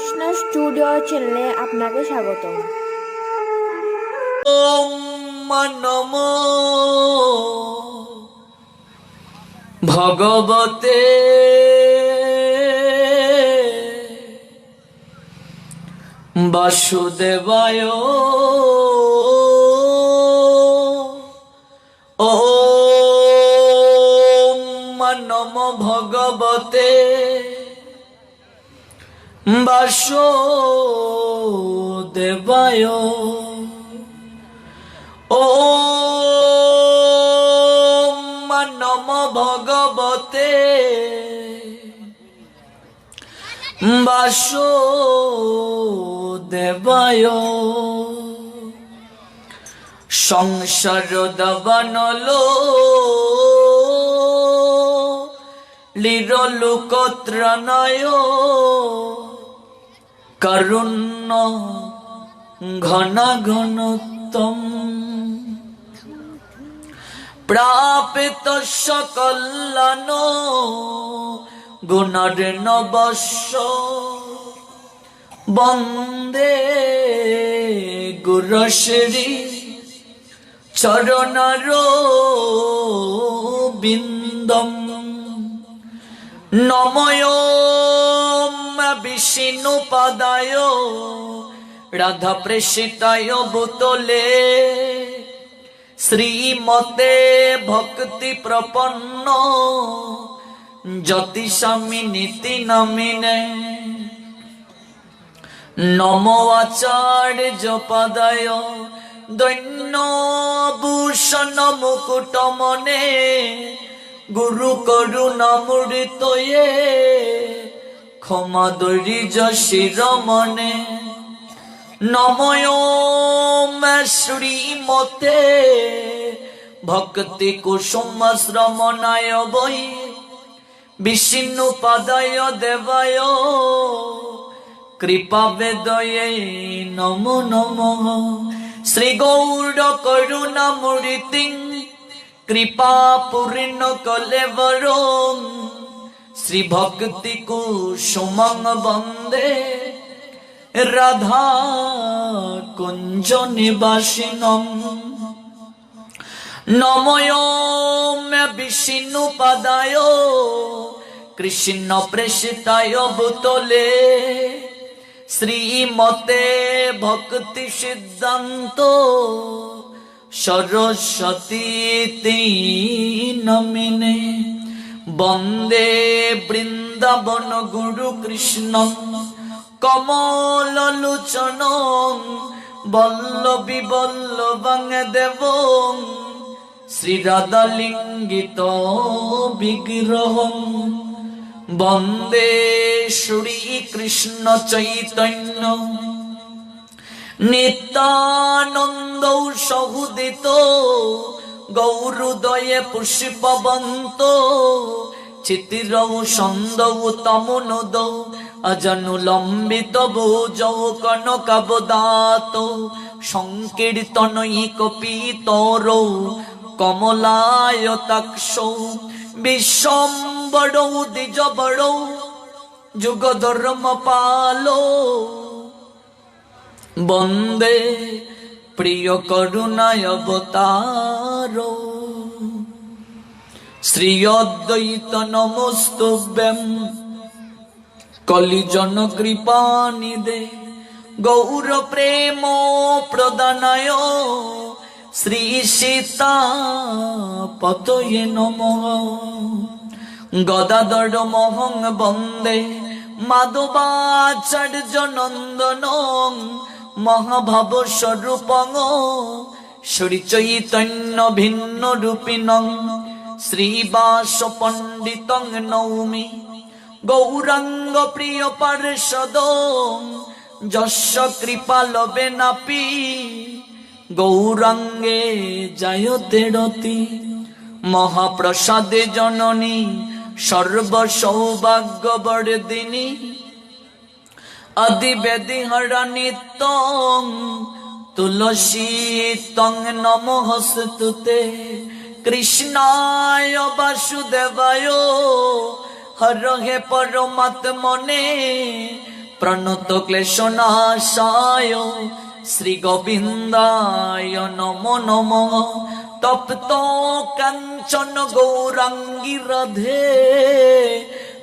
Krishna studio চ্যানেলে আপনাকে স্বাগতম। ওম নমো ভগবতে বাসুদেবায়। ওম নমো ভগবতে বাসুদেবায়। ওম নমো ভগবতে বাসুদেবায়। সংসার দাবানলো লিরলোকত্রাণায় কারুণ্য ঘনাঘনতম প্রাপিত সকল্যাণ গুণার্ণবস্য বন্দে গুরুশ্রী চরণার বিন্দম। নময় বিষ্ণুপাদায় রাধা প্রেষিতায় ভূতলে শ্রীমতে ভক্তি প্রপন্ন জ্যোতিষামি নীতি নামিনে। নমো আচার্য পদায় দৈন্য ভূষণ মুকুটমনে গুরু করুণামূর্তয়ে ক্ষমা দৈর্য শিরমনে। নময় শ্রীমতে ভক্তি কুসুম শ্রমণায় বৈ বিষ্ণুপাদায় দেবায় কৃপা বেদয়ে নমো নমঃ। শ্রী গৌর করুণামূর্তি কৃপা পূর্ণ কলেবরং শ্রী ভক্তি কুসুমং বন্দে রাধা কুঞ্জ নিবাসিনম। নময় বিষ্ণুপাদায় কৃষ্ণ প্রেষিতায় ভূতলে শ্রীমতে ভক্তি সিদ্ধান্ত সরস্বতী নমিনে। বন্দে বৃন্দাবন গুরু কৃষ্ণ কমল লোচন বল্লভী বল্লভাং দেব শ্রী রাধা লিঙ্গিত বিগ্রহ। বন্দে শ্রী কৃষ্ণ চৈতন্য নিত্যানন্দ সহুদিত গৌরুদয়ে পুষ্পবন্ত চিতিরৌ সন্দৌ তমুনুদৌ অজনুলম্বিত ভুজৌ কনকাবদাত সংকীর্তনৈক পীতরৌ কমলায়তাক্ষৌ বিশ্বম্বরৌ দ্বিজবরৌ যুগধর্মপালো। বন্দে প্রিয় করুণায় অবতার শ্রী অদ্বৈত নমস্তুভ্যং কলিজন কৃপানিধে গৌর প্রেম প্রদানায় শ্রী সীতা পতয়ে নমঃ। গদাধর মহং বন্দে মাধবাচার্য নন্দনং মহাভাব স্বরূপং শ্রী চৈতন্য ভিন্ন রূপিণং শ্রীবাস পণ্ডিতং নৌমি গৌরাঙ্গ প্রিয় পার্ষদ যস্য কৃপা লবেনাপি গৌরাঙ্গে জায়তে রতি। মহাপ্রসাদে জননী সর্ব সৌভাগ্য বর্দিনী আদিবেদি হরা নিত্যং তুলসী তং নমঃস্তুতে। কৃষ্ণায় বাসুদেবায় হর হে পরমাত্মনে প্রণত ক্লেশনাশায় শ্রী গোবিন্দায় নমো নমঃ তপ্ত কাঞ্চন গৌরাঙ্গী রাধে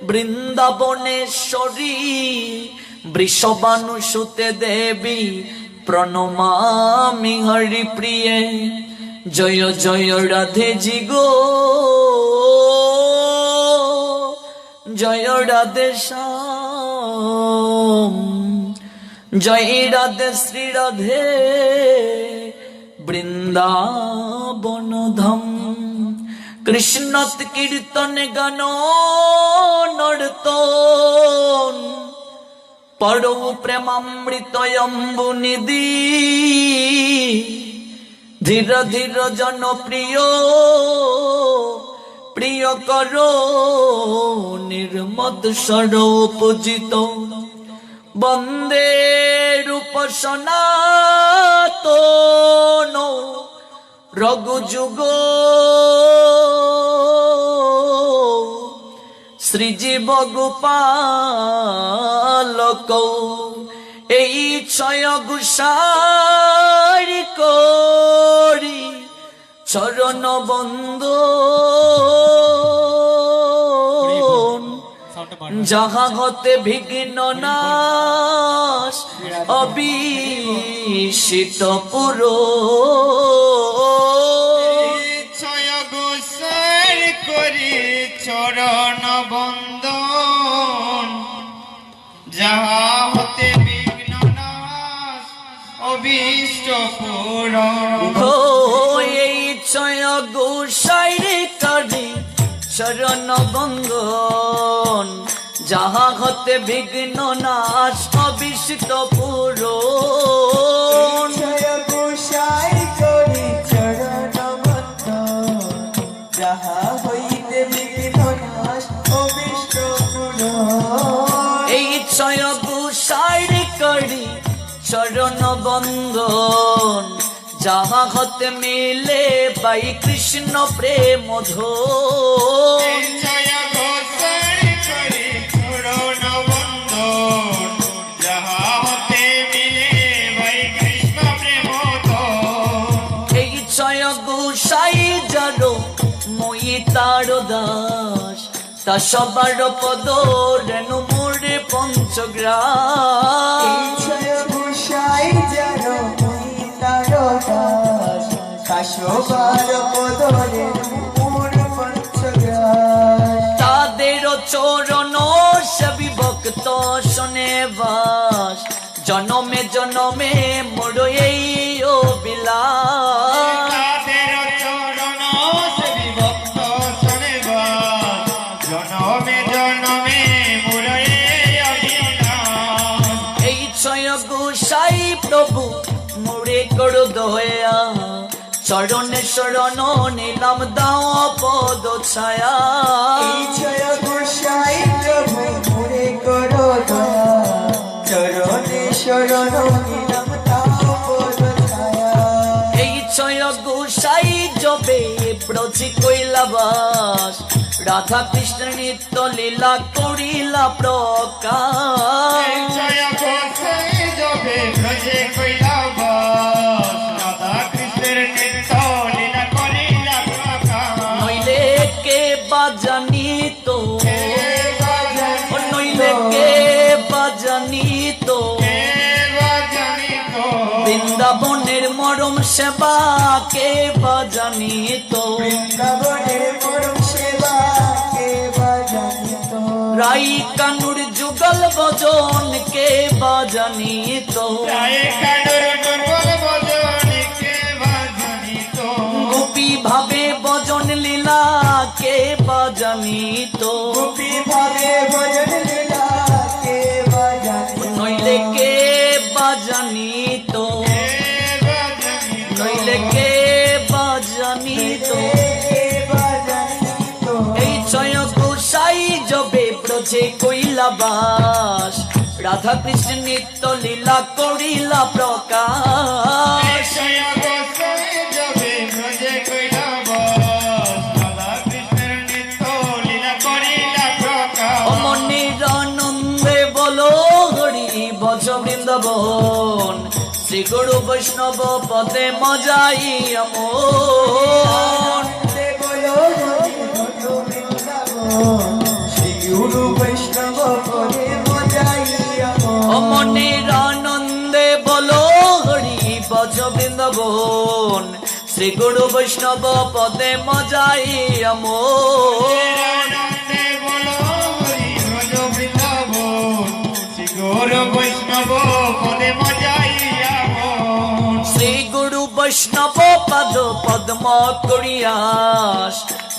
বৃন্দাবনেশ্বরী বৃষবানুসুতে দেবী প্রণমামি হরি প্রিয়ে জয় জয় রাধে জি গো জয় রাধে শ্যাম জয় রাধে শ্রী রাধে বৃন্দাবন ধাম কৃষ্ণত কীর্তন গান নর্তন পড়ো প্রেমামৃত অম্বু নিধি ধীর ধীর জনপ্রিয় প্রিয় করো নির্মদ স্বর পূজিত বন্দে রূপ সনাতন রঘু যুগ শ্রীজীব গোপালক এই ছয় গুসারি করি চরণ বন্ধ যাহা হতে বিঘ্ন নাশ অবিষিত পুরো করি চরণ বন্দন যাহা হতে বিঘ্ন নাশ অভীষ্ট পূরণ এই ছয় গোসাই করি চরণ বন্দন যাহা হতে বিঘ্ন নাশ অবিষিত পূরণ গোসাই করি চরণ বন্দন যাহা হইতে বিঘ্ন নাশ অবিষ্ট পূরণ এই ছয় গোসাই করি চরণ বন্দন যাহা হতে মিলে পাই কৃষ্ণ প্রেম ধন জয় গোসাই করি চরণ বন্দন যাহা হতে মিলে ভাই কৃষ্ণ প্রেম এই ছয় গোসাই যারো মই তার দাস তা সবার পদ রেণু মোরে পঞ্চগ্রাম গোসাই যেন তার দাস কাশবার পদরে মূর পঞ্চগ্রাস তাদের চরণ সেবি ভক্ত শোনে বাস জনমে জনমে মোর এই অবিলাস তাদের চরণ সেবি ভক্ত শোনেবাস জনমে জনমে মুরে অভিনাশ এই ছয় গোসাই প্রভু মোরে করো দয়া চরণে শরণ নিলাম দাও পদ ছায়া জয় গোসাই প্রভু মোরে করো দয়া চরণে শরণ নিলাম তাও পদ ছায়া এই ছয় গোসাই জবে ব্রজি কৈলাবাস রাধা কৃষ্ণ নিত্য লীলা করিলা প্রকাশ জয় গোসাই জবে ব্রজে কৈলাবাস রাধা কৃষ্ণের নিত্য লীলা করিলা প্রকাশ নইলে কে বাজানি তো নইলে কে বাজানি তো বৃন্দাবনের মরম সেবা কে বাজানি তো বৃন্দাবনের পরম সেবা কে বাজানিত রাই কানুর যুগল ভজন কে বাজানি তো রায়ে কানুর দুর্বল ভজনে কে বাজানিত গোপী ভাবে ভজন লীলা কে বাজানি তো গোপী ভাবে ভজন লীলা কে বাজানিত নইলে কে বাজানি তো নইলে কে বাজানি তো কে বাজানিত এই ছয় গোসাই জবে ব্রজে কৈলাবাস রাধা কৃষ্ণ নিত্য লীলা করিলা প্রকাশ জয় গোসাই জবে ব্রজে কৈলাবাস রাধা কৃষ্ণের নিত্য লীলা করিলা প্রকাশ অমনির আনন্দে বলো হরি বজ বৃন্দাবন শ্রী গুরু বৈষ্ণব পদে মজাই আমন আনন্দে বলো হরি ভজ বৃন্দাবন শ্রী গুরু বৈষ্ণব পদে মজাই আমন ও মনের আনন্দে বলো হরি বজ বৃন্দাবন শ্রী গুরু বৈষ্ণব পদে মজাই আমন আনন্দে বলো হরি ভজ বৃন্দাবন শ্রী গৌর বৈষ্ণব পদে মজাই আমন শ্রী গুরু বৈষ্ণব পদ পদ্ম করিয়াস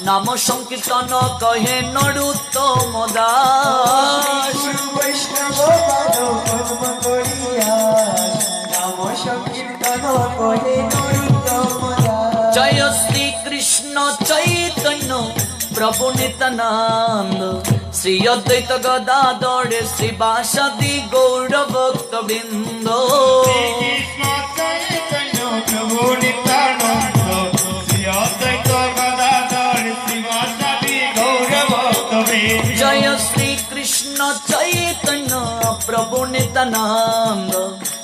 নাম সংকীর্তন কহে নরুত্তম দাস গুরু বৈষ্ণব পাদ পদ্ম করিয়াস নাম সংকীর্তন করে নরোত্তম দাস জয় শ্রী কৃষ্ণ চৈতন্য প্রভু নিত্যানন্দ শ্রী অদ্বৈত গদাধর শ্রীবাসাদি গৌর ভক্ত বৃন্দ কৃষ্ণ চৈতন্য প্রভু নিত্যানন্দ শ্রী অদ্বৈত গদাধর শ্রীবাসাদি গৌর ভক্তবৃন্দ জয় শ্রী কৃষ্ণ চৈতন্য প্রভু নিত্যানন্দ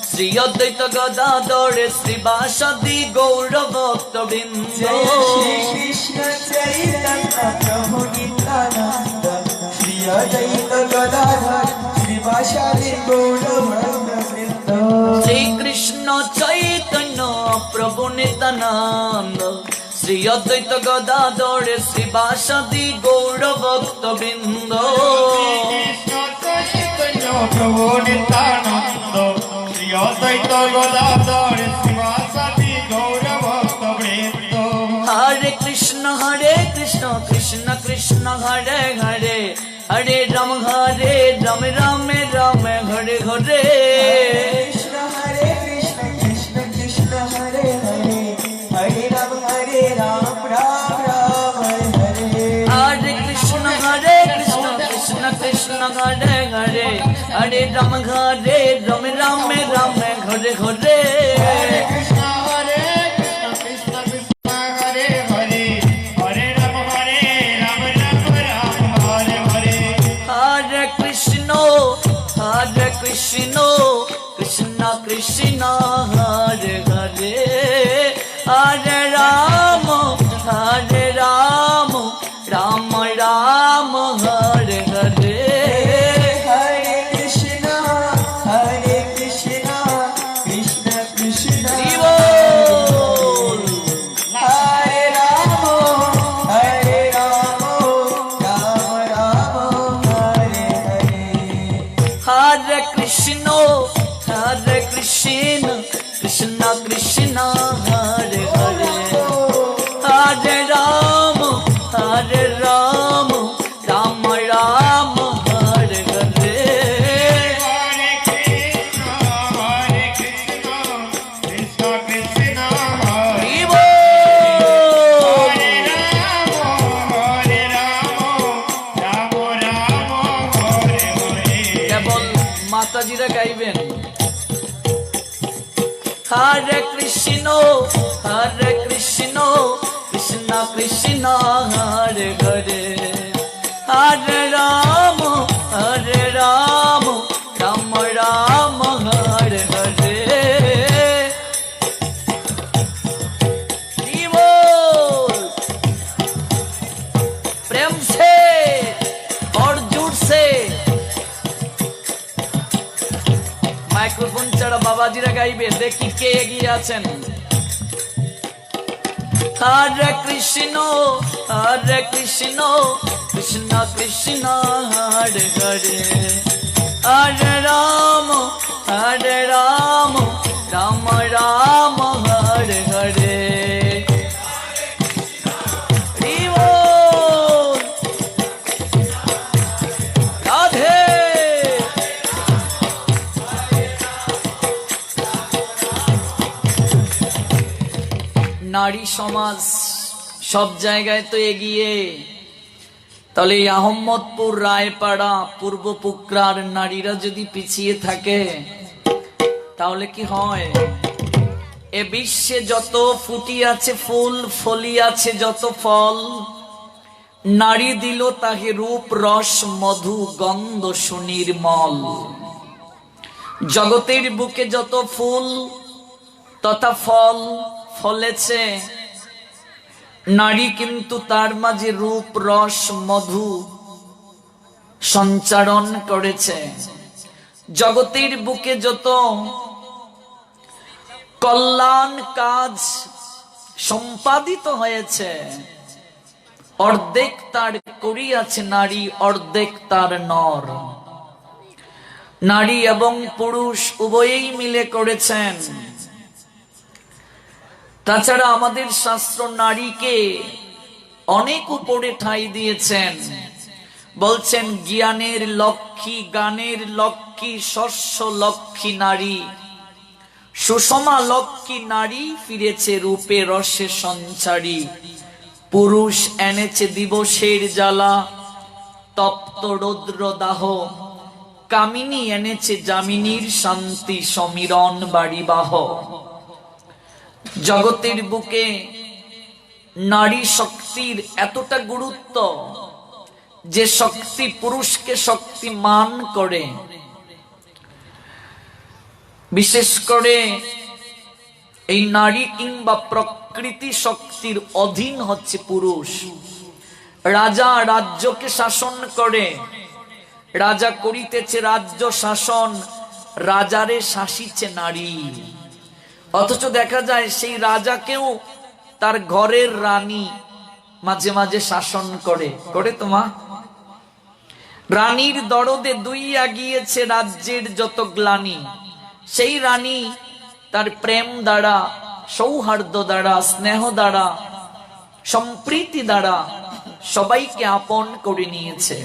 শ্রী অদ্বৈত গদাধর শ্রীবাসাদি গৌর ভক্ত বৃন্দ জয় শ্রী কৃষ্ণ চৈতন্য প্রভু নিত্যানন্দ শ্রী অদ্বৈত গদাধর শ্রীবাসাদি গৌর ভক্তবৃন্দ শ্রী কৃষ্ণ চৈতন্য প্রভু নিত্যানন্দ শ্রী অদ্বৈত গদাধর শ্রীবাসাদি গৌর ভক্ত বৃন্দ কৃষ্ণ চৈতন্য প্রভু নিত্যানন্দ শ্রী অদ্বৈত গদাধর শ্রীবাসাদি গৌর ভক্তবৃন্দ হরে কৃষ্ণ কৃষ্ণ কৃষ্ণ হরে হরে হরে রাম রাম রাম হরে হরে কৃষ্ণ হরে কৃষ্ণ কৃষ্ণ কৃষ্ণ হরে হরে হরে রাম রাম রাম হরে হরে কৃষ্ণ কৃষ্ণ কৃষ্ণ হরে হরে হরে রাম রাম হরে হরে হরে কৃষ্ণ কৃষ্ণ কৃষ্ণ হরে হরে হরে রাম রাম রাম হরে হরে হরে কৃষ্ণ কৃষ্ণ কৃষ্ণ হরে হরে হরে রাম রাম রাম হরে হরে হরে কৃষ্ণ কৃষ্ণ কৃষ্ণ হরি বল। হরে রাম রাম রাম হরে হরে হরে কৃষ্ণ কৃষ্ণ কৃষ্ণ হরে হরে হরে রাম রাম রাম হরে হরে হরে কৃষ্ণ কৃষ্ণ কৃষ্ণ হরে হরি বল। হরে রাম রাম হরে হরে কেবল মাতাজিরা গাইবেন হরে কৃষ্ণ কৃষ্ণ কৃষ্ণ হরে হরে হরে রাম রাম রাম হরে হরে হরি बोल। प्रेम से और जोर से মাইক্রোফোন ছাড়া বাবাজিরা গাইবে, দেখি কে এগিয়ে আছেন। হরে কৃষ্ণ কৃষ্ণ কৃষ্ণ হরে হরে হরে রাম রাম রাম হরে হরে হরি बोल। রাধে নারী সমাজ সব জায়গায় তো এগিয়ে, তাহলে এই আহম্মদপুর রায়পাড়া পূর্ব পুকরার নারীরা যদি পিছিয়ে থাকে তাহলে কি হয়? এ বিশ্বে যত ফুটি আছে ফুল, ফলি আছে যত ফল, নারী দিল তাহে রূপ রস মধু গন্ধ সুনির্মল। জগতের বুকে যত ফুল তথা ফল ফলেছে, নারী কিন্তু তার মাঝে রূপ রস মধু সঞ্চারণ করেছে। জগতের বুকে যত কল্যাণ কাজ সম্পাদিত হয়েছে, অর্ধেক তার করিয়াছে নারী, অর্ধেক তার নর। নারী এবং পুরুষ উভয়েই মিলে করেছেন। তাছাড়া আমাদের শাস্ত্র নারীকে অনেক উপরে ঠাঁই দিয়েছেন। বলছেন জ্ঞানের লক্ষ্মী, গানের লক্ষ্মী, শস্য লক্ষ্মী নারী, সুষমা লক্ষ্মী নারী ফিরেছে রূপে রসে সঞ্চারী। পুরুষ এনেছে দিবসের জ্বালা, তপ্ত রৌদ্র দাহ, কামিনী এনেছে যামিনীর শান্তি, সমীরণ বাড়িবাহ। জগতের বুকে নারী শক্তির এতটা গুরুত্ব যে শক্তি পুরুষকে শক্তিমান করে। বিশেষ করে এই নারী কিংবা প্রকৃতি শক্তির অধীন হচ্ছে পুরুষ। রাজা রাজ্যকে শাসন করে, রাজা করিতেছে রাজ্য শাসন, রাজারে শাসিছে নারী। অথচ দেখা যায় সেই রাজাকেও তার ঘরের রানী মাঝে মাঝে শাসন করে করে তোমা রানীর দরদে দুইয়া গিয়েছে রাজ্যের যত গ্লানি। সেই রানী তার প্রেম দ্বারা, সৌহার্দ্য দ্বারা, স্নেহ দ্বারা, সম্প্রীতি দ্বারা সবাইকে আপন করে নিয়েছে।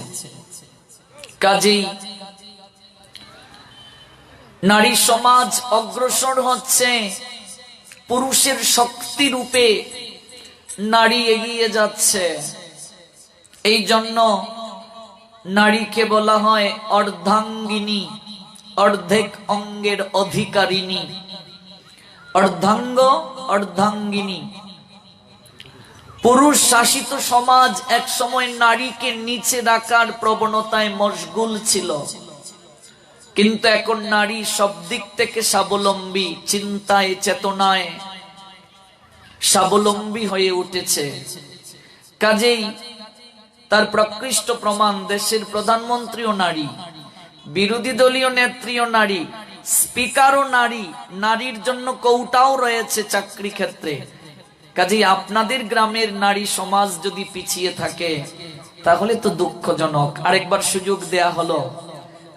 কাজেই নারী সমাজ অগ্রসর হচ্ছে, পুরুষের শক্তি রূপে নারী এগিয়ে যাচ্ছে। এই জন্য নারীকে বলা হয় অর্ধাঙ্গিনী, অর্ধেক অঙ্গের অধিকারিণী। অর্ধাঙ্গ, অর্ধাঙ্গিনী। পুরুষ শাসিত সমাজ এক সময় নারীকে নিচে রাখার প্রবণতায় মশগুল ছিল, কিন্তু এখন নারী সব দিক থেকে স্বাবলম্বী, চিন্তায় চেতনায় স্বাবলম্বী হয়ে উঠেছে। কাজেই তার প্রকৃষ্ট প্রমাণ দেশের প্রধানমন্ত্রীও নারী, বিরোধী দলীয় নেত্রীও নারী, স্পিকারও নারী, নারীর জন্য কৌটাও রয়েছে চাকরি ক্ষেত্রে। কাজেই আপনাদের গ্রামের নারী সমাজ যদি পিছিয়ে থাকে তাহলে তো দুঃখজনক। আরেকবার সুযোগ দেয়া হলো।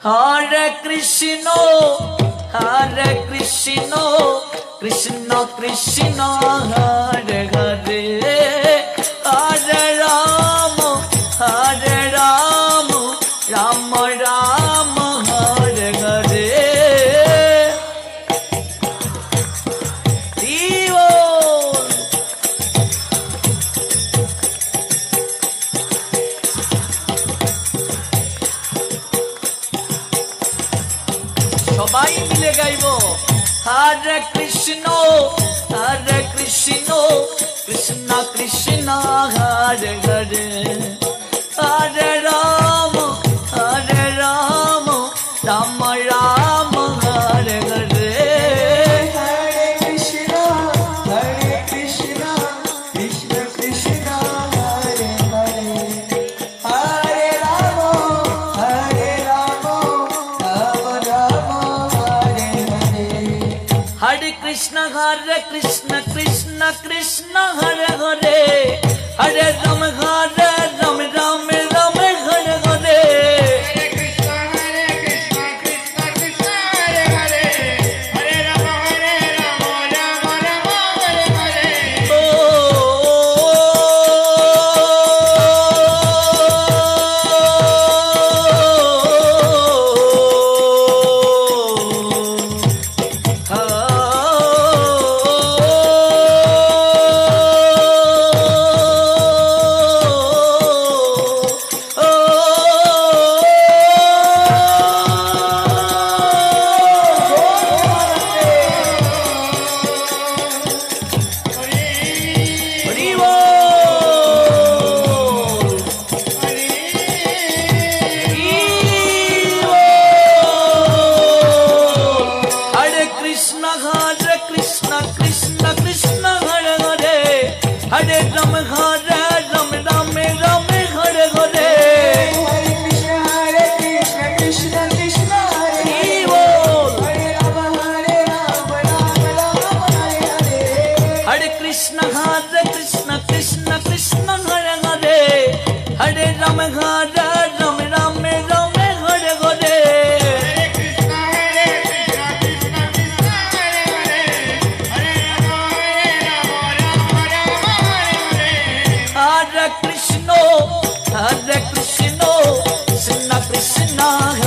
হরে কৃষ্ণ, হরে কৃষ্ণ, কৃষ্ণ কৃষ্ণ হরে হরে, হরে রাম, হরে রাম, রাম রাম হরে হরে। সবাই মিলে গাইব হরে কৃষ্ণ, হরে কৃষ্ণ, কৃষ্ণ কৃষ্ণ হরে হরে, হরে রাম, হরে Ram, Ram Ram Hare Hare. Hare Krishna, Krishna Krishna, Hare Hare, Hare Rama, Rama Rama, Hare Hare. हरे कृष्ण कृष्ण कृष्ण हरे हरे, हरे Ram Ram Ram Hare Hare. Hare Krishna, Krishna Krishna, Hare Hare, Hare Rama, Rama Rama, Hare Hare. ओ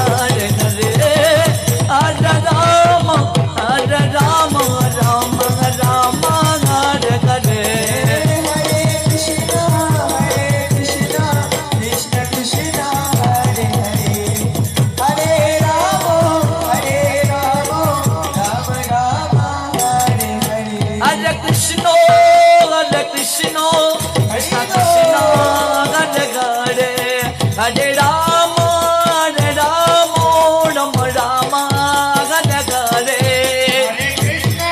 Hare Hare, Hare Rama, Hare Rama, Rama Rama, Hare Hare. Hare Krishna, Krishna Krishna, Hare Hare, Hare Rama, Rama Rama, Hare Hare. Hare Krishna, Krishna Krishna, Hare Hare, Hare Rama, Rama Rama, Hare Hare. Hare Krishna,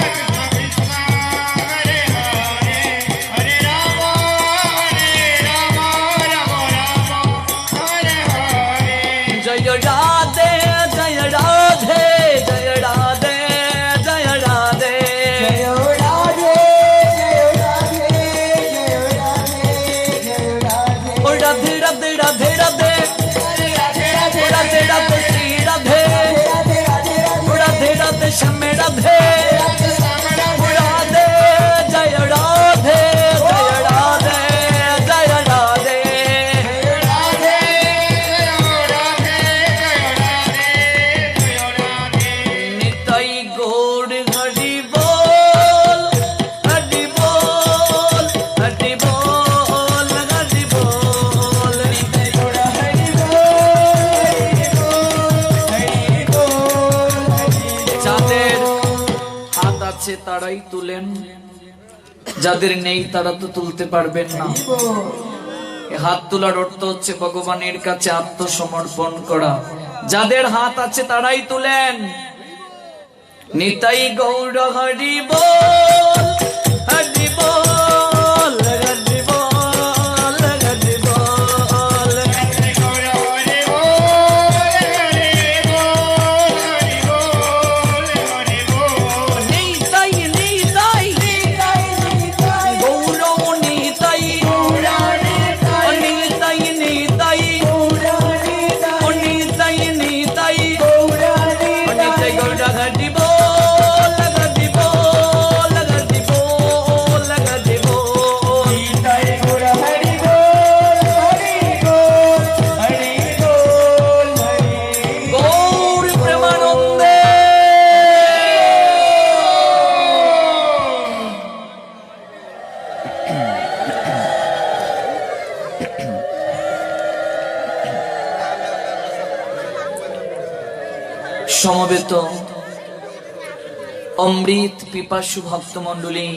Krishna Krishna, Hare Hare, Hare Rama, Rama Rama, Hare Hare. Jai Radhe, Jai Radhe, Jai Radhe, Jai Radhe. Jai Radhe, Jai Radhe, Jai Radhe, Jai Radhe. O Radhe Radhe Radhe Radhe, Hare Radhe, O Radhe Radhe Shri Radhe, Radhe Radhe O Radhe Radhe Shame Radhe, Radhe Rama O Radhe, Radhe Jai Radhe, Jai Radhe, Jai Radhe. Radhe, Radhe, Radhe, Radhe. Nitai Gaur Hari Bol, Hari Bol, Hari Bol, Hari Bol. Nitai Gaur Hari Bol, যাদের হাত আছে তারাই তুলেন, যাদের নেই তারা তো তুলতে পারবেন না। এই হাত তোলার অর্থ হচ্ছে ভগবানের কাছে আত্মসমর্পণ করা। যাদের হাত আছে তারাই তুলেন। নিতাই গৌর হরি বল, হরি বল, হরি বল, হরি বল। Hare Gaura, Hare Bol, Hare Bol, Hare Bol, Hare Bol. Nitai Nitai Gour Nitai, Nitai Nitai, Nitai Nitai, Nitai Gour Hari বল, হরি বল, হরি বল, হরি বল। Nitai Gaur Hari Bol, Hari Bol, Hari Bol, Hari Gour প্রেমানন্দে। সমবেত অমৃত পিপাসু ভক্তমণ্ডলী,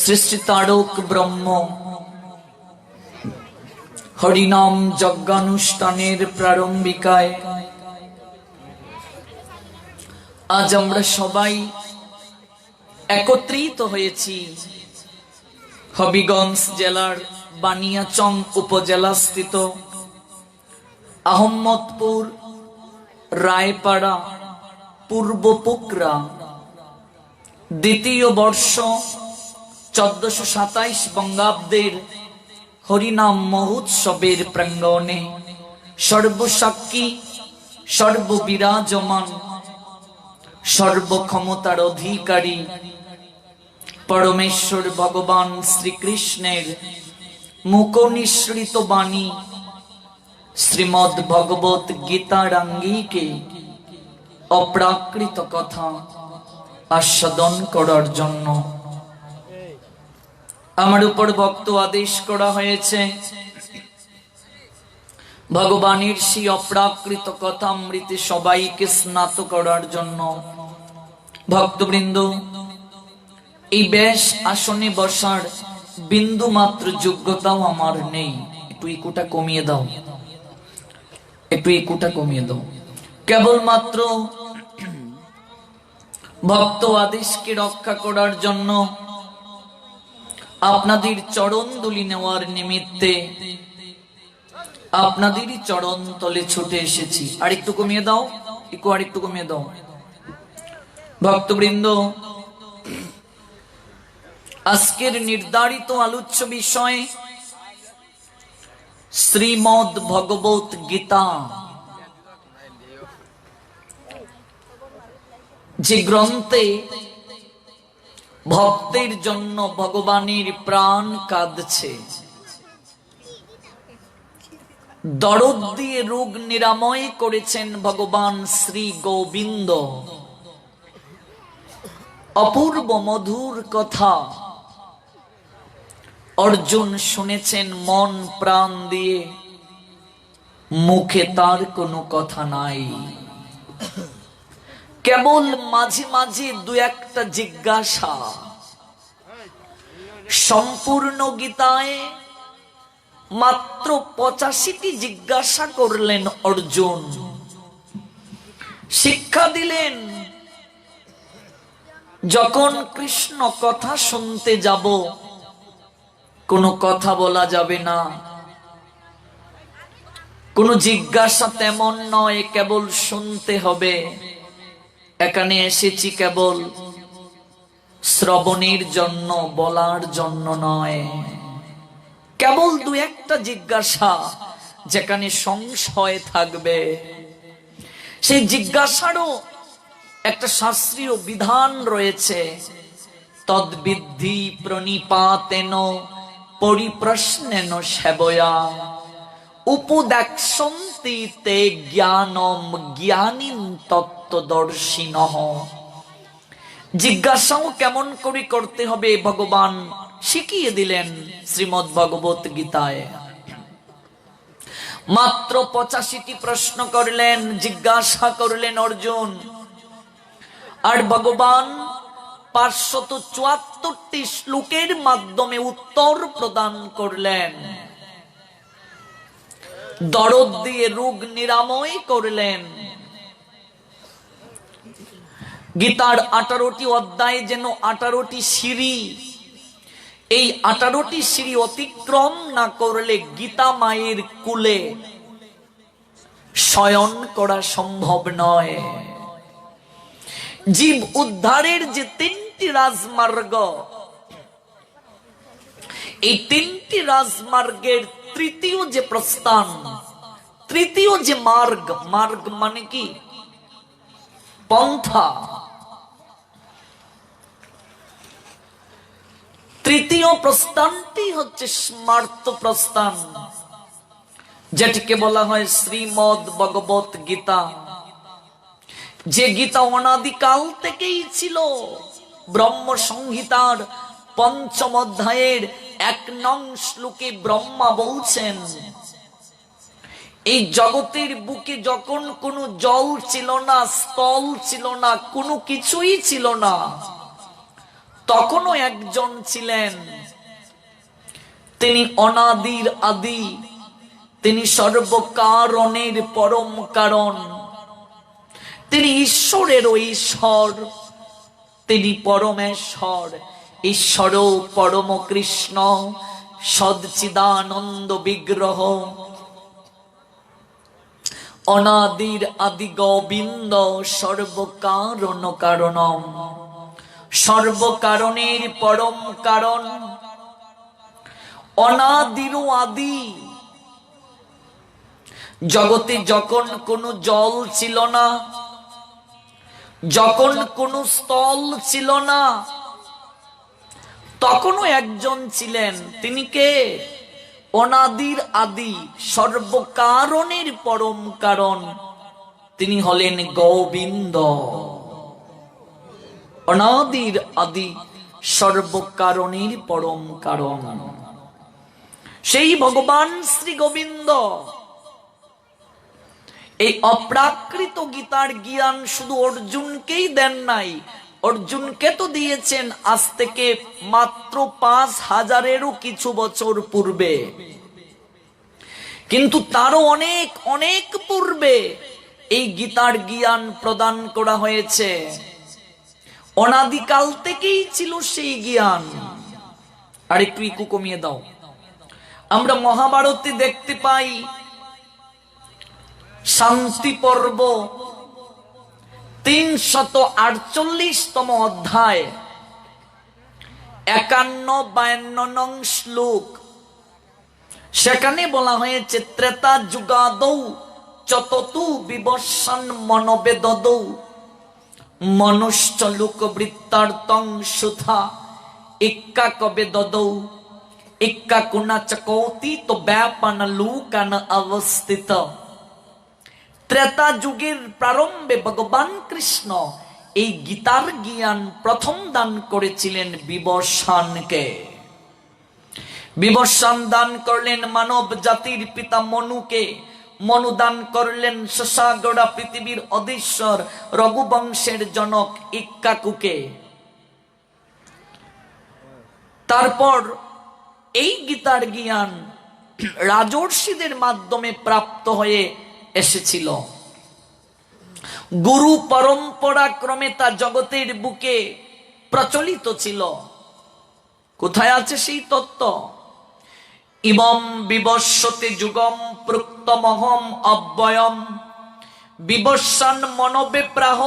সৃষ্টি তারক ব্রহ্ম হরিনাম যজ্ঞানুষ্ঠানের প্রারম্ভিকায় আজ আমরা সবাই একত্রিত হয়েছি হবিগঞ্জ জেলার বানিয়াচং উপজেলা স্থিত আহম্মদপুর রায়পাড়া পূর্ব পুকরা দ্বিতীয় বর্ষ 1427 বঙ্গাব্দের হরিনাম মহোৎসবের প্রাঙ্গণে সর্বসাক্ষী, সর্ববিরাজমান, সর্বক্ষমতার অধিকারী পরমেশ্বর ভগবান শ্রীকৃষ্ণের মুখনিসৃত বাণী শ্রীমদ্ ভগবত গীতার আঙ্গিকে অপ্রাকৃত কথা আস্বাদন করার জন্য আমার উপর ভক্ত আদেশ করা হয়েছে। ভগবানের সেই অপ্রাকৃত কথা অমৃতে সবাইকে স্নাত করার জন্য। ভক্তবৃন্দ, এই বেশ আসনে বসার বিন্দু মাত্র যোগ্যতাও আমার নেই। একটু ইকুটা কমিয়ে দাও, একটু ইকুটা কমিয়ে দাও। কেবলমাত্র ভক্ত আদেশকে রক্ষা করার জন্য আপনাদের চরণ ধুলি নেওয়ার নিমিত্তে আপনাদেরই চরণ তলে ছুটে এসেছি। আরেকটু কমিয়ে দাও, একটু আরেকটু কমিয়ে দাও। ভক্তবৃন্দ, আজকের নির্ধারিত আলোচ্য বিষয় শ্রীমদ্ ভগবত গীতা, যে গ্রন্থে ভক্তের জন্য ভগবানের প্রাণ কাঁদছে। দরদ দিয়ে রোগ নিরাময় করেছেন ভগবান শ্রী গোবিন্দ। অপূর্ব মধুর কথা অর্জুন শুনেছেন মন প্রাণ দিয়ে, মুখে তার কোনো কথা নাই। কেবল মাঝে মাঝে দু একটা জিজ্ঞাসা। সম্পূর্ণ গীতায় মাত্র 85টি জিজ্ঞাসা করলেন অর্জুন, শিক্ষা দিলেন যখন কৃষ্ণ কথা শুনতে যাব কোনো কথা বলা যাবে না, কোনো জিজ্ঞাসা তেমন নয়, কেবল শুনতে হবে। এখানে এসেছি কেবল শ্রবণের জন্য, বলার জন্য নয়। কেবল দু একটা জিজ্ঞাসা যেখানে সংশয় থাকবে, সেই জিজ্ঞাসারও একটা শাস্ত্রীয় বিধান রয়েছে। তদ্বিদ্ধি প্রণিপাতেন পরিপ্রশ্নেন সেবয়া উপদেক্ষন্তি তে জ্ঞানম জ্ঞানীন তত্ত্বদর্শিনঃ। জিজ্ঞাসাও কেমন করে করতে হবে ভগবান শিখিয়ে দিলেন শ্রীমদ্ ভগবত গীতায়। মাত্র 85টি প্রশ্ন করলেন, জিজ্ঞাসা করলেন অর্জুন, আর ভগবান 574টি শ্লোকের মাধ্যমে উত্তর প্রদান করলেন। দরদ দিয়ে রোগ নিরাময় করলেন। গীতার 18টি অধ্যায় যেন 18টি সিঁড়ি। এই 18টি সিঁড়ি অতিক্রম না করলে গীতা মায়ের কুলে শয়ন করা সম্ভব নয়। জীব উদ্ধারের যে 3টি রাজমার্গ, এই 3টি রাজমার্গের তৃতীয় যে প্রস্থান, তৃতীয় যে মার্গ, মার্গ মানে কি পন্থা, তৃতীয় প্রস্থানটি হচ্ছে স্মার্ত প্রস্থান, যেটিকে বলা হয় শ্রীমদ্ ভগবত গীতা। যে গীতা অনাদিকাল থেকেই ছিল। ব্রহ্ম সংহিতার 5ম অধ্যায়ের 1 নং শ্লোকে ব্রহ্মা বলছেন, এই জগতের বুকে যখন কোনো জল ছিল না, স্থল ছিল না, কোনো কিছুই ছিল না, তখনও একজন ছিলেন, তিনি অনাদির আদি, তিনি সর্বকারণের পরম কারণ, তিনি ঈশ্বরেরও ঈশ্বর, তিনি পরমেশ্বর, ঈশ্বর পরম কৃষ্ণ সচ্চিদানন্দ বিগ্রহ, অনাদির আদি গোবিন্দ সর্বকারণ কারণম, সর্বকারণের পরম কারণ, অনাদির আদি। জগতে যখন কোনো জল ছিল না, যখন কোনো স্থল ছিল না, তখনও একজন ছিলেন, তিনি কে? অনাদির আদি, সর্বকারণের পরম কারণ, তিনি হলেন গোবিন্দ। অনাদির আদি, সর্বকারণের পরম কারণ, সেই ভগবান শ্রী গোবিন্দ। এই অপ্রাকৃত গীতার জ্ঞান শুধু অর্জুনকেই দেন নাই, অর্জুনকে তো দিয়েছেন আজ থেকে মাত্র 5000-এরও কিছু বছর পূর্বে, কিন্তু তারও অনেক অনেক পূর্বে এই গীতার জ্ঞান প্রদান করা হয়েছে। অনাদিকাল থেকেই ছিল সেই জ্ঞান। আর একটু ইকু কমিয়ে দাও। আমরা মহাভারতে দেখতে পাই শান্তি পর্ব 348তম অধ্যায় 51-52 নং শ্লোক, সেখানে বলা হয়েছে ত্রেতা যুগাদৌ চততু বিবস্বান মনোবেদদৌ মনুষ্য লোক বৃত্তার্থং সুথা ইক্কা কবে দদৌ इक्काकुना चकौती तो ব্যাপান লুকান অবস্থিত। ত্রেতা যুগের প্রারম্ভে ভগবান কৃষ্ণ এই গীতার জ্ঞান প্রথম দান করেছিলেন বিবস্বানকে। বিবস্বান দান করলেন মানব জাতির পিতা মনুকে। মনু দান করলেন শশাগড়া পৃথিবীর অধীশ্বর রঘুবংশের জনক ইক্কাকুকে। তারপর এই গীতার জ্ঞান রাজর্ষিদের মাধ্যমে প্রাপ্ত হয়ে এসেছিল। গুরু পরম্পরা ক্রমে তা জগতের বুকে প্রচলিত ছিল। কোথায় আছে সেই তত্ত্ব? ইমম বিবস্বতে যুগম প্রুক্তমহম অব্যয়ম বিবস্বান মনবে প্রাহ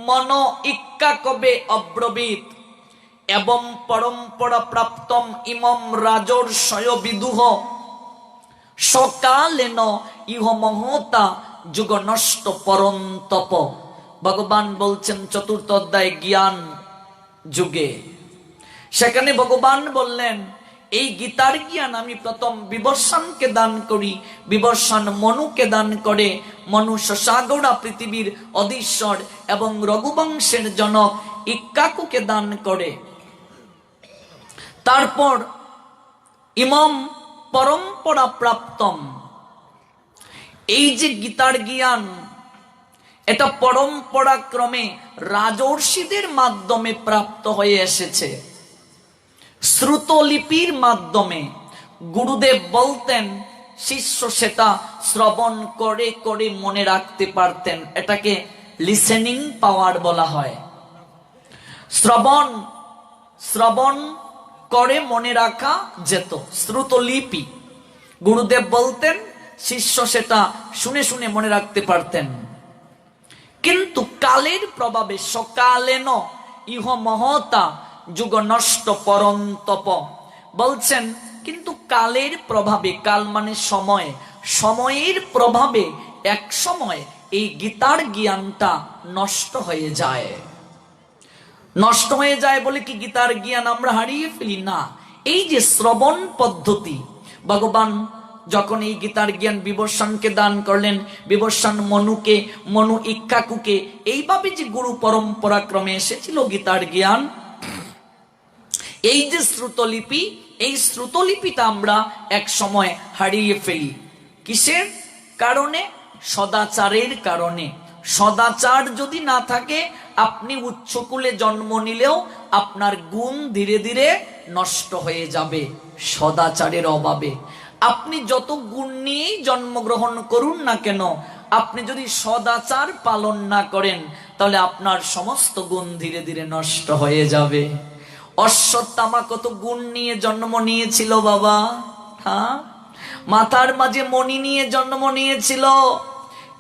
মন ইক্কাকবে অব্রবীত এবং পরম্পরা প্রাপ্তম ইমম রাজর্ষয় বিদুহ সকালেন ইহ মহতা যুগ নষ্ট পরন্তপ। ভগবান বলছেন চতুর্থ অধ্যায় জ্ঞান যুগে, সেখানে ভগবান বললেন এই গীতার জ্ঞান আমি প্রথম বিবস্বানকে দান করি, বিবস্বান মনুকে দান করে, মনু শশাগড়া পৃথিবীর অধীশ্বর এবং রঘুবংশের জনক ইক্কাকুকে দান করে। তারপর ইমম পরম্পরা প্রাপ্তম, এই যে গীতার জ্ঞান এটা পরম্পরা ক্রমে রাজর্ষিদের মাধ্যমে প্রাপ্ত হয়ে এসেছে। শ্রুতলিপির মাধ্যমে গুরুদেব বলতেন, শিষ্য সেটা শ্রবণ করে করে মনে রাখতে পারতেন। এটাকে লিসেনিং পাওয়ার বলা হয়। শ্রবণ করে মনে রাখা যেত, শ্রুতলিপি। গুরুদেব বলতেন, শিষ্য সেটা শুনে শুনে মনে রাখতে পারতেন। কিন্তু কালের প্রভাবে সকালেন ইহ মহতা যুগ নষ্ট পরন্তপ বলছেন, কিন্তু কালের প্রভাবে, কাল মানে সময়, সময়ের প্রভাবে এক সময় এই গীতার জ্ঞানটা নষ্ট হয়ে যায়। নষ্ট হয়ে যায় বলে কি গীতার জ্ঞান আমরা হারিয়ে ফেলি? না, এই যে শ্রবণ পদ্ধতি, ভগবান যখন এই গীতার জ্ঞান বিবস্বানকে দান করলেন, বিবস্বান মনুকে, মনু ইক্কাকুকে, এইভাবে যে গুরু পরম্পরা ক্রমে এসেছিল গীতার জ্ঞান, এই যে শ্রুতলিপি, এই শ্রুতলিপিটা আমরা এক সময় হারিয়ে ফেলি। কিসের কারণে? সদাচারের কারণে। সদাচার যদি না থাকে, আপনি উচ্চকুলে জন্ম নিলেও আপনার গুণ ধীরে ধীরে নষ্ট হয়ে যাবে সদাচারের অভাবে। আপনি যত গুণ নিয়েই জন্মগ্রহণ করুন না কেন, আপনি যদি সদাচার পালন না করেন, তাহলে আপনার সমস্ত গুণ ধীরে ধীরে নষ্ট হয়ে যাবে। অশ্বত্থামা কত গুণ নিয়ে জন্ম নিয়েছিল বাবা, হ্যাঁ? মাথার মাঝে মণি নিয়ে জন্ম নিয়েছিল,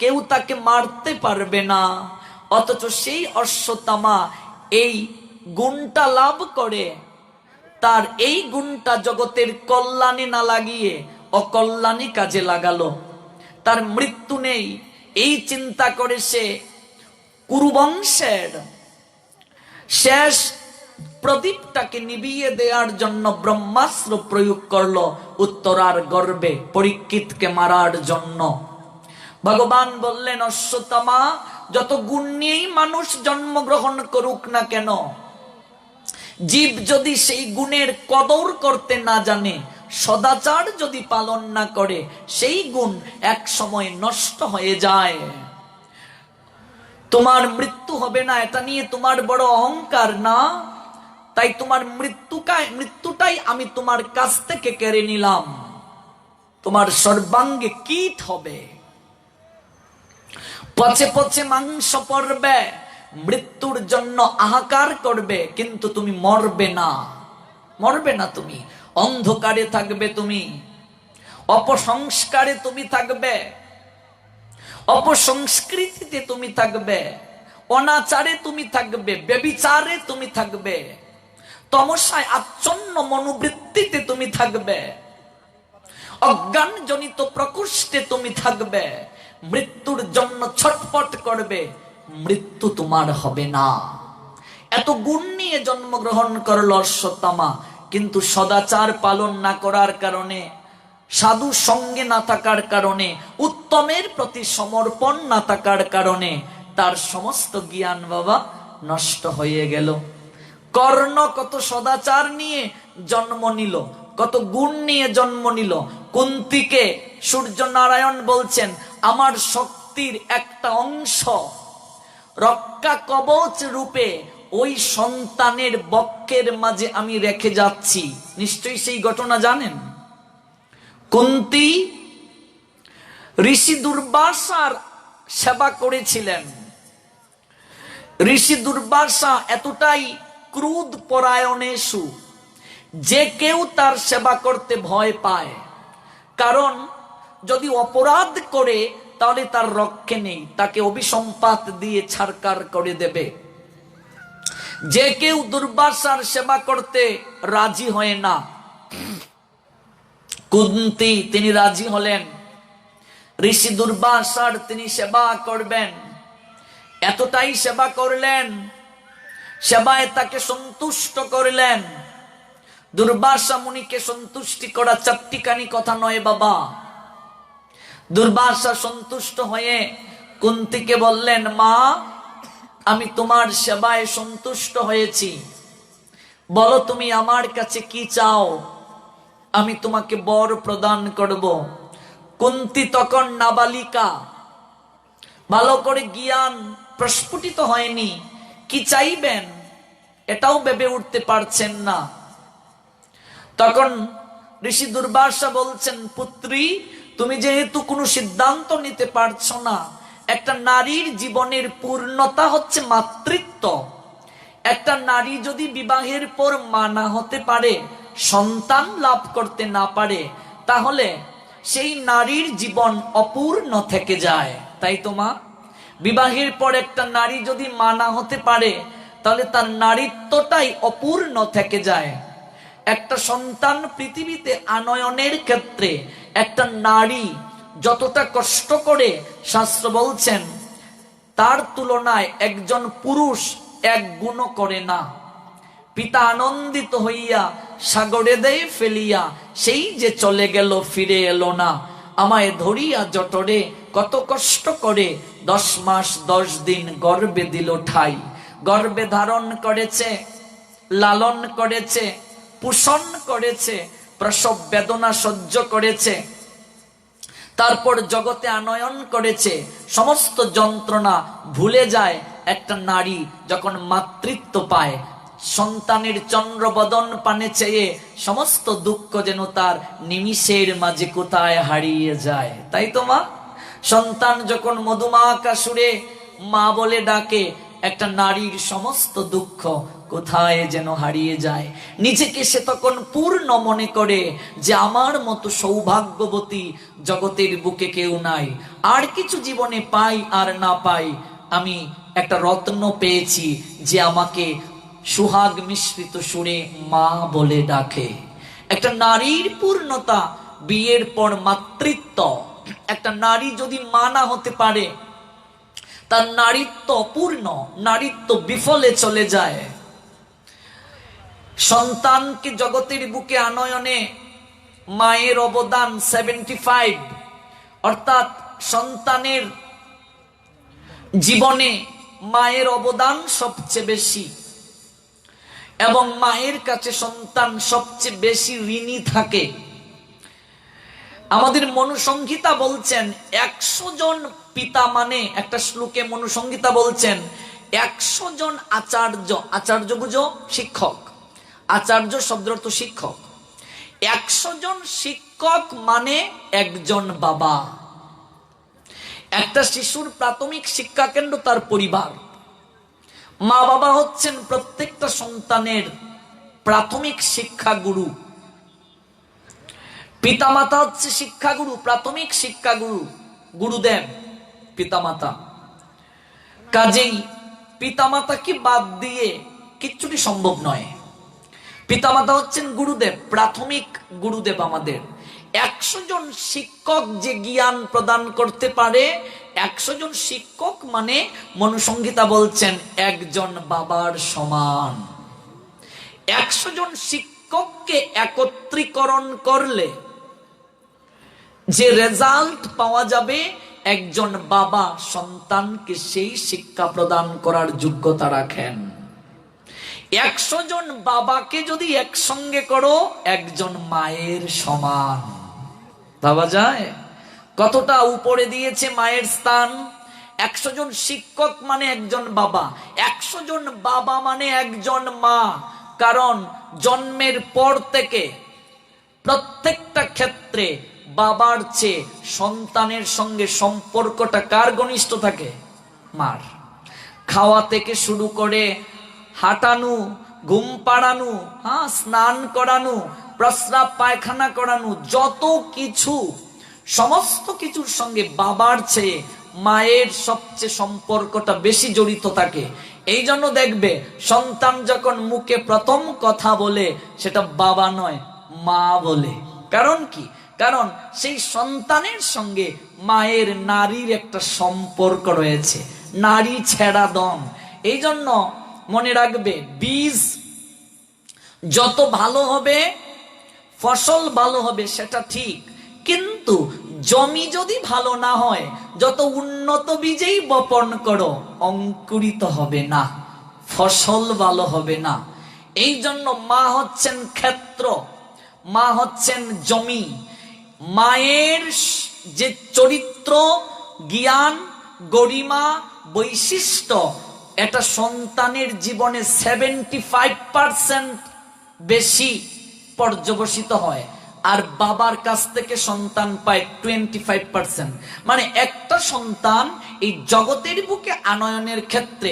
কেউ তাকে মারতে পারবে না। অথচ সেই অশ্বত্থামা এই গুণটা লাভ করে, তার এই গুণটা জগতের কল্যাণে না লাগিয়ে অকল্যাণী কাজে লাগালো। তার মৃত্যু নেই এই চিন্তা করে সে কুরুবংশের শেষ প্রদীপটাকে নিভিয়ে দেওয়ার জন্য ব্রহ্মাস্ত্র প্রয়োগ করলো উত্তরার গর্ভে পরীক্ষিতকে মারার জন্য। ভগবান বললেন, অশ্বত্থামা, যত গুণ নিয়েই মানুষ জন্মগ্রহণ করুক না কেন, জীব যদি সেই গুণের কদর করতে না জানে, সদাচার যদি পালন না করে, সেই গুণ এক সময় নষ্ট হয়ে যায়। তোমার মৃত্যু হবে না, এটা নিয়ে তোমার বড় অহংকার না? তাই তোমার মৃত্যুটাই আমি তোমার কাছ থেকে কেড়ে নিলাম। তোমার সর্বাঙ্গে কীট হবে, পচে পচে মাংস পড়বে, মৃত্যুর জন্য আহাকার করবে, কিন্তু তুমি মরবে না। মরবে না তুমি, অন্ধকারে থাকবে তুমি, অপসংস্কারে তুমি থাকবে, অপসংস্কৃতিতে তুমি থাকবে, অনাচারে তুমি থাকবে, ব্যভিচারে তুমি থাকবে, তমসায় আচ্ছন্ন মনোবৃত্তিতে তুমি থাকবে, অজ্ঞানজনিত প্রকোষ্ঠে তুমি থাকবে, মৃত্যুর জন্য ছটফট করবে, মৃত্যু তোমার হবে না। এত গুণ নিয়ে জন্মগ্রহণ করল অশ্বত্থামা, কিন্তু সদাচার পালন না করার কারণে, সাধু সঙ্গে না থাকার কারণে, উত্তমের প্রতি সমর্পণ না থাকার কারণে তার সমস্ত জ্ঞান বাবা নষ্ট হয়ে গেল। কর্ণ কত সদাচার নিয়ে জন্ম নিল, কত গুণ নিয়ে জন্ম নিল। কুন্তিকে সূর্য নারায়ণ বলছেন, আমার শক্তির একটা অংশ রক্ষা কবচ রূপে ওই সন্তানের বক্ষের মাঝে আমি রেখে যাচ্ছি। নিশ্চয়ই সেই ঘটনা জানেন। কুন্তী ঋষি দুর্বাসার সেবা করেছিলেন। ঋষি দুর্বাসা এতটাই ক্রোধ পরায়ণেষু, যে কেউ তার সেবা করতে ভয় পায়, কারণ যদি অপরাধ করে তাহলে তার রক্ষে নেই, তাকে অভিসম্পাত দিয়ে ছাড়কার করে দেবে। যে কেউ দুর্বাসার সেবা করতে রাজি হয় না। কুন্তী তিনি রাজি হলেন, ঋষি দুর্বাসার তিনি সেবা করবেন। এতটাই সেবা করলেন, সেবায় তাকে সন্তুষ্ট করলেন। দুর্বাসা মুনিকে সন্তুষ্টি করা চারটিখানি কথা নয় বাবা। দুর্বাসা সন্তুষ্ট হয়ে কুন্তিকে বললেন, মা আমি তোমার সেবায় সন্তুষ্ট হয়েছি, বলো তুমি আমার কাছে কি চাও, আমি তোমাকে বর প্রদান করব। কুন্তি তখন নাবালিকা, ভালো করে জ্ঞান প্রস্ফুটিত হয়নি, কি চাইবেন এটাও ভেবে উঠতে পারছেন না। তখন ঋষি দুর্বাসা বলছেন, পুত্রী তুমি যেহেতু কোনো সিদ্ধান্ত নিতে পারছো না, একটা নারীর জীবনের পূর্ণতা হচ্ছে মাতৃত্ব। একটা নারী যদি বিবাহের পর মা না হতে পারে, সন্তান লাভ করতে না পারে, তাহলে সেই নারীর জীবন অপূর্ণ থেকে যায়। তাই তো মা, বিবাহের পর একটা নারী যদি মা না হতে পারে তাহলে তার নারীত্বটাই অপূর্ণ থেকে যায়। একটা সন্তান পৃথিবীতে আনয়নের ক্ষেত্রে একটা নারী যতটা কষ্ট করে, শাস্ত্র বলছেন তার তুলনায় একজন পুরুষ এক গুণ করে না। পিতা আনন্দিত হইয়া সাগরে দেয় ফেলিয়া, সেই যে চলে গেল ফিরে এলো না। আমায় ধরিয়া জঠরে কত কষ্ট করে 10 মাস 10 দিন গর্ভে দিল ঠাই। গর্ভে ধারণ করেছে, লালন করেছে, পোষণ করেছে, প্রসব বেদনা সহ্য করেছে, তারপর জগতে আনয়ন করেছে। সমস্ত যন্ত্রণা ভুলে যায় একটা নারী যখন মাতৃত্ব পায়। সন্তানের চন্দ্রবদন পানে চেয়ে সমস্ত দুঃখ যেন তার নিমিষের মাঝে কোথায় হারিয়ে যায়। তাই তো মা, সন্তান যখন মধুমাকা সুরে মা বলে ডাকে, একটা নারীর সমস্ত দুঃখ কোথায় যেন হারিয়ে যায়। নিজেকে সে তখন পূর্ণ মনে করে যে আমার মতো সৌভাগ্যবতী জগতের বুকে কেউ নাই। আর কিছু জীবনে পাই আর না পাই, আমি একটা রত্ন পেয়েছি যে আমাকে সুহাগ মিশ্রিত সুরে মা বলে ডাকে। একটা নারীর পূর্ণতা, বিয়ের পর মাতৃত্ব। একটা নারী যদি মা না হতে পারে তার নারীত্ব অপূর্ণ, নারীত্ব বিফলে চলে যায়। সন্তানকে জগতের বুকে আনয়নে মায়ের অবদান 75, অর্থাৎ সন্তানের জীবনে মায়ের অবদান সবচেয়ে বেশি, এবং মায়ের কাছে সন্তান সবচেয়ে বেশি ঋণী থাকে। আমাদের মনুসংহিতা বলছেন 100 জন পিতা, মানে একটা শ্লোকে মনুসংহিতা বলছেন 100 জন আচার্য। আচার্য বুঝো শিক্ষক, আচার্য শব্দ অর্থ শিক্ষক। 100 জন শিক্ষক মানে একজন বাবা। একটা শিশুর প্রাথমিক শিক্ষা কেন্দ্র তার পরিবার। মা বাবা হচ্ছেন প্রত্যেকটা সন্তানের প্রাথমিক শিক্ষা গুরু। পিতামাতা হচ্ছে শিক্ষাগুরু, প্রাথমিক শিক্ষাগুরু, গুরুদেব পিতামাতা। কাজেই পিতামাতাকে বাদ দিয়ে কিচ্ছুটি সম্ভব নয়। পিতামাতা হচ্ছেন গুরুদেব, প্রাথমিক গুরুদেব আমাদের। 100 জন শিক্ষক যে জ্ঞান প্রদান করতে পারে, 100 জন শিক্ষক মানে মনুসংহিতা বলছেন একজন বাবার সমান। 100 জন শিক্ষক শিক্ষককে একত্রীকরণ করলে যে রেজাল্ট পাওয়া যাবে, একজন বাবা সন্তানকে সেই শিক্ষা প্রদান করার যোগ্যতা রাখেন। 100 জন বাবাকে যদি একসঙ্গে করো, একজন মায়ের সমান। ভাবা যায় কতটা উপরে দিয়েছে মায়ের স্থান। 100 জন শিক্ষক মানে একজন বাবা, 100 জন বাবা মানে একজন মা। কারণ জন্মের পর থেকে প্রত্যেকটা ক্ষেত্রে বাবার চেয়ে সন্তানের সঙ্গে সম্পর্কটা কার ঘনিষ্ঠ থাকে? মার। খাওয়া থেকে শুরু করে হাঁটানো, ঘুম পাড়ানো, স্নান করানো, প্রস্রাব পায়খানা করানো, যত কিছু, সমস্ত কিছুর সঙ্গে বাবার চেয়ে মায়ের সবচেয়ে সম্পর্কটা বেশি জড়িত থাকে। এই জন্য দেখবে সন্তান যখন মুখে প্রথম কথা বলে, সেটা বাবা নয়, মা বলে। কারণ কি? কারণ সেই সন্তানের সঙ্গে মায়ের, নারীর একটা সম্পর্ক রয়েছে, নারী ছেড়া দম। এই জন্য মনে রাখবে, বীজ যত ভালো হবে, ফসল ভালো হবে, সেটা ঠিক, কিন্তু জমি যদি ভালো না হয়, যত উন্নত বীজেই বপন করো, অঙ্কুরিত হবে না, ফসল ভালো হবে না। এই জন্য মা হচ্ছেন ক্ষেত্র, মা হচ্ছেন জমি। মায়ের যে চরিত্র, জ্ঞান, গরিমা, বৈশিষ্ট্য, এটা সন্তানের জীবনে 75% বেশি পর্যবসিত হয়, আর বাবার কাছ থেকে সন্তান পায় 25%। মানে একটা সন্তান এই জগতের বুকে আনয়নের ক্ষেত্রে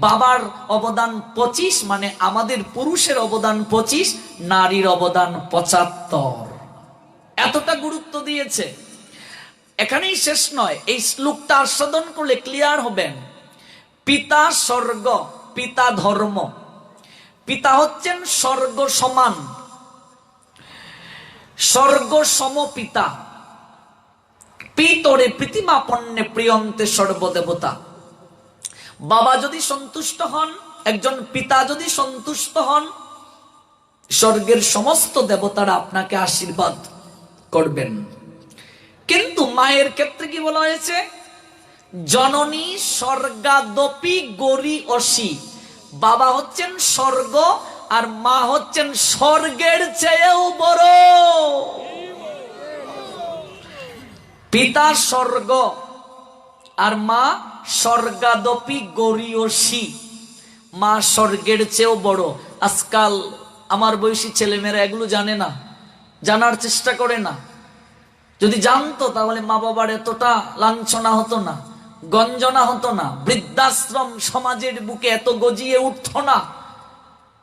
বাবার অবদান 25, মানে আমাদের পুরুষের অবদান 25, নারীর অবদান 75। এতটা গুরুত্ব দিয়েছে। এখানেই শেষ নয়, এই শ্লোকটা আস্বাদন করলে ক্লিয়ার হবেন। পিতা স্বর্গ, পিতা ধর্ম। পিতা হচ্ছেন স্বর্গ সমান, স্বর্গ সম পিতা। পিতরে প্রীতিমাপন্নে প্রিয়ন্তে সর্বদেবতা। বাবা যদি সন্তুষ্ট হন, একজন পিতা যদি সন্তুষ্ট হন, স্বর্গের সমস্ত দেবতারা আপনাকে আশীর্বাদ করবেন। কিন্তু মায়ের ক্ষেত্রে কি বলা হয়েছে? জননী স্বর্গাদপি গরি অসি। বাবা হচ্ছেন স্বর্গ, আর মা হচ্ছেন স্বর্গের চেয়েও বড়। পিতা স্বর্গ আর মা স্বর্গাদপি গরিয়সী, মা স্বর্গের চেয়েও বড়। আজকাল আমার বয়সী ছেলেমেয়েরা এগুলো জানে না, জানার চেষ্টা করে না। যদি জানতো তাহলে মা বাবার এতটা লাঞ্ছনা হতো না, গঞ্জনা হতো না, বৃদ্ধাশ্রম সমাজের বুকে এত গজিয়ে উঠতো না।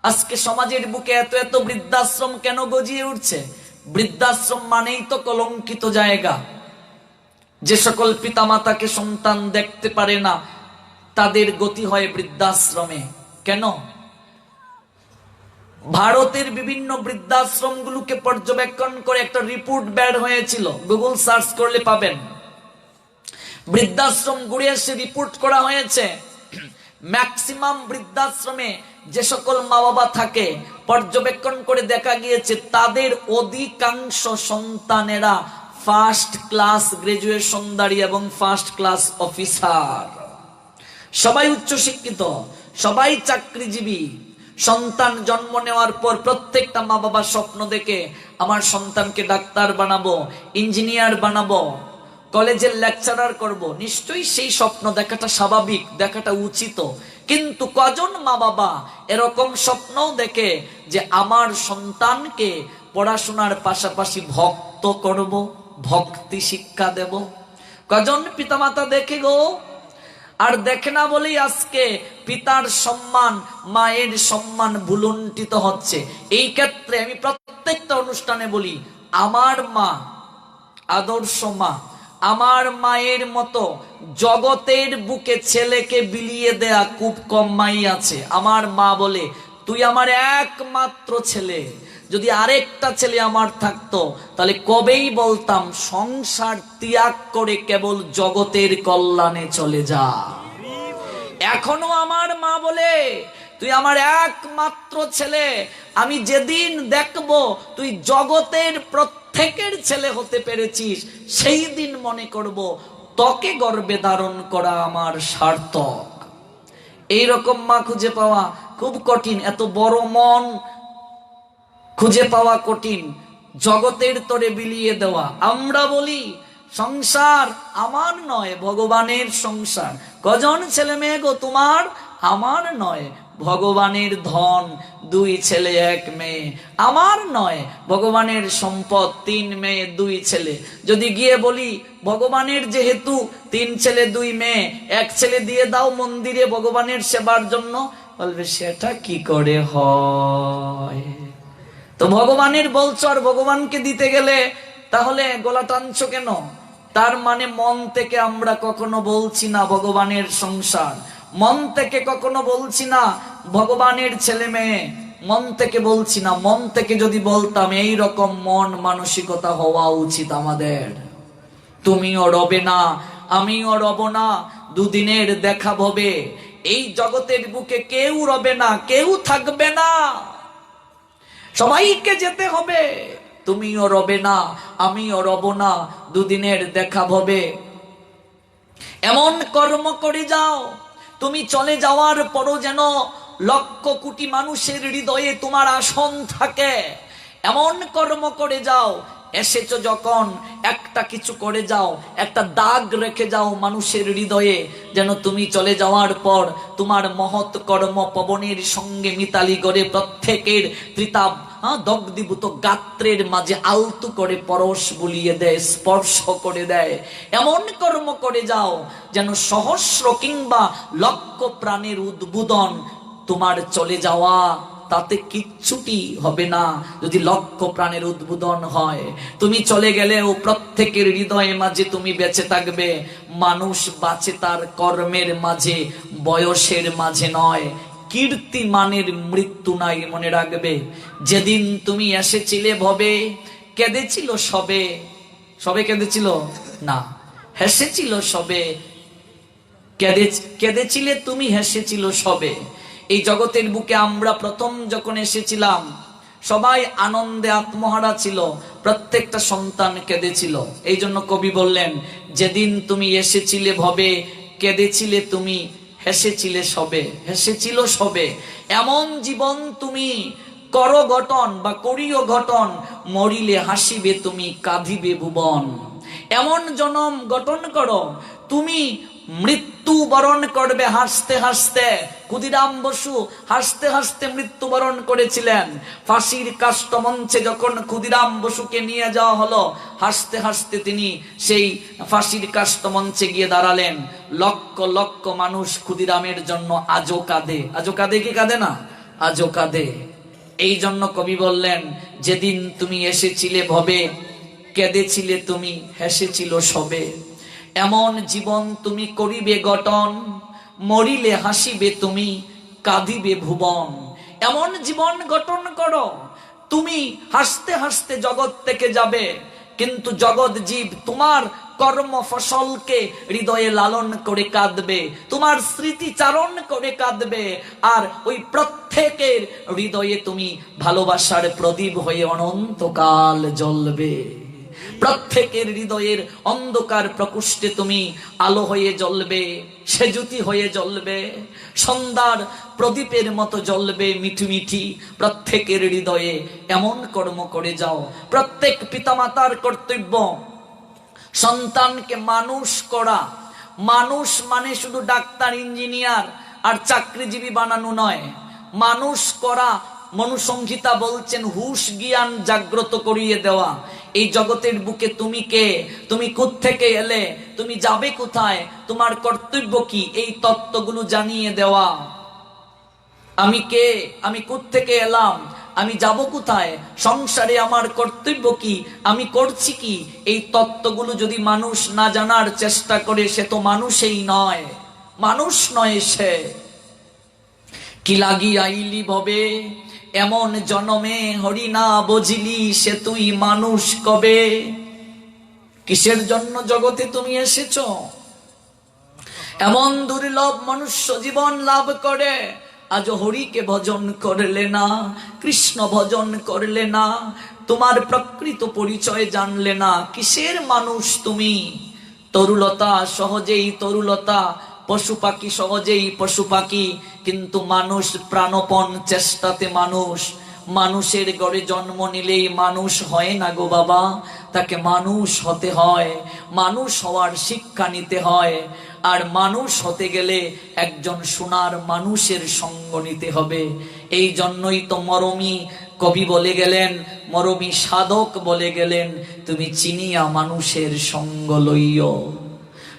আজকে সমাজের বুকে এত এত বৃদ্ধাশ্রম কেন গজিয়ে উঠছে? বৃদ্ধাশ্রম মানেই তো কলঙ্কিত জায়গা। যে সকল পিতামাতাকে সন্তান দেখতে পারে না, তাদের গতি হয় বৃদ্ধাশ্রমে। কেন? ভারতের বিভিন্ন বৃদ্ধাশ্রমগুলোকে পর্যবেক্ষণ করে একটা রিপোর্ট বের হয়েছিল, গুগল সার্চ করলে পাবেন। বৃদ্ধাশ্রম ঘুরে এসে রিপোর্ট করা হয়েছে, ম্যাক্সিমাম বৃদ্ধাশ্রমে যে সকল মা বাবা থাকে, পর্যবেক্ষণ করে দেখা গিয়েছে তাদের অধিকাংশ সন্তানেরা ফার্স্ট ক্লাস গ্রাজুয়েশনধারী এবং ফার্স্ট ক্লাস অফিসার। সবাই উচ্চশিক্ষিত, সবাই চাকরিজীবী। সন্তান জন্ম নেওয়ার পর প্রত্যেকটা মা বাবা স্বপ্ন দেখে, আমার সন্তানকে ডাক্তার বানাবো, ইঞ্জিনিয়ার বানাবো, কলেজের লেকচারার করব। নিশ্চয়ই সেই স্বপ্ন দেখাটা স্বাভাবিক, দেখাটা উচিত। কিন্তু কজন মা বাবা এরকম স্বপ্নও দেখে যে আমার সন্তানকে পড়াশোনার পাশাপাশি ভক্ত করব, ভক্তি শিক্ষা দেব? কজন পিতামাতা দেখে গো? আর দেখে না বলেই আজকে পিতার সম্মান, মায়ের সম্মান ভুলুণ্ঠিত হচ্ছে। এই ক্ষেত্রে আমি প্রত্যেকটা অনুষ্ঠানে বলি, আমার মা আদর্শ মা। আমার মায়ের মতো জগতের বুকে ছেলেকে বিলিয়ে দেয়া খুব কম মাই আছে। আমার মা বলে, তুই আমার একমাত্র ছেলে, যদি আরেকটা ছেলে আমার থাকতো তাহলে কবেই বলতাম সংসার ত্যাগ করে কেবল জগতের কল্যাণে চলে যা। এখনো আমার মা বলে, তুই আমার একমাত্র ছেলে, আমি যেদিন দেখব তুই জগতের প্রত্যেকের ছেলে হতে পেরেছিস, সেই দিন মনে করব তোকে গর্ভে ধারণ করা আমার সার্থক। এইরকম মা খুঁজে পাওয়া খুব কঠিন, এত বড় মন খুঁজে পাওয়া কঠিন, জগতের তরে বিলিয়ে দেওয়া। আমরা বলি সংসার আমার নয়, ভগবানের সংসার। কজন ছেলে মেয়ে গো তোমার? আমার নয়, ভগবানের ধন, 2 ছেলে 1 মেয়ে। আমার নয়, ভগবানের সম্পদ, 3 মেয়ে 2 ছেলে। যদি গিয়ে বলি ভগবানের যেহেতু 3 ছেলে 2 মেয়ে, 1 ছেলে দিয়ে দাও মন্দিরে ভগবানের সেবার জন্য, বলবে সেটা কি করে হয়? তো ভগবানের বলছো আর ভগবানকে দিতে গেলে তাহলে গলা টানছো কেন? তার মানে মন থেকে আমরা কখনো বলছি না ভগবানের সংসার, মন থেকে কখনো বলছি না ভগবানের ছেলে মেয়ে, মন থেকে বলছি না। মন থেকে যদি বলতাম, এই রকম মন মানসিকতা হওয়া উচিত আমাদের। তুমিও রবে না, আমিও রব না, দুদিনের দেখা হবে। এই জগতের বুকে কেউ রবে না, কেউ থাকবে না, সবাইকে যেতে হবে। তুমিও রবে না, আমিও রব না, দুদিনের দেখা হবে। এমন কর্ম করে যাও, তুমি চলে যাওয়ার পরও যেন লক্ষ কোটি মানুষের হৃদয়ে তোমার আসন থাকে। এমন কর্ম করে যাও, এসেছো যখন একটা কিছু করে যাও, একটা দাগ রেখে যাও মানুষের হৃদয়ে, যেন তুমি চলে যাওয়ার পর তোমার মহৎ কর্ম পবনের সঙ্গে মিতালি করে প্রত্যেকের ত্রিতাব দগ্ধীভূত গাত্রের মাঝে আলতু করে পরশ বুলিয়ে দেয়, স্পর্শ করে দেয়। এমন কর্ম করে যাও যেন সহস্র কিংবা লক্ষ প্রাণের উদ্বোধন তোমার চলে যাওয়া তাতে কিচ্ছুটি হবে না। যদি লক্ষ প্রাণের উদ্বোধন হয়, তুমি চলে গেলেও প্রত্যেকের হৃদয়ে মাঝে তুমি বেঁচে থাকবে। মানুষ বাঁচে তার কর্মের মাঝে, বয়সের মাঝে নয়। কীর্তিমানের মৃত্যু নাই, মনে রাখবে। যেদিন তুমি এসেছিলে ভবে, কেঁদেছিল সবে, সবে কেঁদেছিল না, হেসেছিল সবে। কেঁদেছিলে তুমি, হেসেছিল সবে। এই জগতের বুকে আমরা প্রথম যখন এসেছিলাম সবাই আনন্দে আত্মহারা ছিল, প্রত্যেকটা সন্তান কেঁদেছিল। এই জন্য কবি বললেন, যেদিন তুমি এসেছিলে ভবে, কেঁদেছিলে তুমি, হেসেছিলে সবে, হেসেছিল সবে। এমন জীবন তুমি করো গঠন বা করিও গঠন, মরিলে হাসিবে তুমি, কাঁদিবে ভুবন। এমন জনম গঠন করো, তুমি মৃত্যু বরণ করবে হাসতে হাসতে। ক্ষুদিরাম বসু হাসতে হাসতে মৃত্যুবরণ করেছিলেন। ফাঁসির কাষ্ঠমঞ্চে যখন ক্ষুদিরাম বসুকে নিয়ে যাওয়া হলো, হাসতে হাসতে তিনি সেই ফাঁসির কাষ্ঠমঞ্চে গিয়ে দাঁড়ালেন। লক্ষ লক্ষ মানুষ ক্ষুদিরামের জন্য আজও কাঁদে। আজও কাঁদে কি কাঁদে না? আজও কাঁদে। এই জন্য কবি বললেন, যেদিন তুমি এসেছিলে ভবে, কেঁদেছিলে তুমি, হেসেছিল সবে। এমন জীবন তুমি করিবে গঠন, মরিলে হাসিবে তুমি, কাঁদিবে ভুবন। এমন জীবন গঠন করো, তুমি হাসতে হাসতে জগৎ থেকে যাবে, কিন্তু জগৎ জীব তোমার কর্ম ফসলকে হৃদয়ে লালন করে কাঁদবে, তোমার স্মৃতিচারণ করে কাঁদবে। আর ওই প্রত্যেকের হৃদয়ে তুমি ভালোবাসার প্রদীপ হয়ে অনন্তকাল জ্বলবে। প্রত্যেকের হৃদয়ের অন্ধকার প্রকোষ্ঠে তুমি আলো হয়ে জ্বলবে, সেজুতি হয়ে জ্বলবে, সন্ধ্যার প্রদীপের মতো জ্বলবে মিঠি মিঠি প্রত্যেকের হৃদয়ে। এমন কর্ম করে যাও। প্রত্যেক পিতামাতার কর্তব্য সন্তানকে মানুষ করা। মানুষ মানে শুধু ডাক্তার, ইঞ্জিনিয়ার আর চাকরিজীবী বানানো নয়। মানুষ করা, মনুসংহিতা বলছেন হুশ জ্ঞান জাগ্রত করিয়ে দেওয়া। এই জগতের বুকে তুমি কে, তুমি কোত্থেকে এলে, তুমি যাবে কোথায়, তোমার কর্তব্য কি, এই তত্ত্বগুলো জানিয়ে দেওয়া। আমি কে, আমি কোত্থেকে এলাম, আমি যাব কোথায়, সংসারে আমার কর্তব্য কি, আমি করছি কি, এই তত্ত্বগুলো যদি মানুষ না জানার চেষ্টা করে, সে তো মানুষই নয়, মানুষ নয় সে। কি লাগি আইলি ভবে, এমন জনমে হরি না বুঝিলি, সে তুই মানুষ কবে। কিসের জন্য জগতে তুমি এসেছো? এমন দুর্লভ মনুষ্য জীবন লাভ করে আজ হরিকে ভজন করলে না, কৃষ্ণ ভজন করলে না, তোমার প্রকৃত পরিচয় জানলে না। কিসের মানুষ তুমি? তরুলতা সহজেই তরুলতা, পশু পাখি সহজেই পশু পাখি, কিন্তু মানুষ প্রাণপণ চেষ্টাতে মানুষ। মানুষের গড়ে জন্ম নিলেই মানুষ হয় না গো বাবা, তাকে মানুষ হতে হয়, মানুষ হওয়ার শিক্ষা নিতে হয়। আর মানুষ হতে গেলে একজন সোনার মানুষের সঙ্গ নিতে হবে। এই জন্যই তো মরমী কবি বলে গেলেন, মরমী সাধক বলে গেলেন, তুমি চিনিয়া মানুষের সঙ্গ লইও।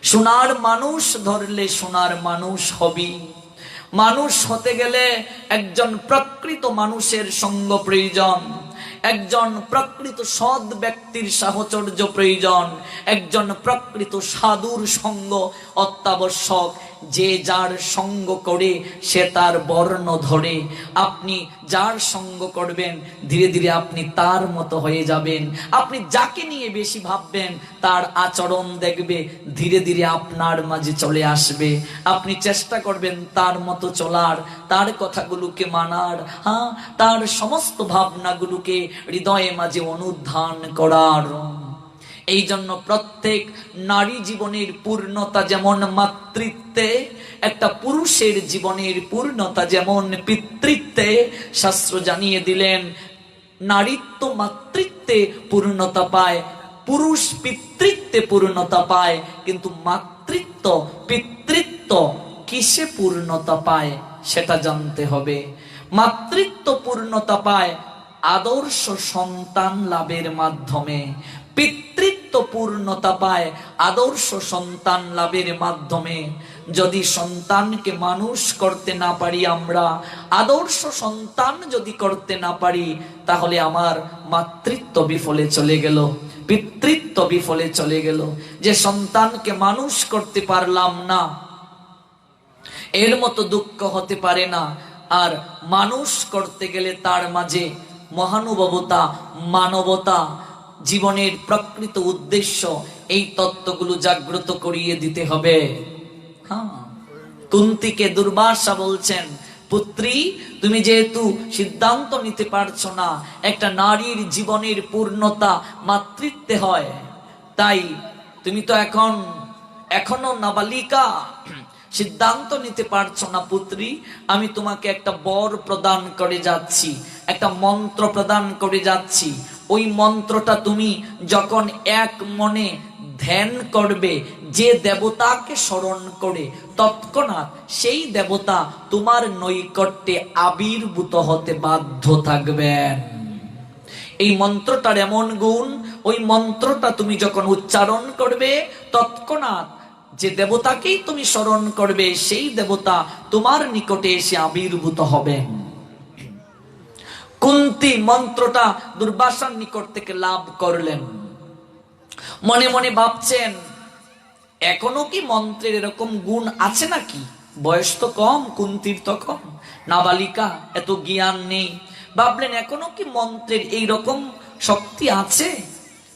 সোনার মানুষ ধরলে সোনার মানুষ হবি। মানুষ হতে গেলে একজন প্রকৃত মানুষের সঙ্গ প্রয়োজন, একজন প্রকৃত সৎ ব্যক্তির সাহচর্য প্রয়োজন, একজন প্রকৃত সাধুর সঙ্গ অত্যাবশ্যক। যে যার সঙ্গ করে সে তার বর্ণ ধরে। আপনি যার সঙ্গ করবেন ধীরে ধীরে আপনি তার মতো হয়ে যাবেন। আপনি যাকে নিয়ে বেশি ভাববেন তার আচরণ দেখবে ধীরে ধীরে আপনার মাঝে চলে আসবে। আপনি চেষ্টা করবেন তার মতো চলার, তার কথাগুলোকে মানার, হ্যাঁ, তার সমস্ত ভাবনাগুলোকে হৃদয়ে মাঝে অনুধান করার। এই জন্য প্রত্যেক নারী জীবনের পূর্ণতা যেমন মাতৃত্বে, একটা পুরুষের জীবনের পূর্ণতা যেমন পিতৃত্বে, শাস্ত্র জানিয়ে দিলেন নারীত্ব মাতৃত্বে পূর্ণতা পায়, পুরুষ পিতৃত্বে পূর্ণতা পায়, কিন্তু মাতৃত্ব পিতৃত্ব কিসে পূর্ণতা পায় সেটা জানতে হবে। মাতৃত্ব পূর্ণতা পায় আদর্শ সন্তান লাভের মাধ্যমে, পিতৃত্ব পূর্ণতা পায় আদর্শ সন্তান লাভের মাধ্যমে। যদি সন্তানকে মানুষ করতে না পারি আমরা, আদর্শ সন্তান যদি করতে না পারি, তাহলে আমার মাতৃত্ব বিফলে চলে গেল, পিতৃত্ব বিফলে চলে গেল। যে সন্তানকে মানুষ করতে পারলাম না, এর মতো দুঃখ হতে পারে না। আর মানুষ করতে গেলে তার মাঝে মহানুভবতা, মানবতা, জীবনের প্রকৃত উদ্দেশ্য, এই তত্ত্বগুলো জাগ্রত করিয়ে দিতে হবে। হ্যাঁ, কুন্তিকে দুর্বাসা বলছেন, পুত্রী তুমি যেহেতু সিদ্ধান্ত নিতে পারছো না একটা নারীর জীবনের পূর্ণতা মাতৃত্বে হয়, তাই তুমি তো এখনো নাবালিকা, সিদ্ধান্ত নিতে পারছো না পুত্রী, আমি তোমাকে একটা বর প্রদান করে যাচ্ছি, একটা মন্ত্র প্রদান করে যাচ্ছি। ওই মন্ত্রটা তুমি যখন এক মনে ধ্যান করবে, যে দেবতাকে স্মরণ করে, তৎক্ষণাৎ সেই দেবতা তোমার নৈকট্যে আবির্ভূত হতে বাধ্য থাকবেন। এই মন্ত্রটার এমন গুণ, ওই মন্ত্রটা তুমি যখন উচ্চারণ করবে, তৎক্ষণাৎ যে দেবতাকেই তুমি স্মরণ করবে সেই দেবতা তোমার নিকটে এসে আবির্ভূত হবেন। কুন্তী মন্ত্রটা দুর্বাসার নিকট থেকে লাভ করলেন। মনে মনে ভাবছেন, এখনো কি মন্ত্রের এরকম গুণ আছে নাকি? বয়স তো কম কুন্তীর, তখন নাবালিকা, এত জ্ঞান নেই। ভাবলেন এখনো কি মন্ত্রের এই রকম শক্তি আছে?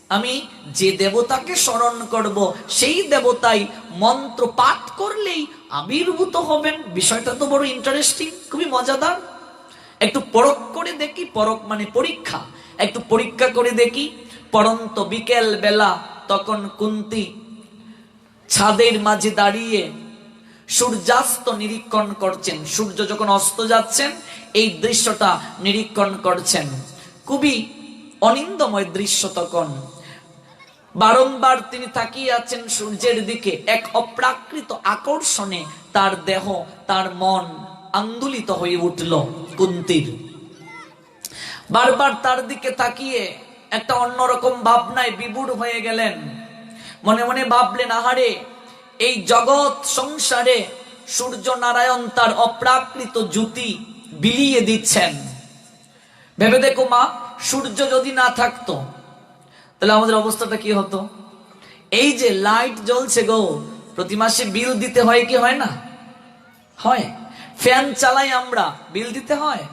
আমি যে দেবতাকে স্মরণ করব সেই দেবতাই মন্ত্র পাঠ করলেই আবির্ভূত হবেন। বিষয়টা তো বড় ইন্টারেস্টিং, খুবই মজাদার। একটু পরখ করে দেখি, পরখ মানে পরীক্ষা, একটু পরীক্ষা করে দেখি। পরন্ত বিকেল বেলা, তখন কুন্তী ছাদের মাঝে দাঁড়িয়ে সূর্যাস্ত নিরীক্ষণ করছেন। সূর্য যখন অস্ত যাচ্ছেন এই দৃশ্যটা নিরীক্ষণ করছেন। খুবই অনিন্দময় দৃশ্য। তখন বারংবার তিনি তাকিয়ে আছেন সূর্যের দিকে। এক অপ্রাকৃত আকর্ষণে তার দেহ, তার মন আন্দোলিত হয়ে উঠল কুন্তীর। বারবার তার দিকে তাকিয়ে একটা অন্যরকম ভাবনায় বিভোর হয়ে গেলেন। মনে মনে ভাবলেন, আহারে, এই জগৎ সংসারে সূর্য নারায়ণ তার অপ্রাকৃত জ্যোতি বিলিয়ে দিচ্ছেন। ভেবে দেখো মা, সূর্য যদি না থাকতো তাহলে আমাদের অবস্থাটা কি হতো? এই যে লাইট জ্বলছে গো, প্রতি মাসে বিল দিতে হয় কি হয় না? হয়। ফ্যান চালাই আমরা, বিল দিতে হয়।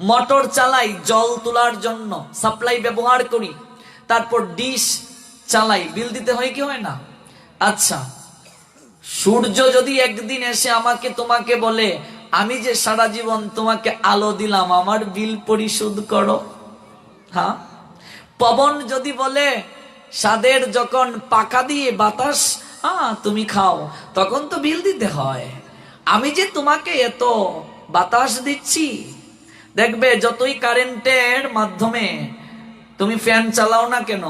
মোটর চালাই জল তোলার জন্য, সাপ্লাই ব্যবহার করি, তারপর ডিশ চালাই, বিল দিতে হয় কি হয় না? আচ্ছা, সূর্য যদি একদিন এসে আমাকে তোমাকে বলে, আমি যে সারা জীবন তোমাকে আলো দিলাম, আমার বিল পরিশোধ করো। হ্যাঁ, পবন যদি বলে সাদের যখন পাকা দিয়ে বাতাস তুমি খাও, তখন তো বিল দিতে হয়। আমি যে তোমাকে এত বাতাস দিচ্ছি, দেখবে যতই কারেন্টের মাধ্যমে তুমি ফ্যান চালাও না কেন,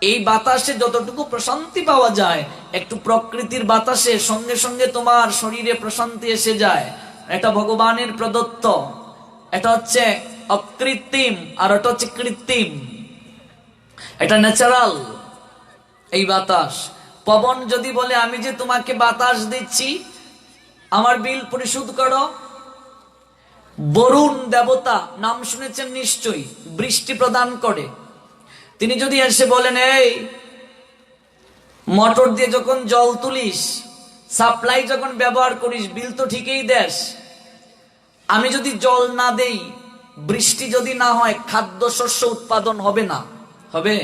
এই বাতাসে যতটুকু প্রশান্তি পাওয়া যায়, একটু প্রকৃতির বাতাসে সঙ্গে সঙ্গে তোমার শরীরে প্রশান্তি এসে যায়। এটা ভগবানের প্রদত্ত, এটা হচ্ছে অকৃত্রিম আর এটা হচ্ছে কৃত্রিম, এটা ন্যাচারাল। এই বাতাস, পবন যদি বলে আমি যে তোমাকে বাতাস দিচ্ছি, আমার বিল পরিশোধ করো। বরুণ দেবতা নাম শুনেছেন নিশ্চয়ই, বৃষ্টি প্রদান করে। তিনি যদি এসে বলেন, এই মোটর দিয়ে যখন জল তুলিস, সাপ্লাই যখন ব্যবহার করিস, বিল তো ঠিকই দেস, আমি যদি জল না দেই, বৃষ্টি যদি না হয়, খাদ্যশস্য উৎপাদন হবে না। হবে?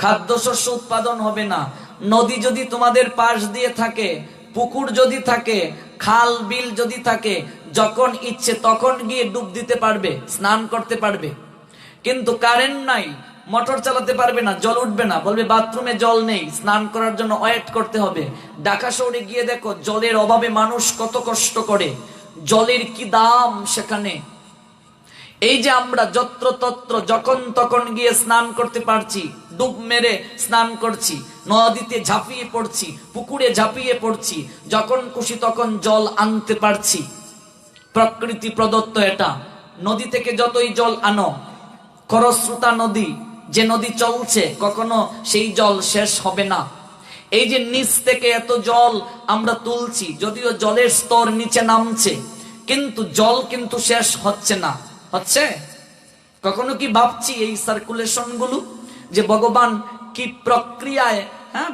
খাদ্যশস্য উৎপাদন হবে না। নদী যদি তোমাদের পাশ দিয়ে থাকে, পুকুর যদি থাকে, খাল বিল যদি থাকে, যখন ইচ্ছে তখন গিয়ে ডুব দিতে পারবে, স্নান করতে পারবে। কিন্তু কারেন্ট নাই, মোটর চালাতে পারবে না, জল উঠবে না, বলবে বাথরুমে জল নেই, স্নান করার জন্য ওয়েট করতে হবে। ঢাকা শহরে গিয়ে দেখো, জলের অভাবে মানুষ কত কষ্ট করে, জলের কি দাম সেখানে। এই যে আমরা যত্র তত্র যখন তখন গিয়ে স্নান করতে পারছি, ডুব মেরে স্নান করছি, নদীতে ঝাঁপিয়ে পড়ছি, পুকুরে ঝাঁপিয়ে পড়ছি, যখন খুশি তখন জল আনতে পারছি, প্রকৃতি প্রদত্ত এটা। নদী থেকে যতই জল আনো, খরস্রোতা নদী, যে নদী চলছে, কখনো সেই জল শেষ হবে না। এই যে নিচ থেকে এত জল আমরা তুলছি, যদিও জলের স্তর নিচে নামছে, কিন্তু জল কিন্তু শেষ হচ্ছে না। হচ্ছে? কখনো কি ভাবছি এই সার্কুলেশন গুলো, যে ভগবান কি প্রক্রিয়ায়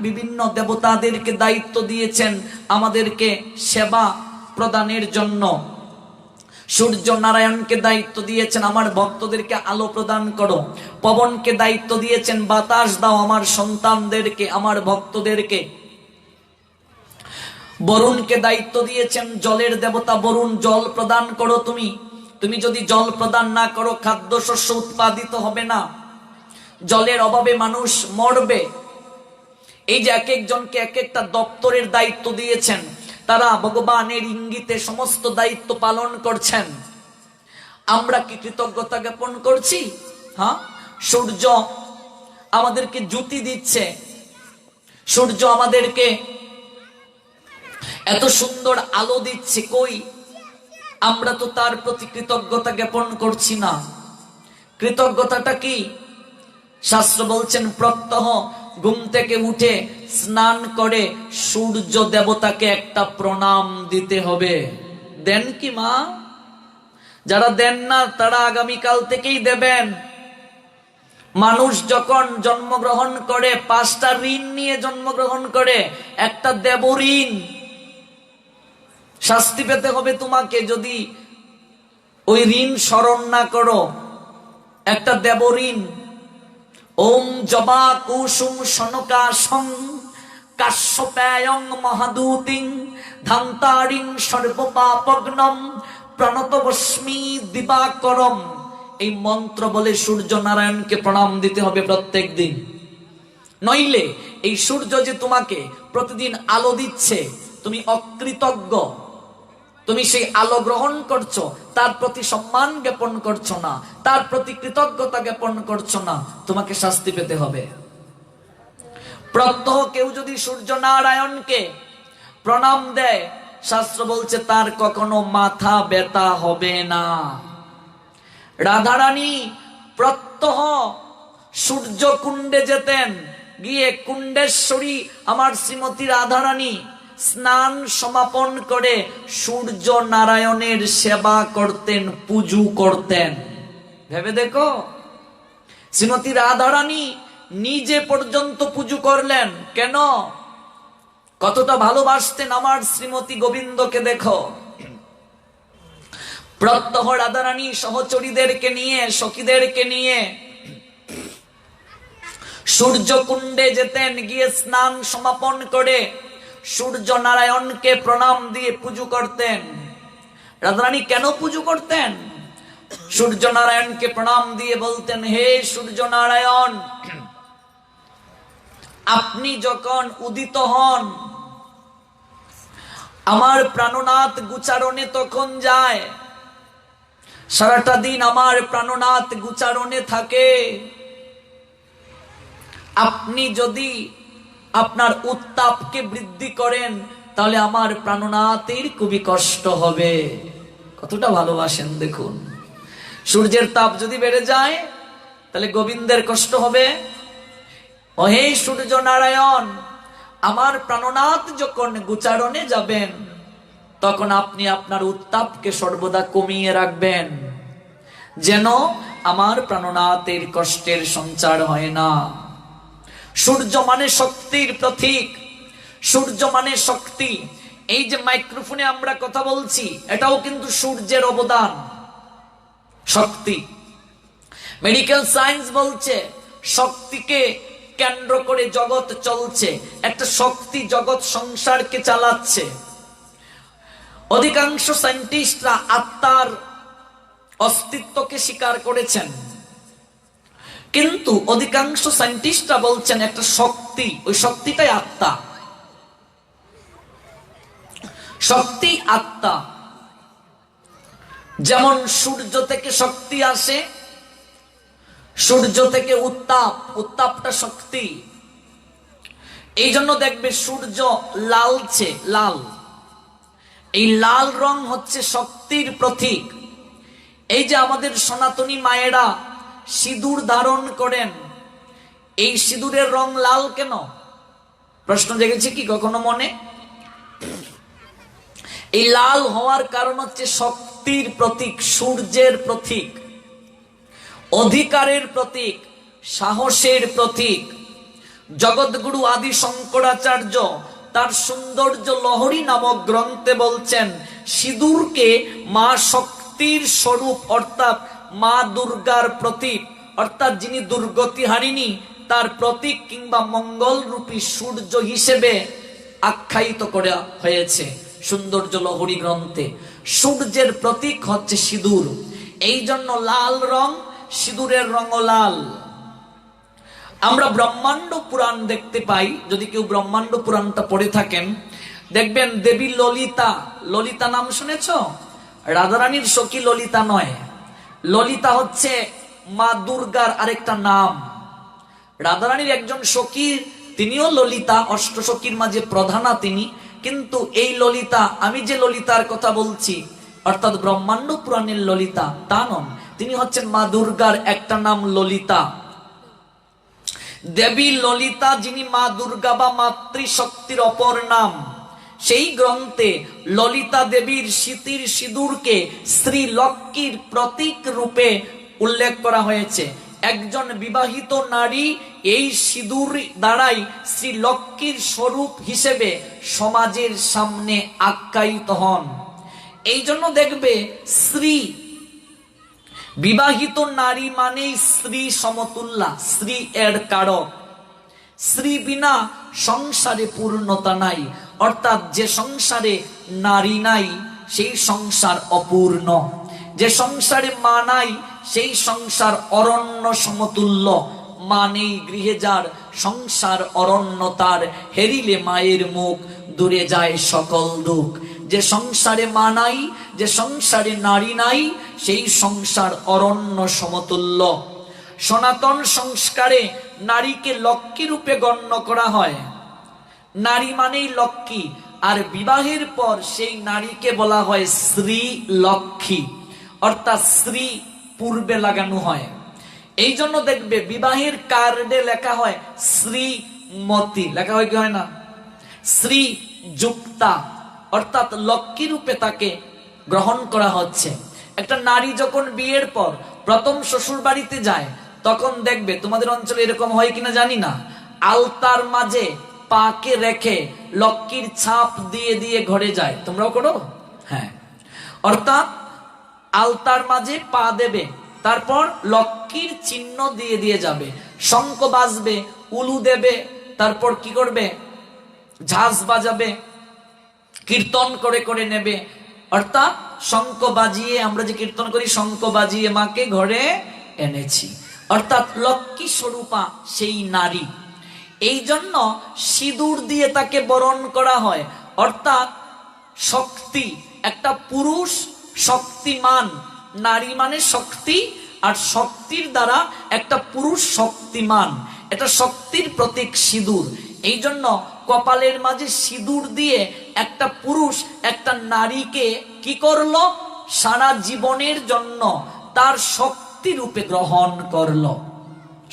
বিভিন্ন দেবতাদেরকে দায়িত্ব দিয়েছেন আমাদেরকে সেবা প্রদানের জন্য। সূর্য নারায়ণকে দায়িত্ব দিয়েছেন আমার ভক্তদেরকে আলো প্রদান করো, পবনকে দায়িত্ব দিয়েছেন বাতাস দাও আমার সন্তানদেরকে, আমার ভক্তদেরকে। বরুণকে দায়িত্ব দিয়েছেন জলের দেবতা বরুণ, জল প্রদান করো তুমি। তুমি যদি জল প্রদান না করো, খাদ্যশস্য উৎপাদিত হবে না, জলের অভাবে মানুষ মরবে। এই যে এক একজনকে এক একটা দপ্তরের দায়িত্ব দিয়েছেন, তারা ভগবানের ইঙ্গিতে সমস্ত দায়িত্ব পালন করছেন। আমরা কি কৃতজ্ঞতা জ্ঞাপন করছি? হ্যাঁ, সূর্য আমাদেরকে জ্যোতি দিচ্ছে, সূর্য আমাদেরকে এত সুন্দর আলো দিচ্ছে, কই আমরা তো তার প্রতি কৃতজ্ঞতা জ্ঞাপন করছি না। কৃতজ্ঞতাটা কি? শাস্ত্র বলছেন প্রত্যহ ঘুম থেকে উঠে স্নান করে সূর্য দেবতাকে একটা প্রণাম দিতে হবে। দেন কি মা? যারা দেন না তারা আগামীকাল থেকেই দেবেন। মানুষ যখন জন্মগ্রহণ করে 5টা ঋণ নিয়ে জন্মগ্রহণ করে, একটা দেব ঋণ। শাস্তি পেতে হবে তোমাকে যদি ওই ঋণ স্মরণ না করো। একটা দেব ঋণ। ওম জবা কুসুম সনকাসং কাশ্যপেয়ং মহাদূতিং ধান্তারিং সর্বপাপগ্নম প্রণতবস্মি দিবাকরম। এই মন্ত্র বলে সূর্য নারায়ণকে প্রণাম দিতে হবে প্রত্যেক দিন। নইলে এই সূর্য যে তোমাকে প্রতিদিন আলো দিচ্ছে, তুমি অকৃতজ্ঞ, তুমি সেই আলো গ্রহণ করছো, তার প্রতি সম্মান জ্ঞাপন করছো না, তার প্রতি কৃতজ্ঞতা জ্ঞাপন করছো না, তোমাকে শাস্তি পেতে হবে। প্রত্যহ কেউ যদি সূর্য নারায়ণকে প্রণাম দেয়, শাস্ত্র বলছে তার কখনো মাথা ব্যথা হবে না। রাধারানী প্রত্যহ সূর্য কুণ্ডে যেতেন, গিয়ে কুণ্ডেশ্বরী আমার শ্রীমতী রাধারানী স্নান সমাপন করে সূর্য নারায়ণের সেবা করতেন, পুজো করতেন। ভেবে দেখো, শ্রীমতী রাধারানী নিজে পর্যন্ত পুজো করলেন। কেন? কতটা ভালোবাসতেন আমার শ্রীমতী গোবিন্দকে দেখো। প্রত্যহ রাধারানী সহচরীদেরকে নিয়ে, সখীদেরকে নিয়ে সূর্য কুণ্ডে যেতেন, গিয়ে স্নান সমাপন করে সূর্য নারায়ণকে প্রণাম দিয়ে পুজো করতেন। রাধারানী কেন পুজো করতেন? সূর্য নারায়ণকে প্রণাম দিয়ে বলতেন, হে সূর্য নারায়ণ, আপনি যখন উদিত হন আমার প্রাণনাথ গুচারণে তখন যায়, সারাটা দিন আমার প্রাণনাথ গুচারণে থাকে। আপনি যদি আপনার উত্তাপকে বৃদ্ধি করেন তাহলে আমার প্রাণনাথের খুবই কষ্ট হবে। কতটা ভালোবাসেন দেখুন। সূর্যের তাপ যদি বেড়ে যায় তাহলে গোবিন্দের কষ্ট হবে। ও হে সূর্য নারায়ণ, আমার প্রাণনাথ যখন গুচারণে যাবেন তখন আপনি আপনার উত্তাপকে সর্বদা কমিয়ে রাখবেন, যেন আমার প্রাণনাথের কষ্টের সঞ্চার হয় না। সূর্য মানে শক্তির প্রতীক, সূর্য মানে শক্তি। এই যে মাইক্রোফোনে আমরা কথা বলছি এটাও কিন্তু সূর্যের অবদান, শক্তি। মেডিকেল সায়েন্স বলছে শক্তিকে কেন্দ্র করে জগৎ চলছে, একটা শক্তি জগৎ সংসারকে চালাচ্ছে। অধিকাংশ সায়েন্টিস্টরা আত্মার অস্তিত্বকে স্বীকার করেছেন, কিন্তু অধিকাংশ সায়েন্টিস্টরা বলছেন একটা শক্তি, ওই শক্তিটাই আত্মা। শক্তি আত্মা। যেমন সূর্য থেকে শক্তি আসে, সূর্য থেকে উত্তাপ, উত্তাপটা শক্তি। এই জন্য দেখবে সূর্য লালচে, লাল, এই লাল রং হচ্ছে শক্তির প্রতীক। এই যে আমাদের সনাতনী মায়েরা সিঁদুর ধারণ করেন, এই সিঁদুরের রং লাল কেন? প্রশ্ন জেগেছে কি কখনো মনে? এই লাল হওয়ার কারণ হচ্ছে শক্তির প্রতীক, সূর্যের প্রতীক, অধিকারের প্রতীক, সাহসের প্রতীক। জগৎগুরু আদি শঙ্করাচার্য তার সৌন্দর্য লহরী নামক গ্রন্থে বলছেন সিঁদুরকে মা শক্তির স্বরূপ অর্থাৎ মা দুর্গার প্রতীক, অর্থাৎ যিনি দুর্গতি হারিণী তার প্রতীক কিংবা মঙ্গল রূপী সূর্য হিসেবে আখ্যায়িত করা হয়েছে সৌন্দর্য লহরী গ্রন্থে। সূর্যের প্রতীক হচ্ছে সিঁদুর, এই জন্য লাল রং, সিঁদুরের রঙও লাল। আমরা ব্রহ্মাণ্ড পুরাণ দেখতে পাই, যদি কেউ ব্রহ্মাণ্ড পুরাণটা পড়ে থাকেন দেখবেন দেবী ললিতা, ললিতা নাম শুনেছ? রাধারানীর সখী ললিতা নয়, ললিতা হচ্ছে মা দুর্গার আরেকটা নাম। রাধারানীর একজন সখী, তিনিও ললিতা, অষ্টসখীর মাঝে প্রধানা তিনি, কিন্তু এই ললিতা, আমি যে ললিতার কথা বলছি অর্থাৎ ব্রহ্মাণ্ড পুরাণের ললিতা তা নন, তিনি হচ্ছেন মা দুর্গার একটা নাম ললিতা। দেবী ললিতা যিনি মা দুর্গা বা মাতৃশক্তির অপর নাম, সেই গ্রন্থে ললিতা দেবীর স্মৃতির সিঁদুরকে শ্রী লক্ষ্মীর প্রতীক রূপে উল্লেখ করা হয়েছে। একজন বিবাহিত নারী এই সিঁদুর দ্বারাই শ্রী লক্ষ্মীর স্বরূপ হিসেবে সমাজের সামনে আখ্যায়িত হন। এই জন্য দেখবে শ্রী, বিবাহিত নারী মানেই স্ত্রী সমতুল্যা, স্ত্রী এর কারক। স্ত্রী বিনা সংসারে পূর্ণতা নাই, অর্থাৎ যে সংসারে নারী নাই সেই সংসার অপূর্ণ, যে সংসারে মা নাই সেই সংসার অরণ্য সমতুল্য। মা নেই গৃহে যার, সংসার অরণ্য তার, হেরিলে মায়ের মুখ দূরে যায় সকল দুঃখ। যে সংসারে মা নাই, যে সংসারে নারী নাই সেই সংসার অরণ্য সমতুল্য। সনাতন সংস্কারে নারীকে লক্ষ্মী রূপে গণ্য করা হয়, নারী মানেই লক্ষ্মী, আর বিবাহের পর সেই নারীকে বলা হয় শ্রী লক্ষ্মী, অর্থাৎ শ্রী পূর্বে লাগানো হয়। এই জন্য দেখবে বিবাহের কার্ডে লেখা হয় শ্রীমতী, লেখা হয় কি হয় না? শ্রী যুক্তা, অর্থাৎ লক্ষ্মী রূপে তাকে গ্রহণ করা হচ্ছে। একটা নারী যখন বিয়ের পর প্রথম শ্বশুর বাড়িতে যায় তখন দেখবে, তোমাদের অঞ্চলে এরকম হয় কিনা জানি না, আলতার মাঝে পাকে রেখে লক্ষ্মীর ছাপ দিয়ে দিয়ে ঘরে যায়। তোমরাও করো? হ্যাঁ, অর্থাৎ আলতার মাঝে পা দেবে, তারপর লক্ষ্মীর চিহ্ন দিয়ে দিয়ে যাবে, শঙ্খ বাজবে, উলু দেবে, তারপর কি করবে, ঝাঁজ বাজাবে, কীর্তন করে করে নেবে, অর্থাৎ শঙ্খ বাজিয়ে, আমরা যে কীর্তন করি শঙ্খ বাজিয়ে মাকে ঘরে এনেছি, অর্থাৎ লক্ষ্মী স্বরূপা সেই নারী। এই জন্য সিঁদুর দিয়ে তাকে বরণ করা হয়, অর্থাৎ শক্তি। একটা পুরুষ শক্তিমান, নারী মানে শক্তি, আর শক্তির দ্বারা একটা পুরুষ শক্তিমান, এটা শক্তির প্রতীক সিঁদুর। এই জন্য কপালের মাঝে সিঁদুর দিয়ে একটা পুরুষ একটা নারীকে কি করলো, সারা জীবনের জন্য তার শক্তি রূপে গ্রহণ করলো,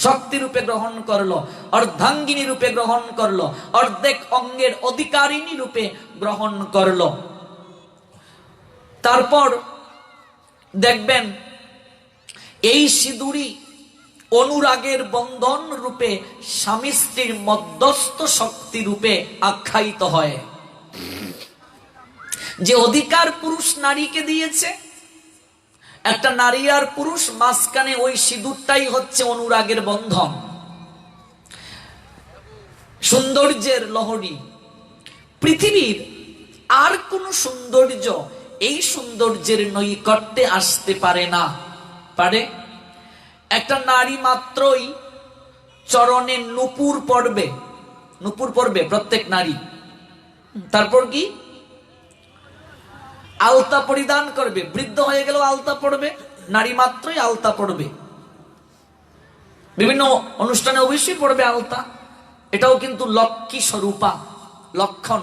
শক্তি রূপে গ্রহণ করলো, অর্ধাঙ্গিনী রূপে গ্রহণ করলো, অর্ধেক অঙ্গের অধিকারিণী রূপে গ্রহণ করলো। তারপর দেখবেন এই সিঁদুরই অনুরাগের বন্ধন রূপে স্বামী স্ত্রীর মধ্যস্থ শক্তি রূপে আখ্যায়িত হয়। যে অধিকার পুরুষ নারীকে দিয়েছে, একটা নারী আর পুরুষ, মাঝখানে ওই সিঁদুরটাই হচ্ছে অনুরাগের বন্ধন, সৌন্দর্যের লহরী। পৃথিবীর আর কোন সৌন্দর্য এই সৌন্দর্যের নৈকট্যে আসতে পারে না। পারে? একটা নারী মাত্রই চরণে নূপুর পড়বে, নূপুর পড়বে প্রত্যেক নারী, তারপর কি আলতা পরিধান করবে, বৃদ্ধ হয়ে গেল আলতা পড়বে, নারী মাত্রই আলতা পড়বে, বিভিন্ন অনুষ্ঠানে অবশ্যই পড়বে আলতা। এটাও কিন্তু লক্ষ্মী স্বরূপা লক্ষণ,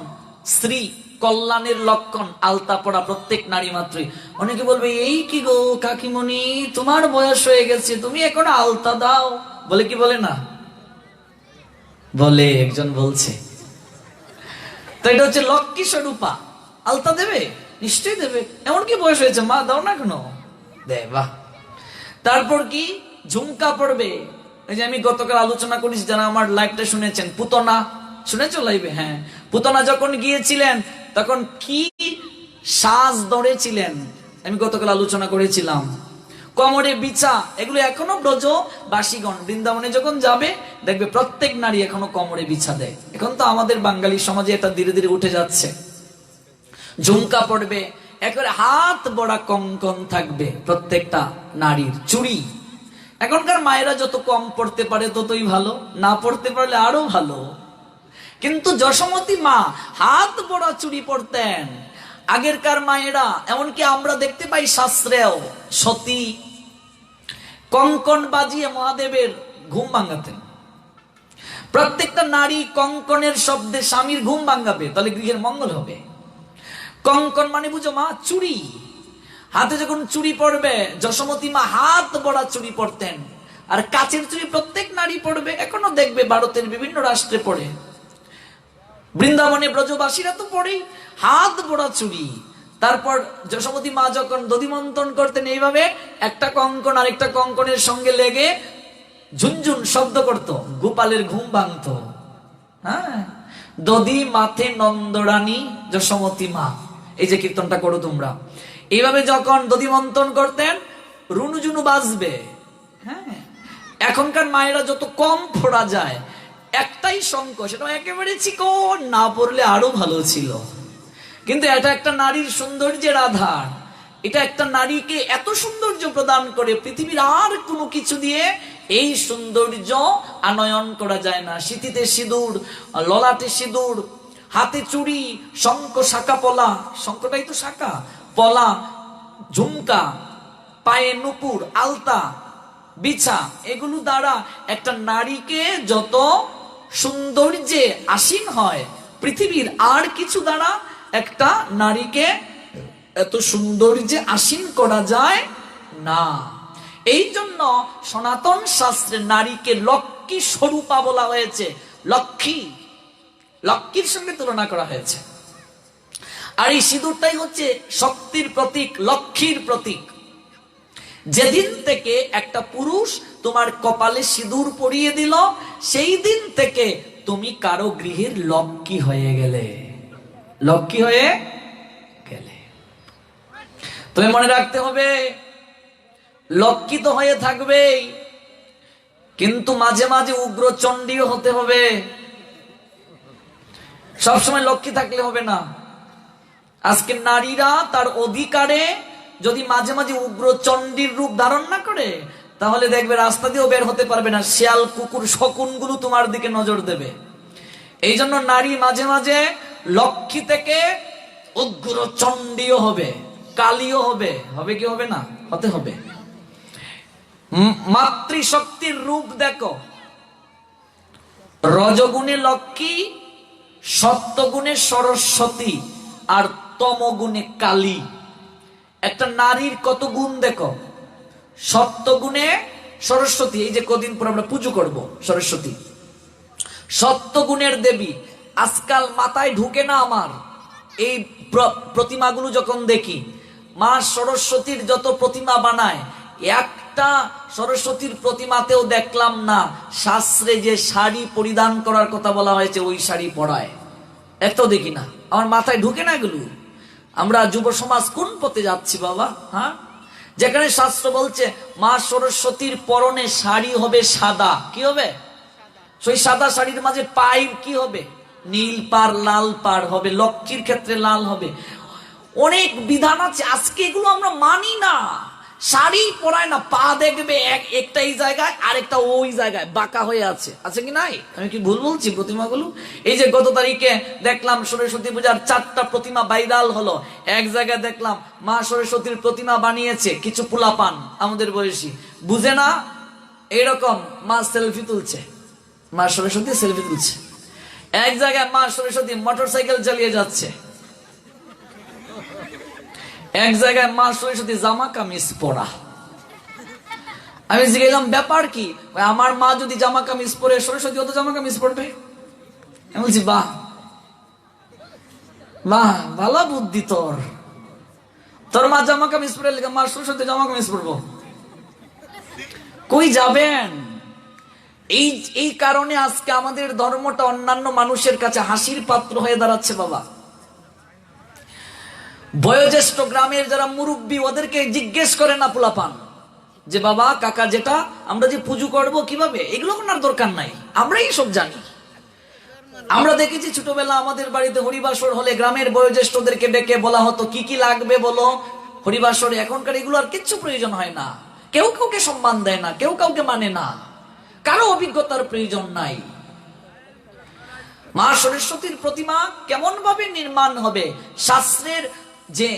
স্ত্রী কল্যাণের লক্ষণ আলতা পড়া প্রত্যেক নারী মাত্রই। অনেকে বলবে এই কি গো কাকিমণি, তোমার বয়স হয়ে গেছে, তুমি এখন আলতা দাও, বলে কি বলে না? বলে, একজন বলছে। তো এটা হচ্ছে লক্ষ্মী স্বরূপা, আলতা দেবে, নিশ্চয়ই দেবে, এমন কি বয়স হয়েছে, মা দাও না কেন, দে। বাহ। তারপর কি ঝুমকা পড়বে। এই যে আমি গতকাল আলোচনা করেছি, যারা আমার লাইভটা শুনেছেন, পুতনা শুনেছ লাইভে? হ্যাঁ, পুতনা যখন গিয়েছিলেন তখন কি সাজ ধরেছিলেন আমি গতকাল আলোচনা করেছিলাম। কোমরে বিছা, এগুলো এখনো ব্রজবাসীগণ বৃন্দাবনে যখন যাবে দেখবে প্রত্যেক নারী এখনো কোমরে বিছা দেয়। এখন তো আমাদের বাঙালি সমাজে এটা ধীরে ধীরে উঠে যাচ্ছে। ঝুমকা পড়বে, একবারে হাত বড়া কঙ্কন থাকবে প্রত্যেকটা নারীর। চুড়ি, এখনকার মায়েরা যত কম পড়তে পারে ততই ভালো, না পড়তে পারলে আরো ভালো। কিন্তু যশোমতী মা হাত বড়া চুড়ি পড়তেন আগেরকার মায়েরা। এমনকি আমরা দেখতে পাই শাস্ত্রেও সতী কঙ্কন বাজিয়ে মহাদেবের ঘুম ভাঙাতেন। প্রত্যেকটা নারী কঙ্কনের শব্দে স্বামীর ঘুম ভাঙাবে, তাহলে গৃহের মঙ্গল হবে। কঙ্কন মানে বুঝো মা, চুড়ি। হাতে যখন চুড়ি পড়বে, যশোমতী মা হাত বড়া চুড়ি পড়তেন। আর কাচের চুড়ি প্রত্যেক নারী পড়বে, এখনো দেখবে ভারতের বিভিন্ন রাষ্ট্রে পড়ে। বৃন্দাবনে ব্রজবাসীরা তো পড়েই হাত বড়া চুড়ি। তারপর যশোমতী মা যখন দধিমন্থন করতেন, এইভাবে একটা কঙ্কন আরেকটা কঙ্কনের সঙ্গে লেগে ঝুনঝুন শব্দ করত, গোপালের ঘুম ভাঙত। হ্যাঁ, দধি মাথে নন্দরানী যশোমতী মা, এই যে কীর্তনটা করো তোমরা, এইভাবে যখন দধিমন্থন করতেন রুনুঝুনু বাজবে। হ্যাঁ, এখনকার মায়েরা যত কম পড়া যায়, একটাই শঙ্খ, সেটা একেবারে চিকন, না পড়লে আরো ভালো ছিল। কিন্তু এটা একটা নারীর সৌন্দর্যের আধার, এটা একটা নারীকে এত সৌন্দর্য প্রদান করে, পৃথিবীর আর কোনো কিছু দিয়ে এই সৌন্দর্য আনয়ন করা যায় না। সিঁথিতে সিঁদুর, ললাটে সিঁদুর, হাতে চুড়ি, শঙ্খ, শাখা পলা, শঙ্খটাই তো শাখা, পলা, ঝুমকা, পায়ে নুপুর, আলতা, বিছা, এগুলো দ্বারা একটা নারীকে যত সৌন্দর্যে আসীন হয়, পৃথিবীর আর কিছু দ্বারা একটা নারীকে এত সৌন্দর্যে আসীন করা যায় না। এই জন্য সনাতন শাস্ত্রে নারীকে লক্ষ্মী স্বরূপা বলা হয়েছে। লক্ষ্মী, লক্ষ্মীর সঙ্গে তুলনা করা হয়েছে। আর এই সিঁদুরটাই হচ্ছে শক্তির প্রতীক, লক্ষ্মীর প্রতীক। যেদিন থেকে একটা পুরুষ তোমার কপালে সিঁদুর পরিয়ে দিল, সেই দিন থেকে তুমি কারো গৃহের লক্ষ্মী হয়ে গেলে, লক্ষ্মী হয়ে গেলে। তুমি মনে রাখতে হবে, লক্ষ্মী তো হয়ে থাকবেই, কিন্তু মাঝে মাঝে উগ্র চণ্ডীও হতে হবে। সবসময় লক্ষ্মী থাকলে হবে না। আজকে নারীরা তার অধিকারে যদি মাঝে মাঝে উগ্র চণ্ডীর রূপ ধারণ না করে, তাহলে দেখবে রাস্তা দিয়েও বের হতে পারবে না, শিয়াল কুকুর শকুনগুলো তোমার দিকে নজর দেবে। এই জন্য নারী মাঝে মাঝে লক্ষ্মী থেকে উগ্র চণ্ডীও হবে, কালীও হবে। হবে কি হবে না? হতে হবে। মাতৃশক্তির রূপ দেখো, রজগুণে লক্ষ্মী, সত্যগুণে সরস্বতী, আর তমগুণে কালী। একটা নারীর কত গুণ দেখো, সত্যগুণে সরস্বতী। এই যে কদিন পর আমরা পুজো করব সরস্বতী, সত্যগুণের দেবী। আজকাল মাথায় ঢুকে না আমার এই প্রতিমাগুলো যখন দেখি, মা সরস্বতীর যত প্রতিমা বানায়, একটা সরস্বতীর প্রতিমাতেও দেখলাম না শাস্ত্রে যে শাড়ি পরিধান করার কথা বলা হয়েছে ওই শাড়ি পরায়, একটাও দেখি না। আমার মাথায় ঢুকে না এগুলো। আমরা যুব সমাজ কোন পথে যাচ্ছি বাবা? হ্যাঁ, যেখানে শাস্ত্র বলছে মা সরস্বতীর পরনে শাড়ি হবে সাদা, কি হবে? সেই সাদা শাড়ির মাঝে পাই কি হবে? নীল পাড়, লাল পাড় হবে। লক্ষ্মীর ক্ষেত্রে লাল হবে। অনেক বিধান আছে, আজকে এগুলো আমরা মানি না। শাড়ি পরায় না, পা দেখবে একটা এই জায়গায় আরেকটা ওই জায়গায় বাঁকা হয়ে আছে, আছে কি নাই? আমি কি ভুল বলছি? প্রতিমাগুলো এই যে গত তারিখে দেখলাম সরস্বতী পূজার 4টা প্রতিমা ভাইরাল হলো। এক জায়গায় দেখলাম মা সরস্বতীর প্রতিমা বানিয়েছে কিছু পোলাপান আমাদের বয়সী, বুঝে না, এইরকম মা সেলফি তুলছে, মা সরস্বতী সেলফি তুলছে। এক জায়গায় মা সরস্বতী মোটরসাইকেল চালিয়ে যাচ্ছে, এক জায়গায় মা সরস্বতী জামা কামিজ পরা। আমি জিজ্ঞাসলাম ব্যাপার কি? আমার মা যদি জামা কামিজ পরে, সরস্বতী অত জামা কামিজ পরবে? আমি বলছি বাহ বাহ, ভালো বুদ্ধি তোর। তোর মা জামা কামিজ পরে, মা সরস্বতী জামা কামিজ পরবো? কই যাবেন? এই কারণে আজকে আমাদের ধর্মটা অন্যান্য মানুষের কাছে হাসির পাত্র হয়ে দাঁড়াচ্ছে বাবা। বয়োজ্যেষ্ঠ গ্রামের যারা মুরব্বী, ওদেরকে জিজ্ঞেস করে না পোলাপান যে বাবা কাকা যেটা আমরা যে পুজো করব কিভাবে, এগুলো করার দরকার নাই, আমরাই সব জানি। আমরা দেখেছি ছোটবেলা আমাদের বাড়িতে হরিবাসর হলে গ্রামের বয়োজ্যেষ্ঠদেরকে ডেকে বলা হতো কি কি লাগবে বলো হরিবাসরে। এখনকার এগুলো আর কিচ্ছু প্রয়োজন হয় না। কেউ কাউকে সম্মান দেয় না, কেউ কাউকে মানে না, কারো অভিজ্ঞতার প্রয়োজন নাই। মা সরস্বতীর প্রতিমা কেমন ভাবে নির্মাণ হবে, শাস্ত্রের যে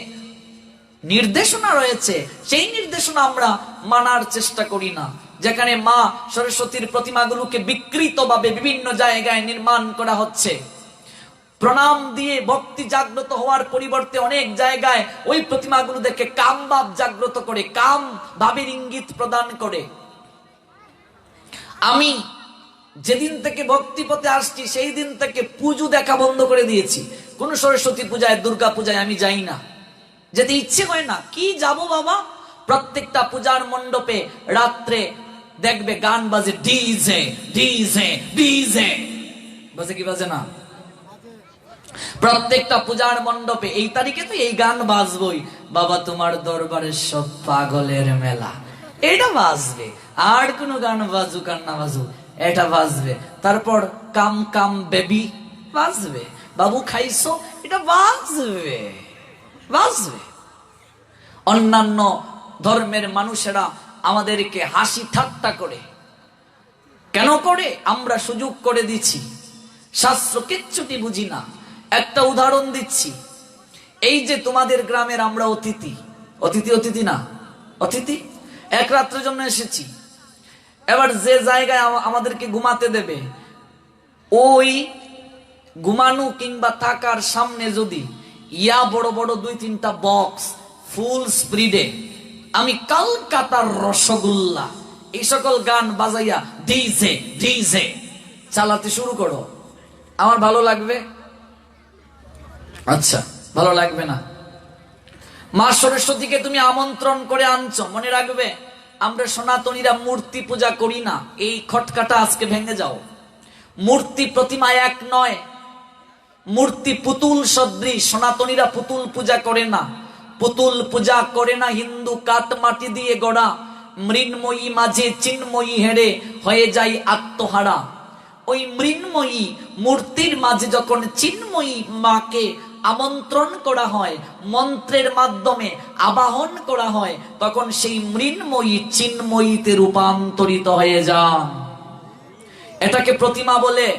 নির্দেশনা রয়েছে সেই নির্দেশনা আমরা মানার চেষ্টা করি না। যেখানে মা সরস্বতীর প্রতিমাগুলোকে বিকৃতভাবে বিভিন্ন জায়গায় নির্মাণ করা হচ্ছে, প্রণাম দিয়ে ভক্তি জাগ্রত হওয়ার পরিবর্তে অনেক জায়গায় ওই প্রতিমাগুলো দেখে কাম ভাব জাগ্রত করে, কাম ভাবের ইঙ্গিত প্রদান করে। আমি যেদিন থেকে ভক্তি পথে আসছি সেই দিন থেকে পুজো দেখা বন্ধ করে দিয়েছি। কোন সরস্বতী পূজায়, দুর্গা পূজায় আমি যাই না, যেতে ইচ্ছে হয় না। কি যাব বাবা? প্রত্যেকটা পূজার মণ্ডপে রাত্রে দেখবে গান বাজে, ডিজে ডিজে ডিজে বাজে, কি বাজে না? প্রত্যেকটা পূজার মণ্ডপে এই তারিখে তো এই গান বাজবই, বাবা তোমার দরবারে সব পাগলের মেলা, এটা বাজবে। আর কোন গান বাজুক আর না বাজুক এটা বাজবে। তারপর কাম কাম বেবি বাজবে, বাবু খাইছো, এটা বাজবে বাজবে। অন্যান্য ধর্মের মানুষেরা আমাদেরকে হাসি ঠাট্টা করে, কেন করে? আমরা সুযোগ করে দিচ্ছি। শাস্ত্র কিচ্ছুটি বুঝি না। একটা উদাহরণ দিচ্ছি, এই যে তোমাদের গ্রামের আমরা অতিথি, অতিথি অতিথি না অতিথি, এক রাত্রের জন্য এসেছি। এবার যে জায়গায় আমাদেরকে ঘুমাতে দেবে, ওই ঘুমানো কিংবা থাকার সামনে যদি ইয়া বড় বড় 2-3টা বক্স ফুল স্পিডে আমি কলকাতার রসগোল্লা এই সকল গান বাজাইয়া ডিজে ডিজে চালাতে শুরু করো, আমার ভালো লাগবে? আচ্ছা, ভালো লাগবে না। মা সরস্বতীকে তুমি আমন্ত্রণ করে আনছো, মনে রাখবে আমরা সনাতনীরা মূর্তি পূজা করি না। এই খটকাটা আজকে ভেঙে যাও। মূর্তি প্রতিমা এক নয়, মূর্তি পুতুল সদৃশ। সনাতনীরা পুতুল পূজা করে না, পুতুল পূজা করে না। হিন্দু কাঠ মাটি দিয়ে গড়া, মৃন্ময়ী মাঝে চিন্ময়ী হেরে হয়ে যায় আত্মহারা। ওই মৃন্ময়ী মূর্তির মাঝে যখন চিন্ময়ী মাকে আমন্ত্রণ করা হয়, মন্ত্রের মাধ্যমে আবাহন করা হয়, তখন সেই মৃন্ময়ী চিন্ময়ীতে রূপান্তরিত হয়ে যান। এটাকে প্রতিমা বলে।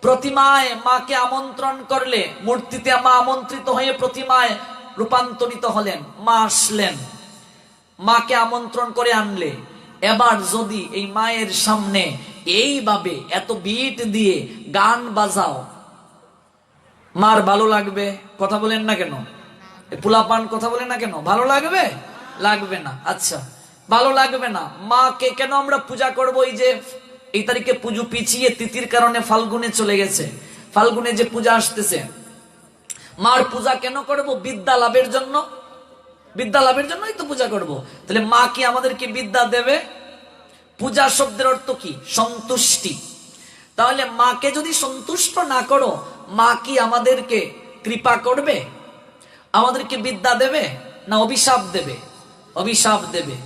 প্রতিমায় মাকে আমন্ত্রণ করলে, মূর্তিতে মা আমন্ত্রিত হয়ে প্রতিমায় রূপান্তরিত হলেন, মা আসলেন, মাকে আমন্ত্রণ করে আনলে। এবার যদি এই মায়ের সামনে এইভাবে এত বিট দিয়ে গান বাজাও, মার ভালো লাগবে? কথা বলেন না কেন? পোলাপান কথা বলেন না কেন? ভালো লাগবে? লাগবে না। আচ্ছা, ভালো লাগবে না। মাকে কেন আমরা পূজা করবো? এই তারিখে পুজো পিছিয়ে তিথির কারণে ফাল্গুনে চলে গেছে। ফাল্গুনে যে পূজা আসতেছে, মার পূজা কেন করব? বিদ্যা লাভের জন্য। বিদ্যা লাভের জন্যই তো পূজা করব। তাহলে মা কি আমাদেরকে বিদ্যা দেবে? পূজা শব্দের অর্থ কি? সন্তুষ্টি। তাহলে মাকে যদি সন্তুষ্ট না করো, মা কি আমাদেরকে কৃপা করবে? আমাদেরকে বিদ্যা দেবে না অভিশাপ দেবে? অভিশাপ দেবে।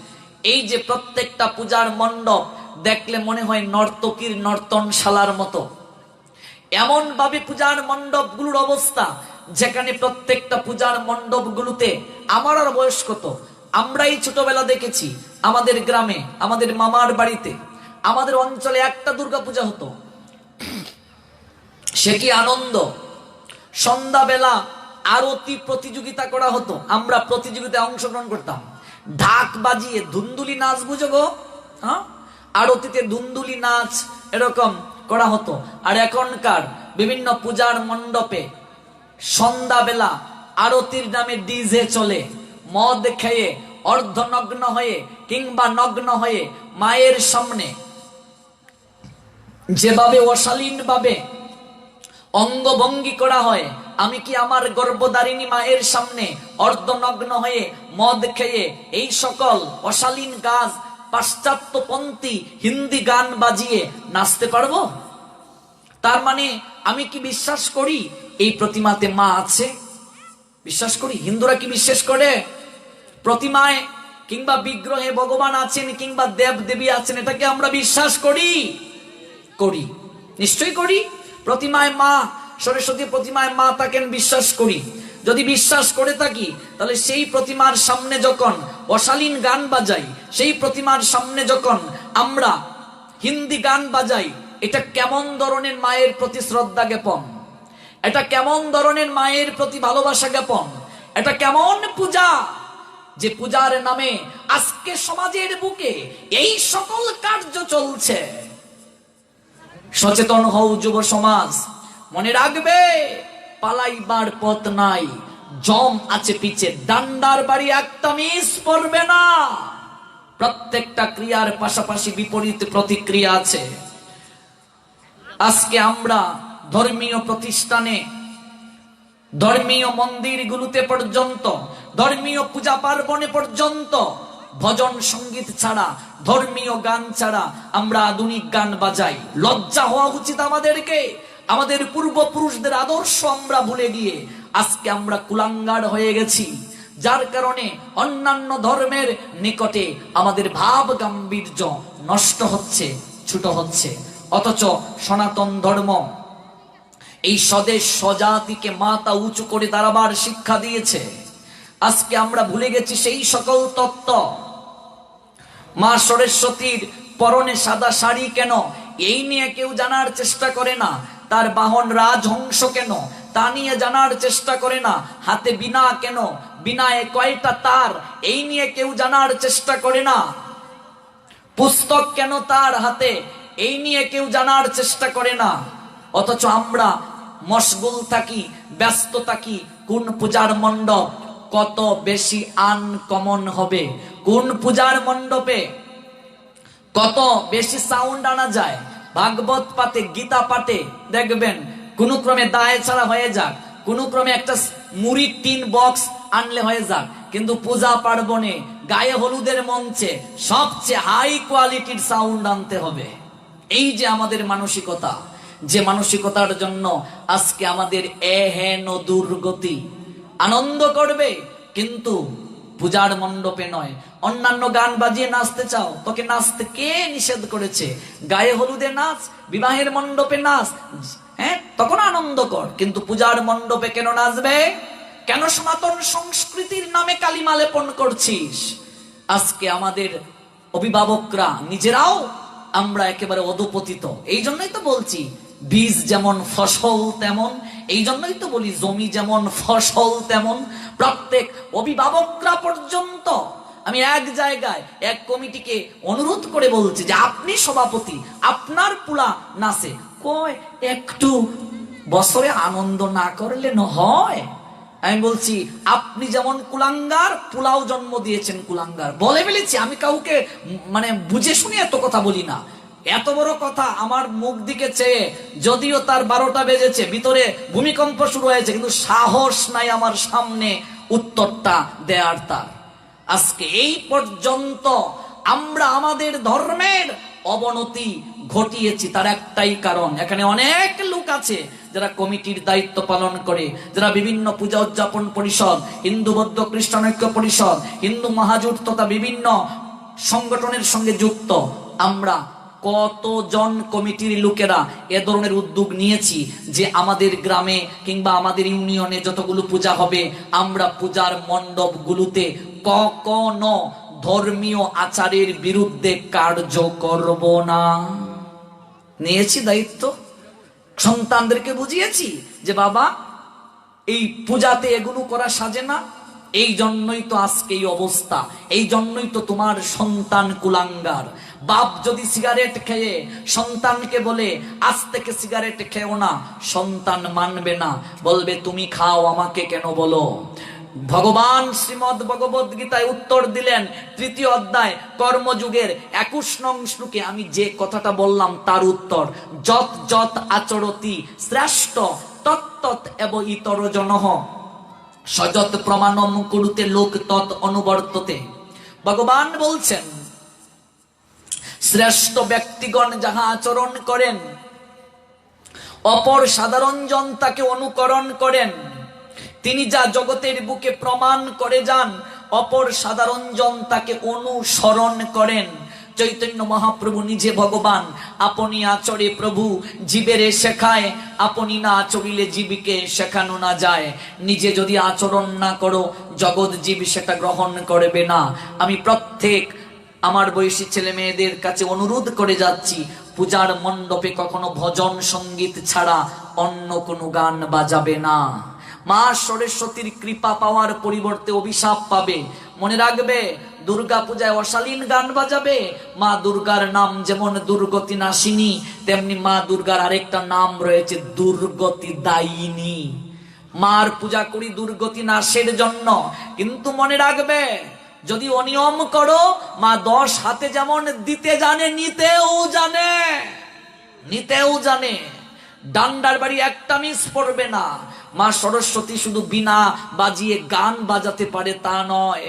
এই যে প্রত্যেকটা পূজার মণ্ডপ দেখলে মনে হয় নর্তকীর নর্তনশালার মতো। এমন ভাবে পূজার মণ্ডপগুলোর অবস্থা, যেখানে প্রত্যেকটা পূজার মণ্ডপগুলোতে, আমার আর বয়স কত, আমরাই ছোটবেলা দেখেছি আমাদের গ্রামে, আমাদের মামার বাড়িতে, আমাদের অঞ্চলে একটা দুর্গাপূজা হতো। সে কি আনন্দ! সন্ধ্যাবেলা আরতি প্রতিযোগিতা করা হতো, আমরা প্রতিযোগিতায় অংশগ্রহণ করতাম। ঢাক বাজিয়ে ধুন্দুলি নাচ, বুঝো গো? হ্যাঁ, আরতিতে ধুন্দুলি নাচ এরকম করা হতো। আর এখনকার বিভিন্ন পূজার মণ্ডপে সন্ধ্যাবেলা আরতির নামে ডিজে চলে, মদ খেয়ে অর্ধনগ্ন হয়ে কিংবা নগ্ন হয়ে মায়ের সামনে যেভাবে অশালীন ভাবে অঙ্গভঙ্গি করা হয়, আমি কি আমার গর্ভধারিণী মায়ের সামনে অর্ধনগ্ন হয়ে মদ খেয়ে এই সকল অশালীন গাছ, পাশ্চাত্যপন্থী হিন্দি গান বাজিয়ে নাচতে পারবো? তার মানে আমি কি বিশ্বাস করি এই প্রতিমাতে মা আছে? বিশ্বাস করি। হিন্দুরা কি বিশ্বাস করে প্রতিমায় কিংবা বিগ্রহে ভগবান আছেন কিংবা দেব দেবী আছেন? এটাকে আমরা বিশ্বাস করি? করি, নিশ্চয়ই করি। প্রতিমায় মা সরস্বতী, প্রতিমায় মা থাকেন, বিশ্বাস করি। যদি বিশ্বাস করে থাকি, তাহলে সেই প্রতিমার সামনে যখন অশালীন গান বাজাই, সেই প্রতিমার সামনে যখন আমরা হিন্দি গান বাজাই, এটা কেমন ধরনের মায়ের প্রতি শ্রদ্ধা জ্ঞাপন? এটা কেমন ধরনের মায়ের প্রতি ভালোবাসা জ্ঞাপন? এটা কেমন পূজা, যে পূজার নামে আজকে সমাজের বুকে এই সকল কার্য চলছে। সচেতন হও যুব সমাজ, মনে রাখবে পালাইবার পথ নাই, জম আছে পিছে, ডান্ডার বাড়ি একটা মিস পড়বে না। প্রত্যেকটা ক্রিয়ার পাশাপাশি বিপরীত প্রতিক্রিয়া আছে। আজকে আমরা ধর্মীয় প্রতিষ্ঠানে, ধর্মীয় মন্দিরগুলোতে পর্যন্ত, ধর্মীয় পূজা পার্বণে পর্যন্ত ভজন সঙ্গীত ছাড়া, ধর্মীয় গান ছাড়া আমরা আধুনিক গান বাজাই। লজ্জা হওয়া উচিত আমাদেরকে। আমাদের পূর্বপুরুষদের আদর্শ আমরা ভুলে গিয়ে আজকে আমরা কুলাঙ্গার হয়ে গেছি, যার কারণে অন্যান্য ধর্মের নিকটে আমাদের ভাব গাম্ভীর্য নষ্ট হচ্ছে, ছোট হচ্ছে। অথচ সনাতন ধর্ম এই স্বদেশ স্বজাতিকে মাথা উঁচু করে দাঁড়াবার শিক্ষা দিয়েছে। আজকে আমরা ভুলে গেছি সেই সকল তত্ত্ব। মা সরস্বতীর পরনে সাদা শাড়ি কেন, এই নিয়ে কেউ জানার চেষ্টা করে না। তার বাহন রাজহংস কেন, তা নিয়ে জানার চেষ্টা করে না। হাতে বীণা কেন, বীণায় কয়টা তার, এই নিয়ে কেউ জানার চেষ্টা করে না। পুস্তক কেন তার হাতে, এই নিয়ে কেউ জানার চেষ্টা করে না। অথচ আমরা মশগুল থাকি, ব্যস্ত থাকি কোন পূজার মণ্ডপ কত বেশি আনকমন হবে, কোন পূজার মণ্ডপে কত বেশি সাউন্ড আনা যায়। ভাগবত পাঠে, গীতা পাঠে দেখবেন কোন ক্রমে দায় ছাড়া হয়ে যাক, কোন ক্রমে একটা মুড়ির টিন বক্স আনলে হয়ে যাক, কিন্তু পূজা পার্বণে গায়ে হলুদের মঞ্চে সবচেয়ে হাই কোয়ালিটির সাউন্ড আনতে হবে। এই যে আমাদের মানসিকতা, যে মানসিকতার জন্য আজকে আমাদের এহেন দুর্গতি। আনন্দ করবে কিন্তু পূজার মণ্ডপে নয়। অন্যান্য গান বাজিয়ে নাচতে চাও, তোকে নাচতে কে নিষেধ করেছে? গায়ে হলুদে নাচ, বিবাহের মণ্ডপে নাচ, হ্যাঁ, তখন আনন্দ কর, কিন্তু পূজার মণ্ডপে কেন নাচবে? কেন সনাতন সংস্কৃতির নামে কালিমা লেপন করছিস? আজকে আমাদের অভিভাবকরা নিজেরাও আমরা একেবারে অধপতিত। এই জন্যই তো বলছি বীজ যেমন ফসল তেমন, এই জন্যই তো বলি জমি যেমন ফসল তেমন। প্রত্যেক অভিভাবকরা পর্যন্ত আমি এক জায়গায় এক কমিটিকে অনুরোধ করে বলছি যে আপনি সভাপতি, আপনার পুলা নাচে কয় একটু বছরে আনন্দ না করলে হয়? আমি বলছি আপনি যেমন কুলাঙ্গার, পুলাও জন্ম দিয়েছেন কুলাঙ্গার। বলে ফেলেছি, আমি কাউকে মানে বুঝে শুনে এত কথা বলি না। এত বড় কথা আমার মুখ দিকে চেয়ে, যদিও তার 12টা বেজেছে, ভিতরে ভূমিকম্প শুরু হয়েছে, কিন্তু সাহস নাই আমার সামনে উত্তরটা দেয়ার তার। আজকে এই পর্যন্ত আমরা আমাদের ধর্মের অবনতি ঘটিয়েছি, তার একটাই কারণ, এখানে অনেক লোক আছে যারা কমিটির দায়িত্ব পালন করে, যারা বিভিন্ন পূজা উদযাপন পরিষদ, হিন্দু বৌদ্ধ খ্রিস্টান ঐক্য পরিষদ, হিন্দু মহাজোট তথা বিভিন্ন সংগঠনের সঙ্গে যুক্ত। আমরা কতজন কমিটির লোকেরা এ ধরনের উদ্যোগ নিয়েছি যে আমাদের গ্রামে কিংবা আমাদের ইউনিয়নে যতগুলো পূজা হবে, আমরা পূজার মণ্ডপগুলোতে কখনো ধর্মীয় আচারের বিরুদ্ধে কার্য করব না। নিয়েছি দায়িত্ব, সন্তানদেরকে বুঝিয়েছি যে বাবা এই পূজাতে এগুলো করা সাজে না। এই জন্যই তো আজকে এই অবস্থা, এই জন্যই তো তোমার সন্তান কুলাঙ্গার। বাপ যদি সিগারেট খেয়ে সন্তানকে বলে আজ থেকে সিগারেট খেও না, সন্তান মানবে না, বলবে তুমি খাও, আমাকে কেন বলো? ভগবান শ্রীমদ ভগবদ গীতায় উত্তর দিলেন 3য় অধ্যায় কর্মযুগের 21 নং শ্লোকে। আমি যে কথাটা বললাম তার উত্তর, যত যত আচরতি শ্রেষ্ঠ তত্তৎ এব ইতর জনঃ সযত প্রমাণম কুরুতে লোক তৎ অনুবর্ততে। ভগবান বলছেন শ্রেষ্ঠ ব্যক্তিগণ যাহা আচরণ করেন, অপর সাধারণ জন তাকে অনুকরণ করেন, তিনি যা জগতের বুকে প্রমাণ করে যান, অপর সাধারণ জন তাকে অনুসরণ করেন। চৈতন্য মহাপ্রভু নিজে ভগবান, আপনি আচরে প্রভু জীবেরে শেখায়, আপনি না আচরিলে জীবকে শেখানো না যায়। নিজে যদি আচরণ না করো, জগৎ জীব সেটা গ্রহণ করবে না। আমি প্রত্যেক আমার বয়সী ছেলে মেয়েদের কাছে অনুরোধ করে যাচ্ছি, পূজার মণ্ডপে কখনো ভজন সঙ্গীত ছাড়া অন্য কোনো গান বাজাবে না। মা সরস্বতীর কৃপা পাওয়ার পরিবর্তে অভিশাপ পাবে। মনে রাখবে, দুর্গা পূজায় অশালীন গান বাজাবে। মা দুর্গার নাম যেমন দুর্গতি নাশিনী, তেমনি মা দুর্গার আরেকটা নাম রয়েছে দুর্গতি দায়িনী। মার পূজা করি দুর্গতি নাশের জন্য, কিন্তু মনে রাখবে যদি অনিয়ম করো, মা 10 হাতে যেমন দিতে জানে, নিতেও জানে। ডান্ডার বাড়ি একটা মিস পড়বে না। মা সরস্বতী শুধু বিনা বাজিয়ে গান বাজাতে পারে তা নয়,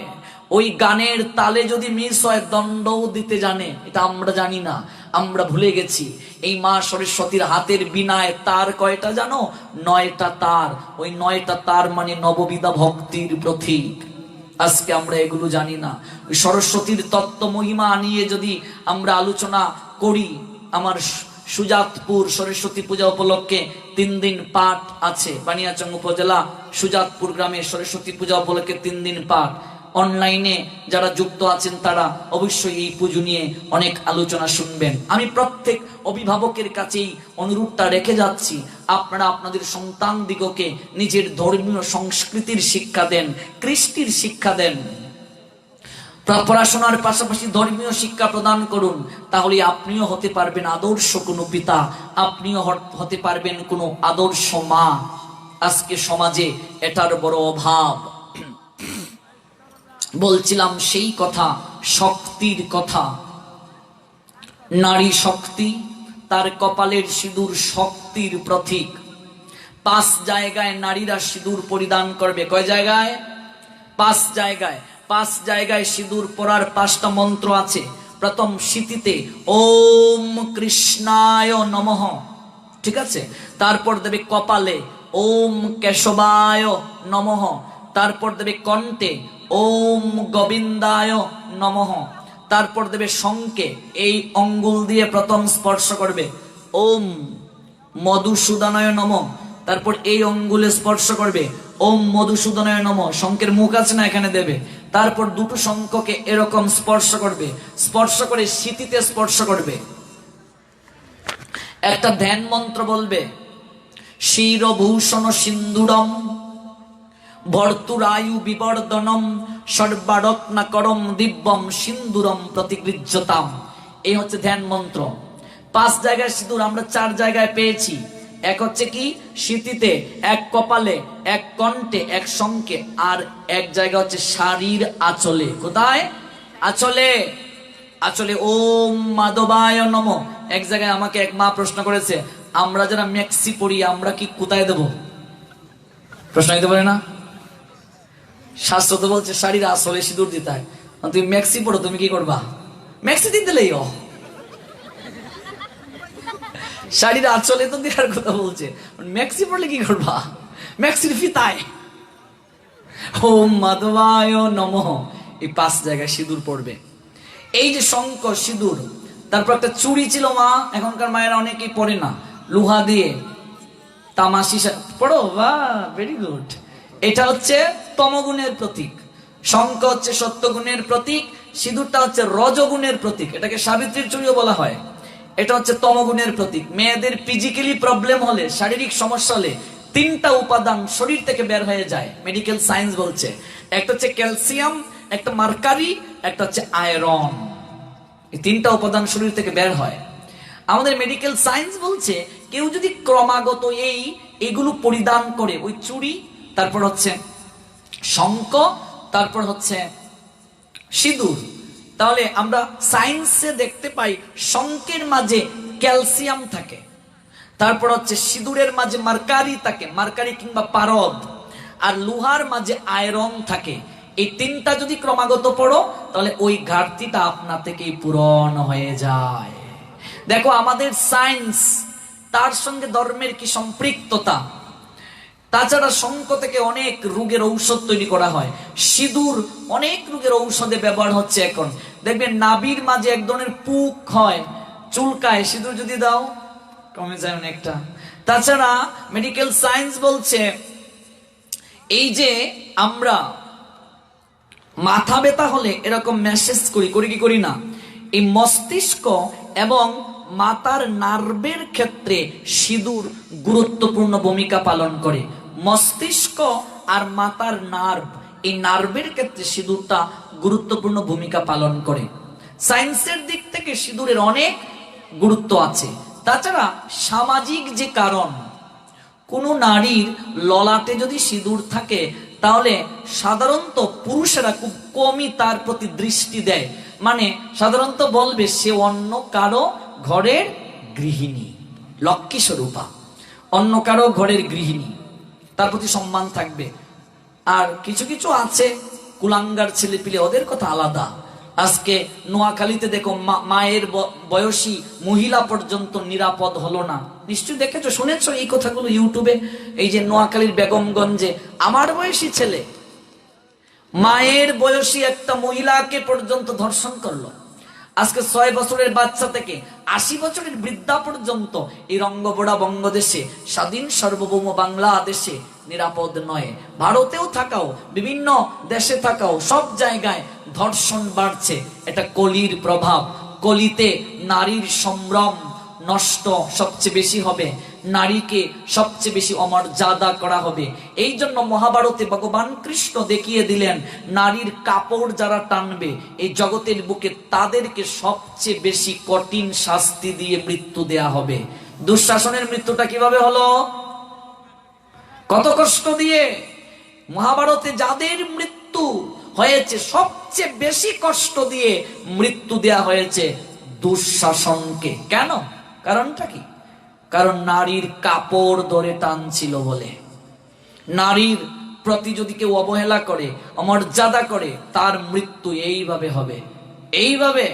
ওই গানের তালে যদি মিস হয় দণ্ডও দিতে জানে। এটা আমরা জানি না, আমরা ভুলে গেছি। এই মা সরস্বতীর হাতের বিনায় তার কয়টা জানো? 9টা তার। ওই 9টা তার মানে নববিধা ভক্তির প্রতীক। আজকে আমরা এগুলো জানি না। ওই সরস্বতীর তত্ত্ব মহিমা নিয়ে যদি আমরা আলোচনা করি, আমার সুজাতপুর সরস্বতী পূজা উপলক্ষে 3 দিন পাঠ আছে। বানিয়াচং উপজেলা সুজাতপুর গ্রামে সরস্বতী পূজা উপলক্ষে 3 দিন পাঠ। অনলাইনে যারা যুক্ত আছেন তারা অবশ্যই এই পুজো নিয়ে অনেক আলোচনা শুনবেন। আমি প্রত্যেক অভিভাবকের কাছেই অনুরোধটা রেখে যাচ্ছি, আপনারা আপনাদের সন্তান দিগকে নিজের ধর্মীয় সংস্কৃতির শিক্ষা দেন, কৃষ্টির শিক্ষা দেন। পড়াশোনার পাশাপাশি ধর্মীয় শিক্ষা প্রদান করুন, তাহলে আপনিও হতে পারবেন আদর্শ কোনো পিতা, আপনিও হতে পারবেন কোনো আদর্শ মা। আজকে সমাজে এটার বড় অভাব। বলছিলাম সেই কথা, শক্তির কথা। নারী শক্তি, তার কপালের সিঁদুর শক্তির প্রতীক। 5 জায়গায় নারীরা সিঁদুর পরিধান করবে। কয় জায়গায়? 5 জায়গায়। 5 জায়গায় সিঁদুর পরার 5টা মন্ত্র আছে। প্রথম সিঁথিতে ওম কৃষ্ণায় নমঃ, ঠিক আছে। তারপর দেবে কপালে ওম কেশবায় নমঃ। তারপর দেবে কণ্ঠে ওম গোবিন্দায় নমঃ। তারপর দেবে শঙ্কে, এই অঙ্গুল দিয়ে প্রথম স্পর্শ করবে ওম মধুসূদনায় নমঃ, তারপর এই অঙ্গুলে স্পর্শ করবে, ওম মধুসূদনায় নমঃ, শঙ্খের মুখ আছে না এখানে দেবে, তারপর দুটো শঙ্খকে এরকম স্পর্শ করবে, স্পর্শ করে সিতিতে স্পর্শ করবে, একটা ধ্যান মন্ত্র বলবে, শিরভূষণ সিন্দুরম ভর্তুরায়ু বিবর্ধনম সর্বারত্নাকরম দিব্যম সিন্দুরম প্রতিগৃহ্যতাম। এই হচ্ছে ধ্যান মন্ত্র। 5 জায়গায় সিঁদুর আমরা 4 জায়গায় পেয়েছি। এক হচ্ছে কি সিতিতে, এক কপালে, এক কণ্ঠে, এক শঙ্কে, আর এক জায়গা হচ্ছে শাড়ির আঁচলে। কোথায়? আঁচলে। আঁচলে ওম মাধবায় নমঃ। এক জায়গায় আমাকে এক মা প্রশ্ন করেছে, আমরা যারা মেক্সি পড়ি আমরা কি কোথায় দেব? প্রশ্ন দিতে পারে না? শাস্ত্র তো বলছে শাড়ির আসলে সিঁদুর দিতে হয়, তুমি মেক্সি পড়ো, তুমি কি করবা? মেক্সি দিতে দিলেই শাড়ির আঁচলে তো দেওয়ার কথা বলছে, মেক্সি পড়লে কি করবা? মেক্সির ফিতায় ওম মাধবায় নমঃ। এই 5 জায়গায় সিঁদুর পড়বে। এই যে শঙ্খ সিঁদুর, তারপর একটা চুড়ি ছিল মা, এখনকার মায়েরা অনেকেই পড়ে না, লোহা দিয়ে তামাশি পড়ো, বা ভেরি গুড। এটা হচ্ছে তমগুণের প্রতীক, শঙ্খ হচ্ছে সত্যগুণের প্রতীক, সিঁদুরটা হচ্ছে রজগুণের প্রতীক, এটাকে সাবিত্রীর চুড়িও বলা হয়। এটা হচ্ছে তমগুণের প্রতীক। মেয়েদের ফিজিক্যালি প্রবলেম হলে, শারীরিক সমস্যা হলে 3টা উপাদান শরীর থেকে বের হয়ে যায়, মেডিকেল সায়েন্স বলছে। একটা হচ্ছে ক্যালসিয়াম, একটা মার্কারি, একটা হচ্ছে আয়রন। এই 3টা উপাদান শরীর থেকে বের হয়। আমাদের মেডিকেল সায়েন্স বলছে কেউ যদি ক্রমাগত এইগুলো পরিধান করে, ওই চুড়ি, তারপর হচ্ছে শঙ্খ, তারপর হচ্ছে সিঁদুর, তাহলে আমরা সায়েন্সে দেখতে পাই শঙ্খের মাঝে ক্যালসিয়াম থাকে, তারপর হচ্ছে সিঁদুরের মাঝে মার্কারি থাকে, মার্কারি কিংবা পারদ, আর লোহার মাঝে আয়রন থাকে। এই 3টা যদি ক্রমাগত পড়ো তাহলে ওই ঘাটতিটা আপনা থেকেই পূরণ হয়ে যায়। দেখো আমাদের সায়েন্স, তার সঙ্গে ধর্মের কি সম্পৃক্ততা। তাছাড়া শঙ্খ থেকে অনেক রোগের ঔষধ তৈরি করা হয়, সিঁদুর অনেক রোগের ঔষধে ব্যবহার হচ্ছে। এখন দেখবেন নাভির মাঝে এক ধরনের পুক হয়, চুলকায়, সিঁদুর যদি দাও কমে যায় অনেকটা। তাছাড়া মেডিকেল সায়েন্স বলছে এই যে আমরা মাথা ব্যথা হলে এরকম মেসেজ করি কি করি না, এই মস্তিষ্ক এবং মাথার নার্ভের ক্ষেত্রে সিঁদুর গুরুত্বপূর্ণ ভূমিকা পালন করে। মস্তিষ্ক আর মাথার নার্ভ, এই নার্ভের ক্ষেত্রে সিঁদুরটা গুরুত্বপূর্ণ ভূমিকা পালন করে। সায়েন্সের দিক থেকে সিঁদুরের অনেক গুরুত্ব আছে। তাছাড়া সামাজিক যে কারণ, কোনো নারীর ললাটে যদি সিঁদুর থাকে তাহলে সাধারণত পুরুষেরা খুব কমই তার প্রতি দৃষ্টি দেয়, মানে সাধারণত বলবে সে অন্য কারো ঘরের গৃহিণী, লক্ষ্মী স্বরূপা, অন্য কারো ঘরের গৃহিণী, তার প্রতি সম্মান থাকবে। আর কিছু কিছু আছে কুলাঙ্গার ছেলেপিলে, ওদের কথা আলাদা। আজকে নোয়াখালীতে দেখো মায়ের বয়সী মহিলা পর্যন্ত নিরাপদ হলো না, নিশ্চয়ই দেখেছো, শুনেছো এই কথাগুলো ইউটিউবে। এই যে নোয়াখালীর বেগমগঞ্জে আমার বয়সী ছেলে মায়ের বয়সী একটা মহিলাকে পর্যন্ত ধর্ষণ করলো। আজকে 6 বছরের বাচ্চা থেকে 80 বছরের বৃদ্ধা পর্যন্ত এই রঙ্গবড়া বঙ্গদেশে, স্বাধীন সার্বভৌম বাংলাদেশে নিরাপদ নয়। ভারতেও থাকাও, বিভিন্ন দেশে থাকাও, সব জায়গায় ধর্ষণ বাড়ছে। এটা কলির প্রভাব। কলিতে নারীর সম্ভ্রম নষ্ট সবচেয়ে বেশি হবে, নারীকে সবচেয়ে বেশি অমর্যাদা করা হবে। এই জন্য মহাভারতে ভগবান কৃষ্ণ দেখিয়ে দিলেন, নারীর কাপড় যারা টানবে এই জগতের বুকে তাদেরকে সবচেয়ে বেশি কঠিন শাস্তি দিয়ে মৃত্যু দেয়া হবে। দুঃশাসনের মৃত্যুটা কিভাবে হলো? কত কষ্ট দিয়ে। মহাভারতে যাদের মৃত্যু হয়েছে সবচেয়ে বেশি কষ্ট দিয়ে মৃত্যু দেয়া হয়েছে দুঃশাসনকে। কেন? কারণটা কি? কারণ নারীর কাপড় ধরে টানছিল বলে। নারীর প্রতি যদি কেউ অবহেলা করে, অমর্যাদা করে, তার মৃত্যু এইভাবে হবে, এইভাবে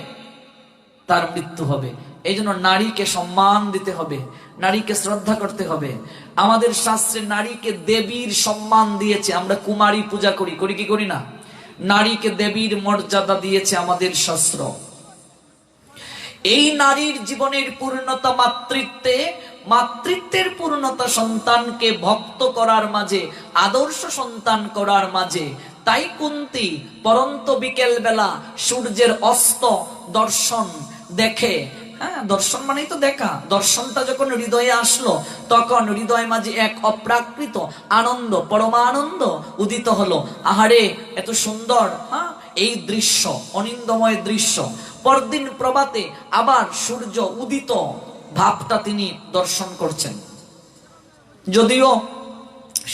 তার মৃত্যু হবে। এই জন্য নারীকে সম্মান দিতে হবে, নারীকে শ্রদ্ধা করতে হবে। আমাদের শাস্ত্রে নারীকে দেবীর সম্মান দিয়েছে। আমরা কুমারী পূজা করি, করি কি করি না? নারীকে দেবীর মর্যাদা দিয়েছে আমাদের শাস্ত্র। এই নারীর জীবনের পূর্ণতা মাতৃত্বে মাতৃত্বের পূর্ণতা সন্তানকে ভক্ত করার মাঝে, আদর্শ সন্তান করার মাঝে। তাই কুন্তী পরন্ত বিকেল বেলা সূর্যের অস্ত দর্শন দেখে। হ্যাঁ, দর্শন মানেই তো দেখা। দর্শনটা যখন হৃদয়ে আসলো, তখন হৃদয় মাঝে এক অপ্রাকৃত আনন্দ, পরমানন্দ উদিত হলো। আহারে, এত সুন্দর হ্যাঁ এই দৃশ্য, অনিন্দময় দৃশ্য। পরদিন প্রভাতে আবার সূর্য উদিত ভাবটা তিনি দর্শন করছেন। যদিও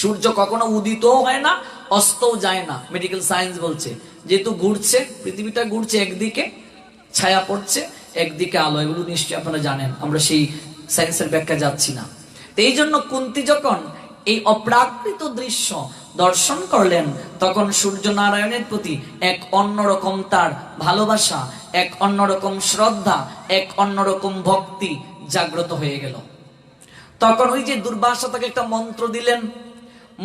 সূর্য কখনো উদিতও হয় না, অস্তও যায় না। মেডিকেল সায়েন্স বলছে যেহেতু ঘুরছে, পৃথিবীটা ঘুরছে, একদিকে ছায়া পড়ছে, একদিকে আলো। এগুলো নিশ্চয়ই আপনারা জানেন, আমরা সেই সায়েন্সের ব্যাখ্যা যাচ্ছি না। তো এই জন্য কুন্তী যখন এই অপ্রাকৃত দৃশ্য দর্শন করলেন, তখন সূর্য নারায়ণের প্রতি এক অন্যরকম তার ভালোবাসা, এক অন্যরকম শ্রদ্ধা, এক অন্যরকম ভক্তি জাগ্রত হয়ে গেল। তখন ওই যে দুর্বাসা তাকে একটা মন্ত্র দিলেন,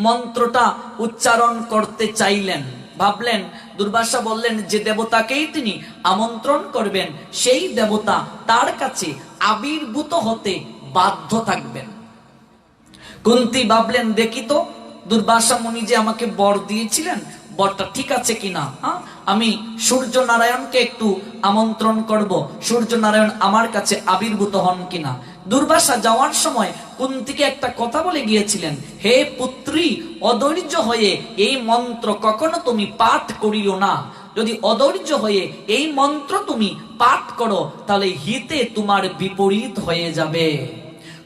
মন্ত্রটা উচ্চারণ করতে চাইলেন। ভাবলেন, দুর্বাসা বললেন যে দেবতাকেই তিনি আমন্ত্রণ করবেন, সেই দেবতা তার কাছে আবির্ভূত হতে বাধ্য থাকবেন। কুন্তী ভাবলেন, দেখি তো দুর্বাসা মুনি যে আমাকে বর দিয়েছিলেন, বরটা ঠিক আছে কিনা। আমি সূর্য নারায়ণকে একটু আমন্ত্রণ করব, সূর্য নারায়ণ আমার কাছে আবির্ভূত হন কিনা। দুর্বাসা যাওয়ার সময় কুন্তীকে একটা কথা বলে গিয়েছিলেন, হে পুত্রী, অধৈর্য হয়ে এই মন্ত্র কখনো তুমি পাঠ করিও না। যদি অধৈর্য হয়ে এই মন্ত্র তুমি পাঠ করো, তাহলে হিতে তোমার বিপরীত হয়ে যাবে।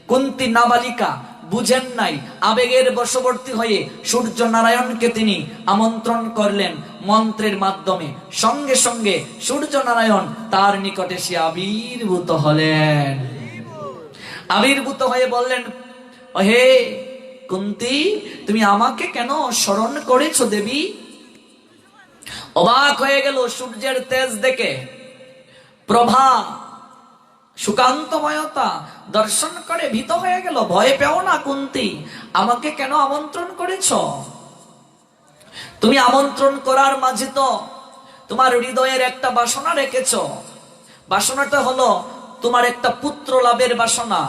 কুন্তী নাবালিকা, বুঝেন নাই, আবেগের বশবর্তী হয়ে সূর্য নারায়ণকে তিনি আমন্ত্রণ করলেন মন্ত্রের মাধ্যমে। সঙ্গে সঙ্গে সূর্য নারায়ণ তার নিকটে সে আবির্ভূত হলেন। আবির্ভূত হয়ে বললেন, হে কুন্তী, তুমি আমাকে কেন স্মরণ করেছো দেবী? অবাক হয়ে গেল সূর্যের তেজ দেখে, প্রভা, সুকান্তময়তা দর্শন করে ভীত হয়ে গেল। ভয় পেও না কুন্তী, আমাকে কেন আমন্ত্রণ করেছ? তুমি আমন্ত্রণ করার মাঝে তো তোমার হৃদয়ের একটা বাসনা রেখেছ। বাসনাটা হলো তোমার একটা পুত্র লাভের বাসনা।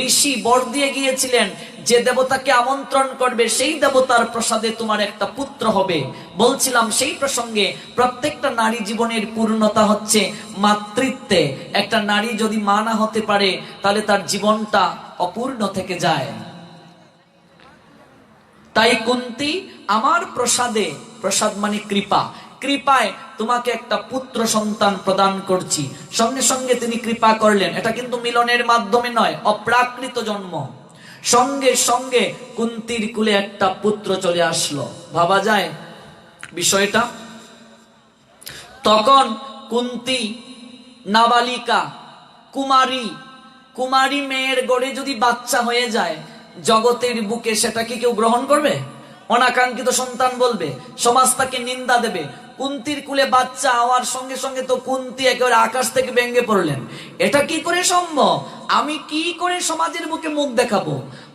ঋষি বর দিয়ে গিয়েছিলেন, যে দেবতাকে আমন্ত্রণ করবে সেই দেবতার প্রসাদে তোমার একটা পুত্র হবে। বলছিলাম সেই প্রসঙ্গে, প্রত্যেকটা নারী জীবনের পূর্ণতা হচ্ছে মাতৃত্বে। একটা নারী যদি মা না হতে পারে, তাহলে তার জীবনটা অপূর্ণ থেকে যায়। তাই কুন্তী, আমার প্রসাদে, প্রসাদ মানে কৃপা, কৃপায় তোমাকে একটা পুত্র সন্তান প্রদান করছি। সঙ্গে সঙ্গে তিনি কৃপা করলেন। এটা কিন্তু মিলনের মাধ্যমে নয়, অপ্রাকৃত জন্ম। সঙ্গে সঙ্গে কুন্তীর কুলে একটা পুত্র চলে আসলো। ভাবা যায় বিষয়টা? তখন কুন্তী নাবালিকা, কুমারী, কুমারী মেয়ের গড়ে যদি বাচ্চা হয়ে যায় জগতের বুকে, সেটা কি কেউ গ্রহণ করবে? অনাকাঙ্ক্ষিত সন্তান বলবে, সমাজ তাকে নিন্দা দেবে। কুন্তীর কুলে বাচ্চা হওয়ার সঙ্গে সঙ্গে তো কুন্তী একেবারে আকাশ থেকে ভেঙে পড়লেন। এটা কি করে সম্ভব? আমি কি করে সমাজের বুকে মুখ দেখাবো?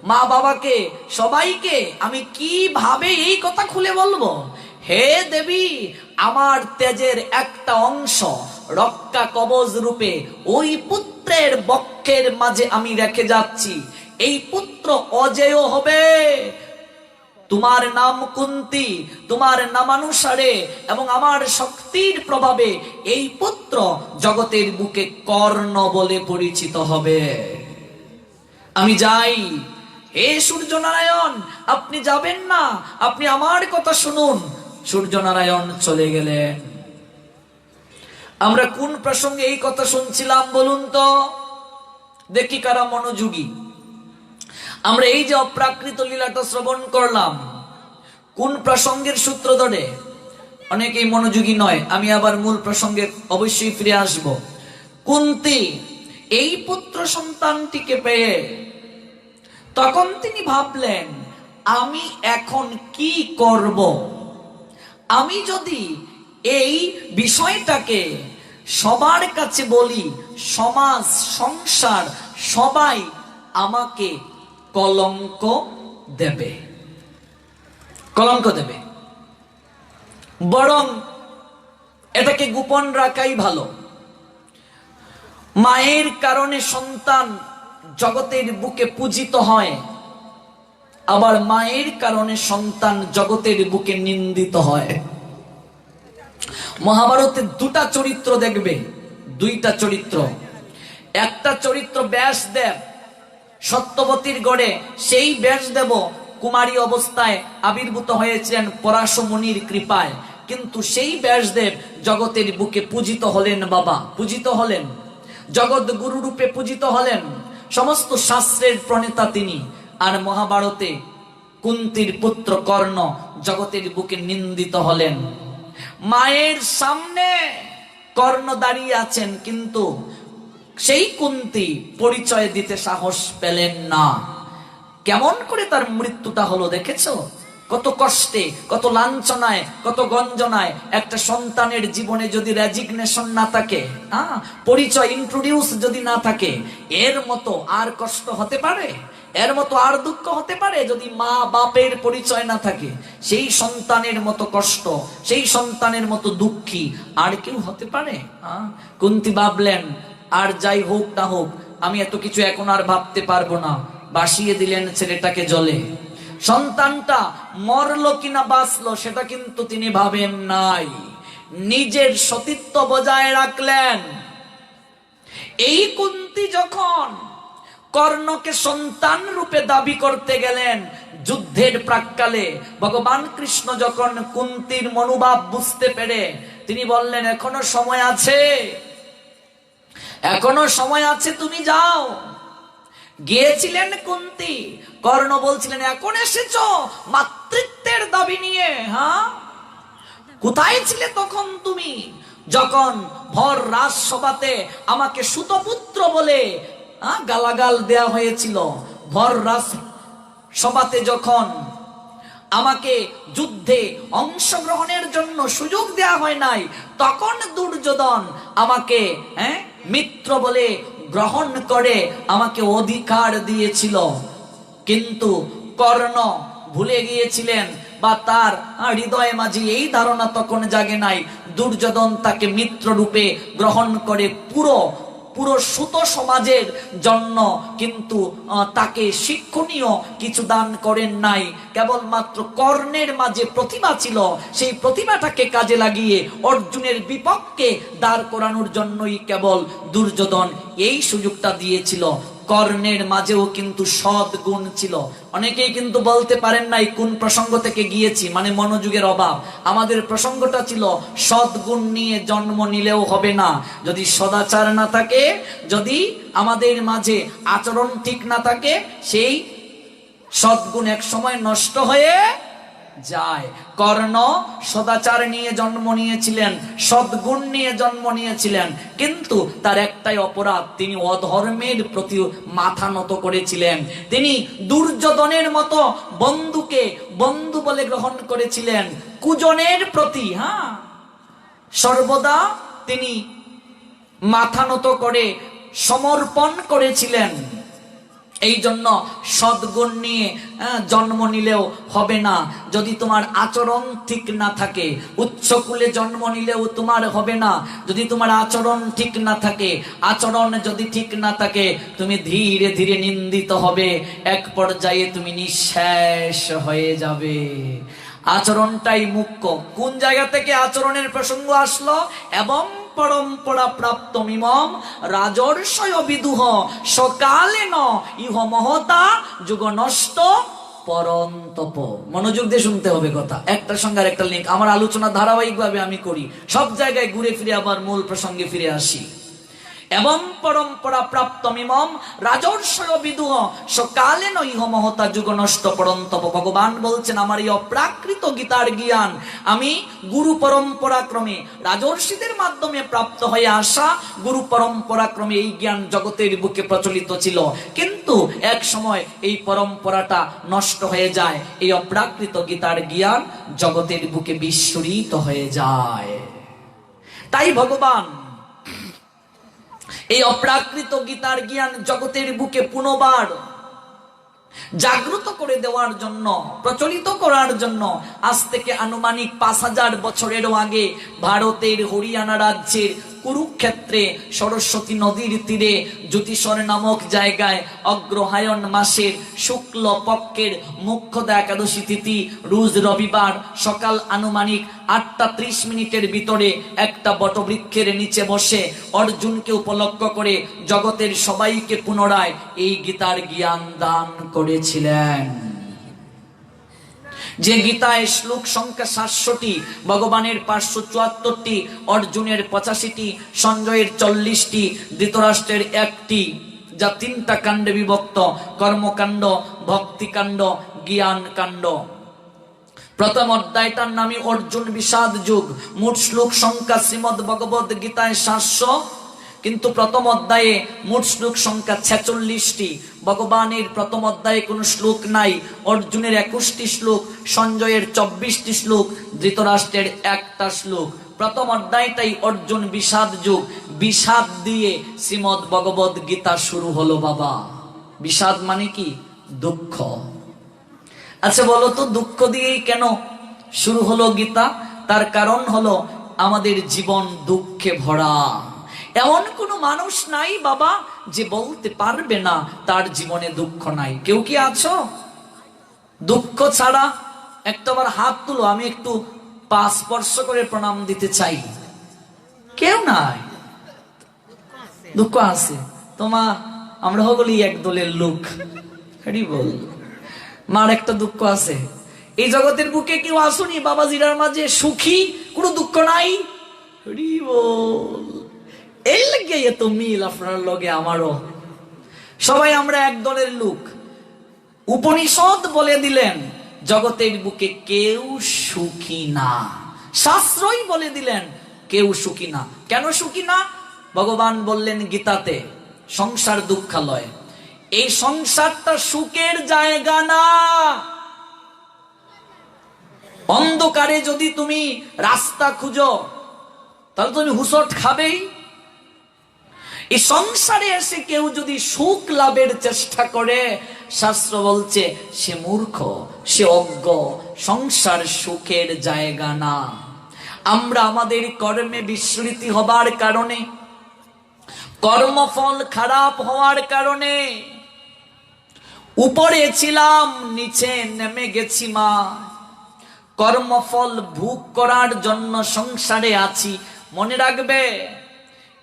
মা বাবাকে, সবাইকে আমি কিভাবে এই কথা খুলে বলবো? হে দেবী, আমার তেজের একটা অংশ রক্ষা কবচ রূপে ওই পুত্রের বক্ষের মাঝে আমি রেখে যাচ্ছি। এই পুত্র অজেয় হবে। তোমার নাম কুন্তী, তোমার নামানুসারে এবং আমার শক্তির প্রভাবে এই পুত্র জগতের বুকে কর্ণ বলে পরিচিত হবে। আমি যাই। হে সূর্য নারায়ণ, আপনি যাবেন না, আপনি আমার কথা শুনুন। সূর্য নারায়ণ চলে গেলেন। আমরা কোন প্রসঙ্গে এই কথা শুনছিলাম বলুন তো, দেখি কারা মনোযোগী। আমরা এই যে অপ্রাকৃত লীলাটা শ্রবণ করলাম, কোন প্রসঙ্গের সূত্র ধরে? অনেকেই মনোযোগী নয়, আমি আবার মূল প্রসঙ্গে অবশ্যই ফিরে আসব। কুন্তী এই পুত্র সন্তানটিকে পেয়ে তখন তিনি ভাবলেন, আমি এখন কি করব? আমি যদি এই বিষয়টাকে সবার কাছে বলি, সমাজ, সংসার সবাই আমাকে কলঙ্ক দেবে, কলঙ্ক দেবে। বরং এটাকে গোপন রাখাই ভালো। মায়ের কারণে সন্তান জগতের বুকে পূজিত হয়, আবার মায়ের কারণে সন্তান জগতের বুকে নিন্দিত হয়। মহাভারতের দুটা চরিত্র দেখবে, দুইটা চরিত্র। একটা চরিত্র ব্যাসদেব, সত্যবতীর গড়ে সেই ব্যাসদেব কুমারী অবস্থায় আবির্ভূত হয়েছিলেন পরাশর মুনির কৃপায়, কিন্তু সেই ব্যাসদেব জগতের বুকে পূজিত হলেন বাবা, পূজিত হলেন, জগৎ গুরু রূপে পূজিত হলেন, সমস্ত শাস্ত্রের প্রণেতা তিনি। আর মহাভারতে কুন্তির পুত্র কর্ণ জগতের বুকে নিন্দিত হলেন। মায়ের সামনে কর্ণ দাঁড়িয়ে আছেন, কিন্তু সেই কুন্তি পরিচয় দিতে সাহস পেলেন না। কেমন করে তার মৃত্যুটা হলো দেখেছো? কত কষ্টে, কত লাঞ্ছনায়, কত গঞ্জনায়। একটা সন্তানের জীবনে যদি রেজিগনেশন না থাকে, পরিচয় ইন্ট্রোডিউস যদি না থাকে, এর মতো আর কষ্ট হতে পারে? এর মতো আর দুঃখ হতে পারে? যদি মা বাপের পরিচয় না থাকে, সেই সন্তানের মতো কষ্ট, সেই সন্তানের মতো দুঃখী আর কেউ হতে পারে? কুন্তি ভাবলেন, আর যাই হোক না হোক, আমি এত কিছু এখন আর ভাবতে পারবো না। বাসিয়ে দিলেন ছেলেটাকে জলে। সন্তানটা মরলো কিনা বাঁচলো সেটা কিন্তু তিনি ভাবেন নাই, নিজের সতীত্ব বজায় রাখলেন। এই কুন্তি যখন কর্ণকে সন্তান রূপে দাবি করতে গেলেন যুদ্ধের প্রাক্কালে, ভগবান কৃষ্ণ যখন কুন্তির মনোভাব বুঝতে পেরে তিনি বললেন, এখনো সময় আছে, এখনো সময় আছে, তুমি যাও। গিয়েছিলেন কুন্তি, কর্ণ বলছিলেন, এখন এসেছো মাতৃত্বের দাবি নিয়ে? কোথায় ছিলে তখন তুমি, যখন ভর রাজসভাতে আমাকে সুতপুত্র বলে গালাগাল দেয়া হয়েছিল? ভর রাজসভাতে যখন আমাকে যুদ্ধে অংশগ্রহণের জন্য সুযোগ দেয়া হয় নাই, তখন দুর্যোধন আমাকে মিত্র বলে গ্রহণ করে আমাকে অধিকার দিয়েছিল। কিন্তু কর্ণ ভুলে গিয়েছিলেন, বা তার হৃদয়ে মাঝে এই ধারণা তখন জাগে নাই, দুর্যোধন তাকে মিত্র রূপে গ্রহণ করে পুরো সুত সমাজের জন্য কিন্তু তাকে শিক্ষণীয় কিছু দান করেন নাই। কেবলমাত্র কর্ণের মাঝে প্রতিভা ছিল, সেই প্রতিভাটাকে কাজে লাগিয়ে অর্জুনের বিপক্ষে দাঁড় করানোর জন্যই কেবল দুর্যোধন এই সুযোগটা দিয়েছিল। কর্ণের মাঝেও কিন্তু সৎ গুণ ছিল। অনেকেই কিন্তু বলতে পারেন নাই কোন প্রসঙ্গ থেকে গিয়েছি, মানে মনোযোগের অভাব। আমাদের প্রসঙ্গটা ছিল সৎ গুণ নিয়ে জন্ম নিলেও হবে না, যদি সদাচার না থাকে, যদি আমাদের মাঝে আচরণ ঠিক না থাকে, সেই সদ্গুণ এক সময় নষ্ট হয়ে যায়। কর্ণ সদাচার নিয়ে জন্ম নিয়েছিলেন, সদ্গুণ নিয়ে জন্ম নিয়েছিলেন, কিন্তু তার একটাই অপরাধ, তিনি অধর্মের প্রতি মাথা নত করেছিলেন। তিনি দুর্যোধনের মতো বন্ধুকে বন্ধু বলে গ্রহণ করেছিলেন, কুজনের প্রতি সর্বদা তিনি মাথা নত করে সমর্পণ করেছিলেন। এই জন্য সদ্গুণ নিয়ে জন্ম নিলেও হবে না, যদি তোমার আচরণ ঠিক না থাকে। উচ্চকুলে জন্ম নিলেও তোমার হবে না, যদি তোমার আচরণ ঠিক না থাকে। আচরণ যদি ঠিক না থাকে, তুমি ধীরে ধীরে নিন্দিত হবে, এক পর্যায়ে তুমি নিঃশেষ হয়ে যাবে। আচরণটাই মুখ্য। কোন জায়গা থেকে আচরণের প্রসঙ্গ আসলো? এবং পরম্পরা প্রাপ্ত মিমম রাজর্ষয় বিদুহ সকালেন ইহ মহতা যুগ নষ্ট পরন্তপ। মনোযোগ দিয়ে শুনতে হবে কথা, একটার সঙ্গে আর একটা লিঙ্ক। আমার আলোচনা ধারাবাহিকভাবে আমি করি, সব জায়গায় ঘুরে ফিরে আবার মূল প্রসঙ্গে ফিরে আসি। এবং পরম্পরা প্রাপ্ত মিমম রাজর্ষয় বিদুহ সকালেন ইহ মহতা যুগ নষ্ট পরন্তপ। ভগবান বলছেন, আমার এই অপ্রাকৃত গীতার জ্ঞান আমি গুরু পরম্পরা ক্রমে রাজর্ষিদের মাধ্যমে প্রাপ্ত হয়ে আসা গুরু পরম্পরা ক্রমে এই জ্ঞান জগতের বুকে প্রচলিত ছিল, কিন্তু এক সময় এই পরম্পরাটা নষ্ট হয়ে যায়, এই অপ্রাকৃত গীতার জ্ঞান জগতের বুকে বিস্মৃত হয়ে যায়। তাই ভগবান এই অপ্রাকৃত গীতার জ্ঞান জগতের বুকে পুনবার জাগ্রত করে দেওয়ার জন্য, প্রচলিত করার জন্য আজ থেকে আনুমানিক 5000 বছরেরও আগে ভারতের হরিয়ানা রাজ্যের কুরুক্ষেত্রে সরস্বতী নদীর তীরে জ্যোতিষর নামক জায়গায় অগ্রহায়ণ মাসের শুক্ল পক্ষের মুখ্যদা একাদশী তিথি রোজ রবিবার সকাল আনুমানিক 8:30 ভিতরে একটা বটবৃক্ষের নিচে বসে অর্জুনকে উপলক্ষ করে জগতের সবাইকে পুনরায় এই গীতার জ্ঞান দান করেছিলেন। যে গীতায় শ্লোক সংখ্যা 700টি, ভগবানের 574টি, অর্জুনের 85টি, সঞ্জয়ের 40টি, ধৃতরাষ্ট্রের 1টি, যা 3টা কাণ্ডে বিভক্ত: কর্মকাণ্ড, ভক্তিকাণ্ড, জ্ঞান কাণ্ড। প্রথম অধ্যায়টার নামই অর্জুন বিষাদ যুগ। মোট শ্লোক সংখ্যা শ্রীমদ ভগবদ গীতায় 700, কিন্তু প্রথম অধ্যায়ে মোট শ্লোক সংখ্যা 46টি। ভগবানের প্রথম অধ্যায়ে কোনো শ্লোক নাই। অর্জুনের 21টি শ্লোক, সঞ্জয়ের 24টি শ্লোক, ধৃতরাষ্ট্রের 1টা শ্লোক। প্রথম অধ্যায়টাই অর্জুন বিষাদ যুগ। বিষাদ দিয়ে শ্রীমদ ভগবদ গীতা শুরু হলো বাবা। বিষাদ মানে কি? দুঃখ। আচ্ছা বলো তো, দুঃখ দিয়েই কেন শুরু হলো গীতা? তার কারণ হলো আমাদের জীবন দুঃখে ভরা। এমন কোনো মানুষ নাই বাবা যে বলতে পারবে না তার জীবনে দুঃখ নাই। কেউ কি আছো দুঃখ ছাড়া? একটাবার হাত তুলো, আমি একটু পা স্পর্শ করে প্রণাম দিতে চাই। কেউ নাই? দুঃখ আছে তোমা? আমরা হগলি এক দলের লোক। বল মার একটা দুঃখ আছে। এই জগতের বুকে কেউ আসুনি বাবাজিরার মাঝে সুখী, কোনো দুঃখ নাই। বল এই লাগে এত মিল আপনার লগে আমারও। সবাই আমরা এক দলের লোক। উপনিষদ বলে দিলেন জগতের বুকে কেউ সুখী না। শাস্ত্রই বলে দিলেন কেউ সুখী না। কেন সুখী না? ভগবান বললেন গীতাতে, সংসার দুঃখালয়। এই সংসারটা সুখের জায়গা না। অন্ধকারে যদি তুমি রাস্তা খুঁজো তাহলে তুমি হুসট খাবেই। এই সংসারে এসে কেউ যদি সুখ লাভের চেষ্টা করে, শাস্ত্র বলছে সে মূর্খ, সে অজ্ঞ। সংসার সুখের জায়গা না। আমরা আমাদের কর্মে বিস্মৃতি হবার কারণে, কর্মফল খারাপ হওয়ার কারণে উপরে ছিলাম নিচে নেমে গেছি মা। কর্মফল ভোগ করার জন্য সংসারে আছি। মনে রাখবে,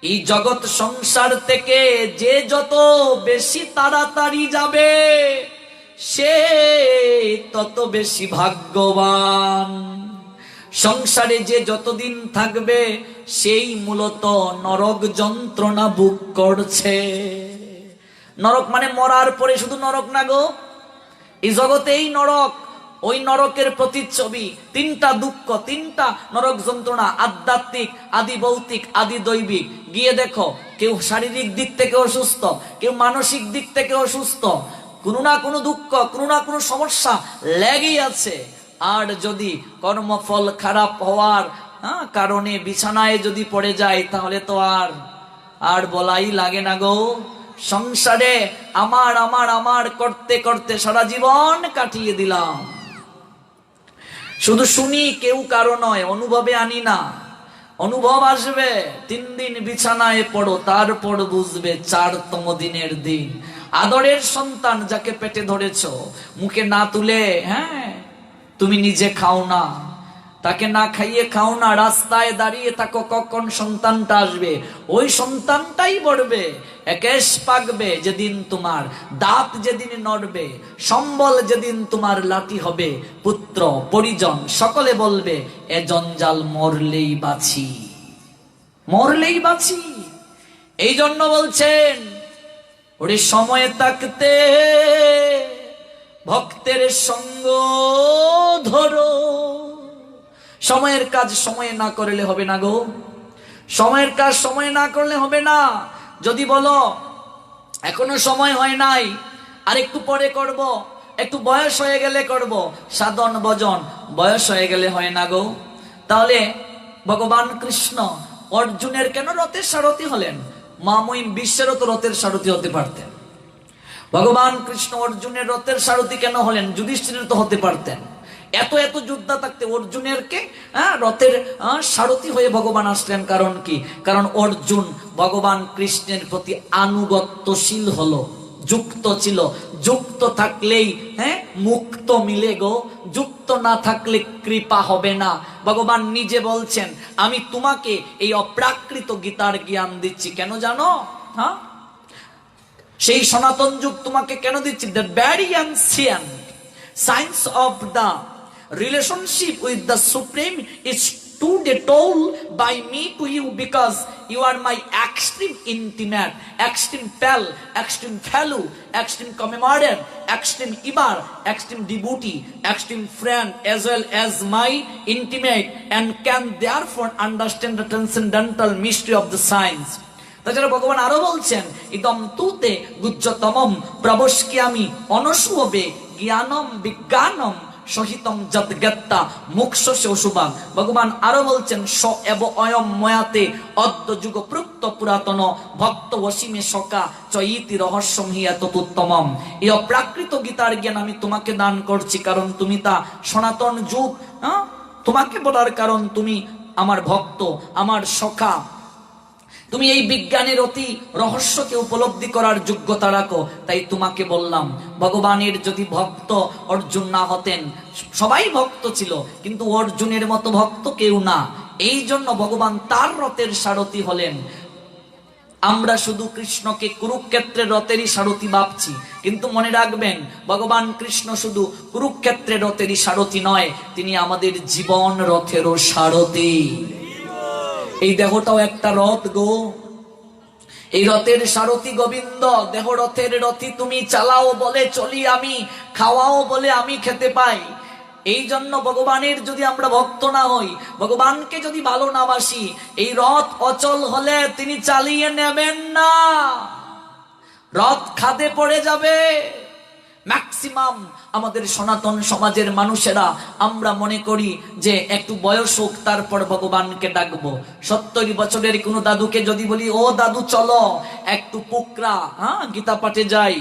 এই জগৎ সংসার থেকে যে যত বেশি তাড়াতাড়ি যাবে সে তত বেশি ভাগ্যবান। সংসারে যে যতদিন থাকবে সেই মূলত নরক যন্ত্রণা ভোগ করছে। নরক মানে মরার পরে শুধু নরক না গো, এই জগতেই নরক। ওই নরকের প্রতিচ্ছবি। 3টা দুঃখ, 3টা নরক যন্ত্রণা: আধ্যাত্মিক, আদি ভৌতিক, আদি দৈবিক। গিয়ে দেখো, কেউ শারীরিক দিক থেকে অসুস্থ, কেউ মানসিক দিক থেকে অসুস্থ। কোনো না কোনো দুঃখ, কোনো না কোনো সমস্যা লেগেই আছে। আর যদি কর্মফল খারাপ হওয়ার কারণে বিছানায় যদি পড়ে যায় তাহলে তো আর বলাই লাগে না গো। সংসারে আমার আমার আমার করতে করতে সারা জীবন কাটিয়ে দিলাম। শুধু শুনি, কেউ কারো নয়, অনুভবে আনি না। অনুভব আসবে। 3 দিন বিছানায় পড়ো, তারপর বুঝবে 4তম দিনের দিন। আদরের সন্তান যাকে পেটে ধরেছ, মুখে না তুলে তুমি নিজে খাও না, তাকে না খাইয়ে খাও না, রাস্তায় দাঁড়িয়ে থাকো কখন সন্তানটা আসবে। ওই সন্তানটাই বড়বে, একেশ পাকবে যেদিন তোমার, দাঁত যেদিন নড়বে, সম্বল যেদিন তোমার লাঠি হবে, পুত্র পরিজন সকলে বলবে এ জঞ্জাল মরলেই বাঁচি, মরলেই বাঁচি। এই জন্য বলছেন ওরে সময় থাকতে ভক্তের সঙ্গ ধরো। সময়ের কাজ সময়ে না করলে হবে না গো। সময়ের কাজ সময়ে না করলে হবে না। যদি বলো এখনো সময় হয় নাই, আর একটু পরে করব, একটু বয়স হয়ে গেলে করব, সাধন ভজন বয়স হয়ে গেলে হয় না গো। তাহলে ভগবান কৃষ্ণ অর্জুনের কেন রথের সারথি হলেন? মাময়িম বিশ্বেরও তো রথের সারথি হতে পারতেন। ভগবান কৃষ্ণ অর্জুনের রথের সারথি কেন হলেন? যুধিষ্ঠিরের তো হতে পারতেন। এত এত যোদ্ধা থাকতে অর্জুনের কে রথের সারথি হয়ে ভগবান আসলেন। কারণ কি? কারণ অর্জুন ভগবান কৃষ্ণের প্রতি আনুগত্যশীল হলো, যুক্ত ছিল। যুক্ত থাকলেই মুক্ত মিলে গো, যুক্ত না থাকলে কৃপা হবে না। ভগবান নিজে বলছেন, আমি তোমাকে এই অপ্রাকৃত গীতার জ্ঞান দিচ্ছি। কেন জানো? সেই সনাতন যুগ তোমাকে কেন দিচ্ছি? The very ancient science of the relationship with the supreme is today told by me to you, because you are my extreme intimate, extreme pal, extreme fellow, extreme commemorator, extreme ibar, extreme devotee, extreme friend, as well as my intimate, and can therefore understand the transcendental mystery of the science. তাছাড়া ভগবান আরো বলছেন, ইদম তুতে গুজ্জতমম প্রবস্ক্যামি অনসুবে জ্ঞানম বিজ্ঞানম সহিতম যদ্গত্তা মোক্ষস্য অশুভাং। ভগবান আরো বলছেন, স এব অয়ম ময়াতে অদ্য যুগ প্রুক্ত পুরাতন ভক্ত অসীমে সকা চৈতি রহস্যম হিয়াত উত্তমম। এই অপ্রাকৃত গীতার জ্ঞান আমি তোমাকে দান করছি, কারণ তুমি তা সনাতন যুগ। তোমাকে বলার কারণ তুমি আমার ভক্ত, আমার সখা। তুমি এই বিজ্ঞানের অতি রহস্যকে উপলব্ধি করার যোগ্যতা রাখো, তাই তোমাকে বললাম। ভগবানের যদি ভক্ত অর্জুন না হতেন, সবাই ভক্ত ছিল কিন্তু অর্জুনের মতো ভক্ত কেউ না, এই জন্য ভগবান তার রথের সারথি হলেন। আমরা শুধু কৃষ্ণকে কুরুক্ষেত্রের রথেরই সারথি ভাবছি, কিন্তু মনে রাখবেন ভগবান কৃষ্ণ শুধু কুরুক্ষেত্রের রথেরই সারথি নয়, তিনি আমাদের জীবন রথেরও সারথি। এই দেহটাও একটা রথ গো, এই রথের সারথি গোবিন্দ। দেহ রথের রথি তুমি চালাও বলে চলি আমি, খাওয়াও বলে আমি খেতে পাই। এই জন্য ভগবানের যদি আমরা ভক্ত না হই, ভগবানকে যদি ভালো না বাসি, এই রথ অচল হলে তিনি চালিয়ে নেবেন না, রথ খাদে পড়ে যাবে। ম্যাক্সিমাম আমাদের সনাতন সমাজের মানুষেরা আমরা মনে করি যে একটু বয়স হোক তারপর ভগবানকে ডাকবো। 70 বছরের কোনো দাদুকে যদি বলি, ও দাদু চলো একটু পুকরা গীতা পাঠে যাই,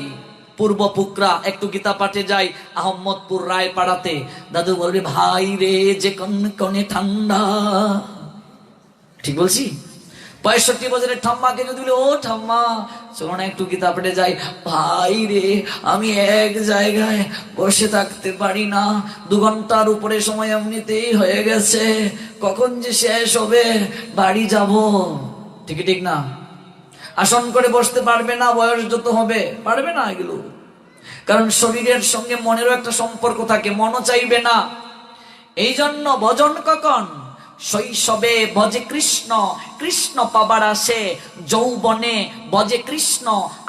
পূর্ব পুকরা একটু গীতা পাঠে যাই আহম্মদপুর রায়পাড়াতে, দাদু বলবে, ভাই রে যে কনে ঠান্ডা। ঠিক বলছি? 65 বছরের ঠাম্মাকে যদি বলি, ও ঠাম্মা চলো না একটু গীতা পাঠে যাই, ভাই রে আমি এক জায়গায় বসে থাকতে পারি না, 2 ঘন্টার উপরে সময় এমনিতেই হয়ে গেছে, কখন যে শেষ হবে, বাড়ি যাব। ঠিক ঠিক না? আসন করে বসতে পারবে না, বয়স যত হবে পারবে না এগুলো, কারণ শরীরের সঙ্গে মনেরও একটা সম্পর্ক থাকে, মনও চাইবে না। এই জন্য ভজন কখন? শৈশবে ভজে কৃষ্ণ, কৃষ্ণ পাবার আসে, যৌবনে ভজে কৃষ্ণ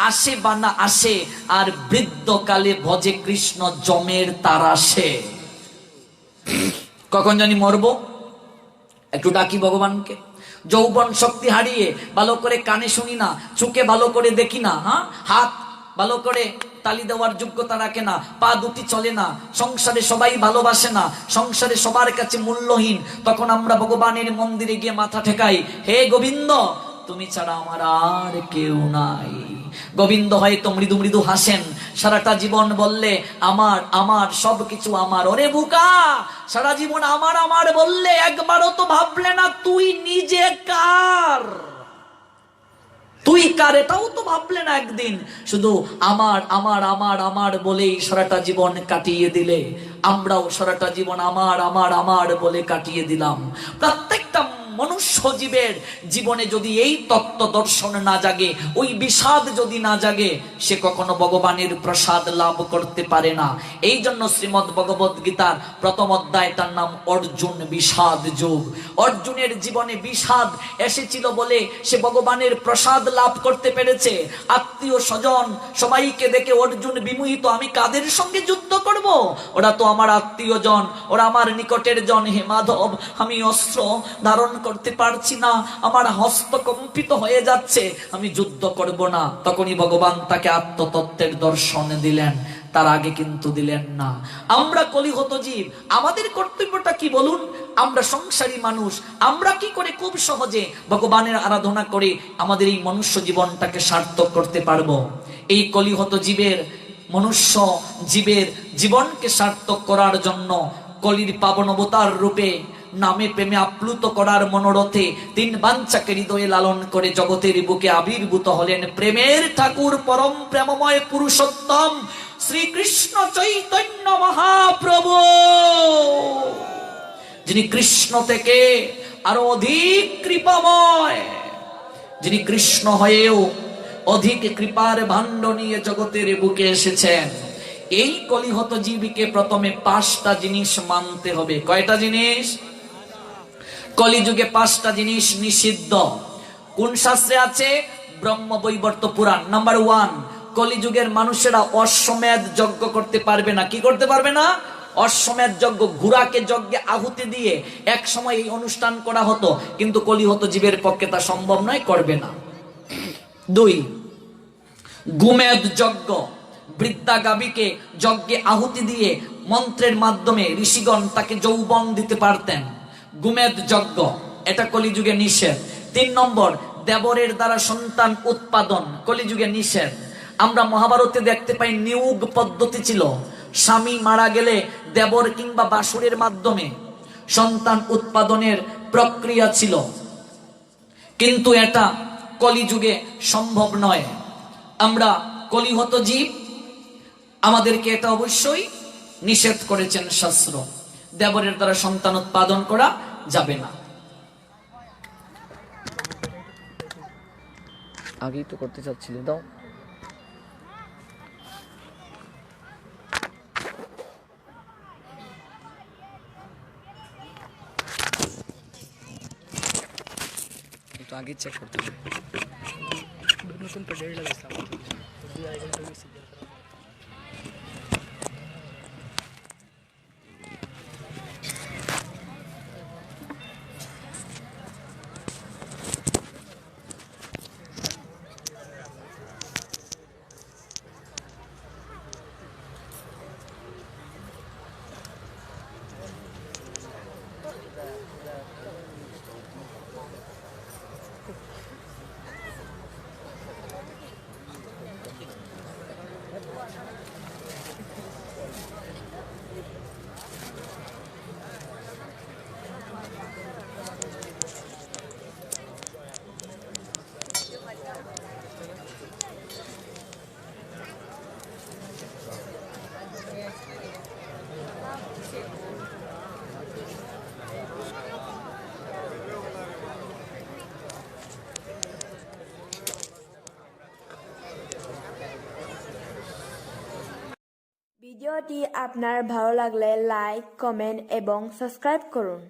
আসে বা না আসে, আর বৃদ্ধকালে ভজে কৃষ্ণ জমের তার আসে। কখন জানি মরবো, একটু ডাকি ভগবানকে। যৌবন শক্তি হারিয়ে ভালো করে কানে শুনি না, চোখে ভালো করে দেখি না, হাত ভালো করে তালি দেওয়ার যোগ্যতা রাখে না, পা দুটি চলে না, সংসারে সবাই ভালোবাসে না, সংসারে সবার কাছে মূল্যহীন, তখন আমরা ভগবানের মন্দিরে গিয়ে মাথা ঠেকাই, হে গোবিন্দ তুমি ছাড়া আমার আর কেউ নাই। গোবিন্দ হয়তো মৃদু মৃদু হাসেন, সারাটা জীবন বললে আমার আমার সবকিছু আমার। ওরে বুকা, সারা জীবন আমার আমার বললে একবারও তো ভাবলে না তুই নিজে কার, তুই কার এটাও তো ভাবলে না একদিন। শুধু আমার আমার আমার আমার বলেই সারাটা জীবন কাটিয়ে দিলে। আমরাও সারাটা জীবন আমার আমার আমার বলে কাটিয়ে দিলাম। প্রত্যেকটা মনুষ্য জীবের জীবনে যদি এই তত্ত্ব দর্শন না জাগে, ওই বিষাদ যদি না জাগে, সে কখনো ভগবানের প্রসাদ লাভ করতে পারে না। এই জন্য শ্রীমদ্ ভগবদ গীতার প্রথম অধ্যায়টার নাম অর্জুন বিষাদ যোগ। অর্জুনের জীবনে বিষাদ এসেছিল বলে সে ভগবানের প্রসাদ লাভ করতে পেরেছে। আত্মীয় স্বজন সবাইকে দেখে অর্জুন বিমোহিত, আমি কাদের সঙ্গে যুদ্ধ করব? ওরা তো আমার আত্মীয় জন, ওরা আমার নিকটের জন। হে মাধব, আমি অস্ত্র ধারণ করতে পারছি না, আমার হস্ত কম্পিত হয়ে যাচ্ছে, আমি যুদ্ধ করব না। তখনই ভগবান তাকে আত্মতত্ত্বের দর্শন দিলেন, তার আগে কিন্তু দিলেন না। আমরা কলিহত জীব, আমাদের কর্তব্যটা কি বলুন? আমরা সংসারী মানুষ, আমরা কি করে খুব সহজে ভগবানের আরাধনা করে আমাদের এই মনুষ্য জীবনটাকে সার্থক করতে পারবো? এই কলিহত জীবের, মনুষ্য জীবের জীবনকে সার্থক করার জন্য কলির পাবন অবতার রূপে নামে প্রেমে আপ্লুত করার মনোরথে তিন বাঞ্ছাকে হৃদয়ে লালন করে জগতের বুকে আবির্ভূত হলেন প্রেমের ঠাকুর পরম প্রেমময় পুরুষোত্তম শ্রীকৃষ্ণ চৈতন্য মহাপ্রভু, যিনি কৃষ্ণ থেকে আরো অধিক কৃপাময়, যিনি কৃষ্ণ হয়েও অধিক কৃপার ভাণ্ড নিয়ে জগতের বুকে এসেছেন। এই কলিহত জীবীকে প্রথমে 5টা জিনিস মানতে হবে। কয়টা জিনিস? কলিযুগে 5টা জিনিস নিষিদ্ধ। কোন শাস্ত্রে আছে? ব্রহ্মবৈবর্ত পুরাণ। নাম্বার 1, কলিযুগের মানুষেরা অশ্বমেধ যজ্ঞ করতে পারবে না। কি করতে পারবে না? অশ্বমেধ যজ্ঞ। ঘোড়াকে যজ্ঞে আহুতি দিয়ে এক সময় এই অনুষ্ঠান করা হতো, কিন্তু কলিহত জীবের পক্ষে তা সম্ভব নয়, করবে না। 2, গুমেধ যজ্ঞ। বৃদ্ধা গাভীকে যজ্ঞে আহুতি দিয়ে মন্ত্রের মাধ্যমে ঋষিগণ তাকে যৌবন দিতে পারতেন। গুমেধ যজ্ঞ, এটা কলিযুগে নিষেধ। 3 নম্বর, দেবরের দ্বারা সন্তান উৎপাদন, কলিযুগে নিষেধ। আমরা মহাভারতে দেখতে পাই নিয়োগ পদ্ধতি ছিল, স্বামী মারা গেলে দেবর কিংবা বাসুরের মাধ্যমে সন্তান উৎপাদনের প্রক্রিয়া ছিল, কিন্তু এটা কলিযুগে সম্ভব নয়। আমরা কলিহত জীব, আমাদেরকে এটা অবশ্যই নিষেধ করেছেন শাস্ত্র। দেবরের দ্বারা সন্তান উৎপাদন করা যাবে না। আগেই তো করতে চাচ্ছিলে, দাও। একটু আগে চেক করতে হবে। নতুন তো ডেট লাগাইছিলাম, ভিডিওটি আপনার ভালো লাগলে লাইক, কমেন্ট এবং সাবস্ক্রাইব করুন।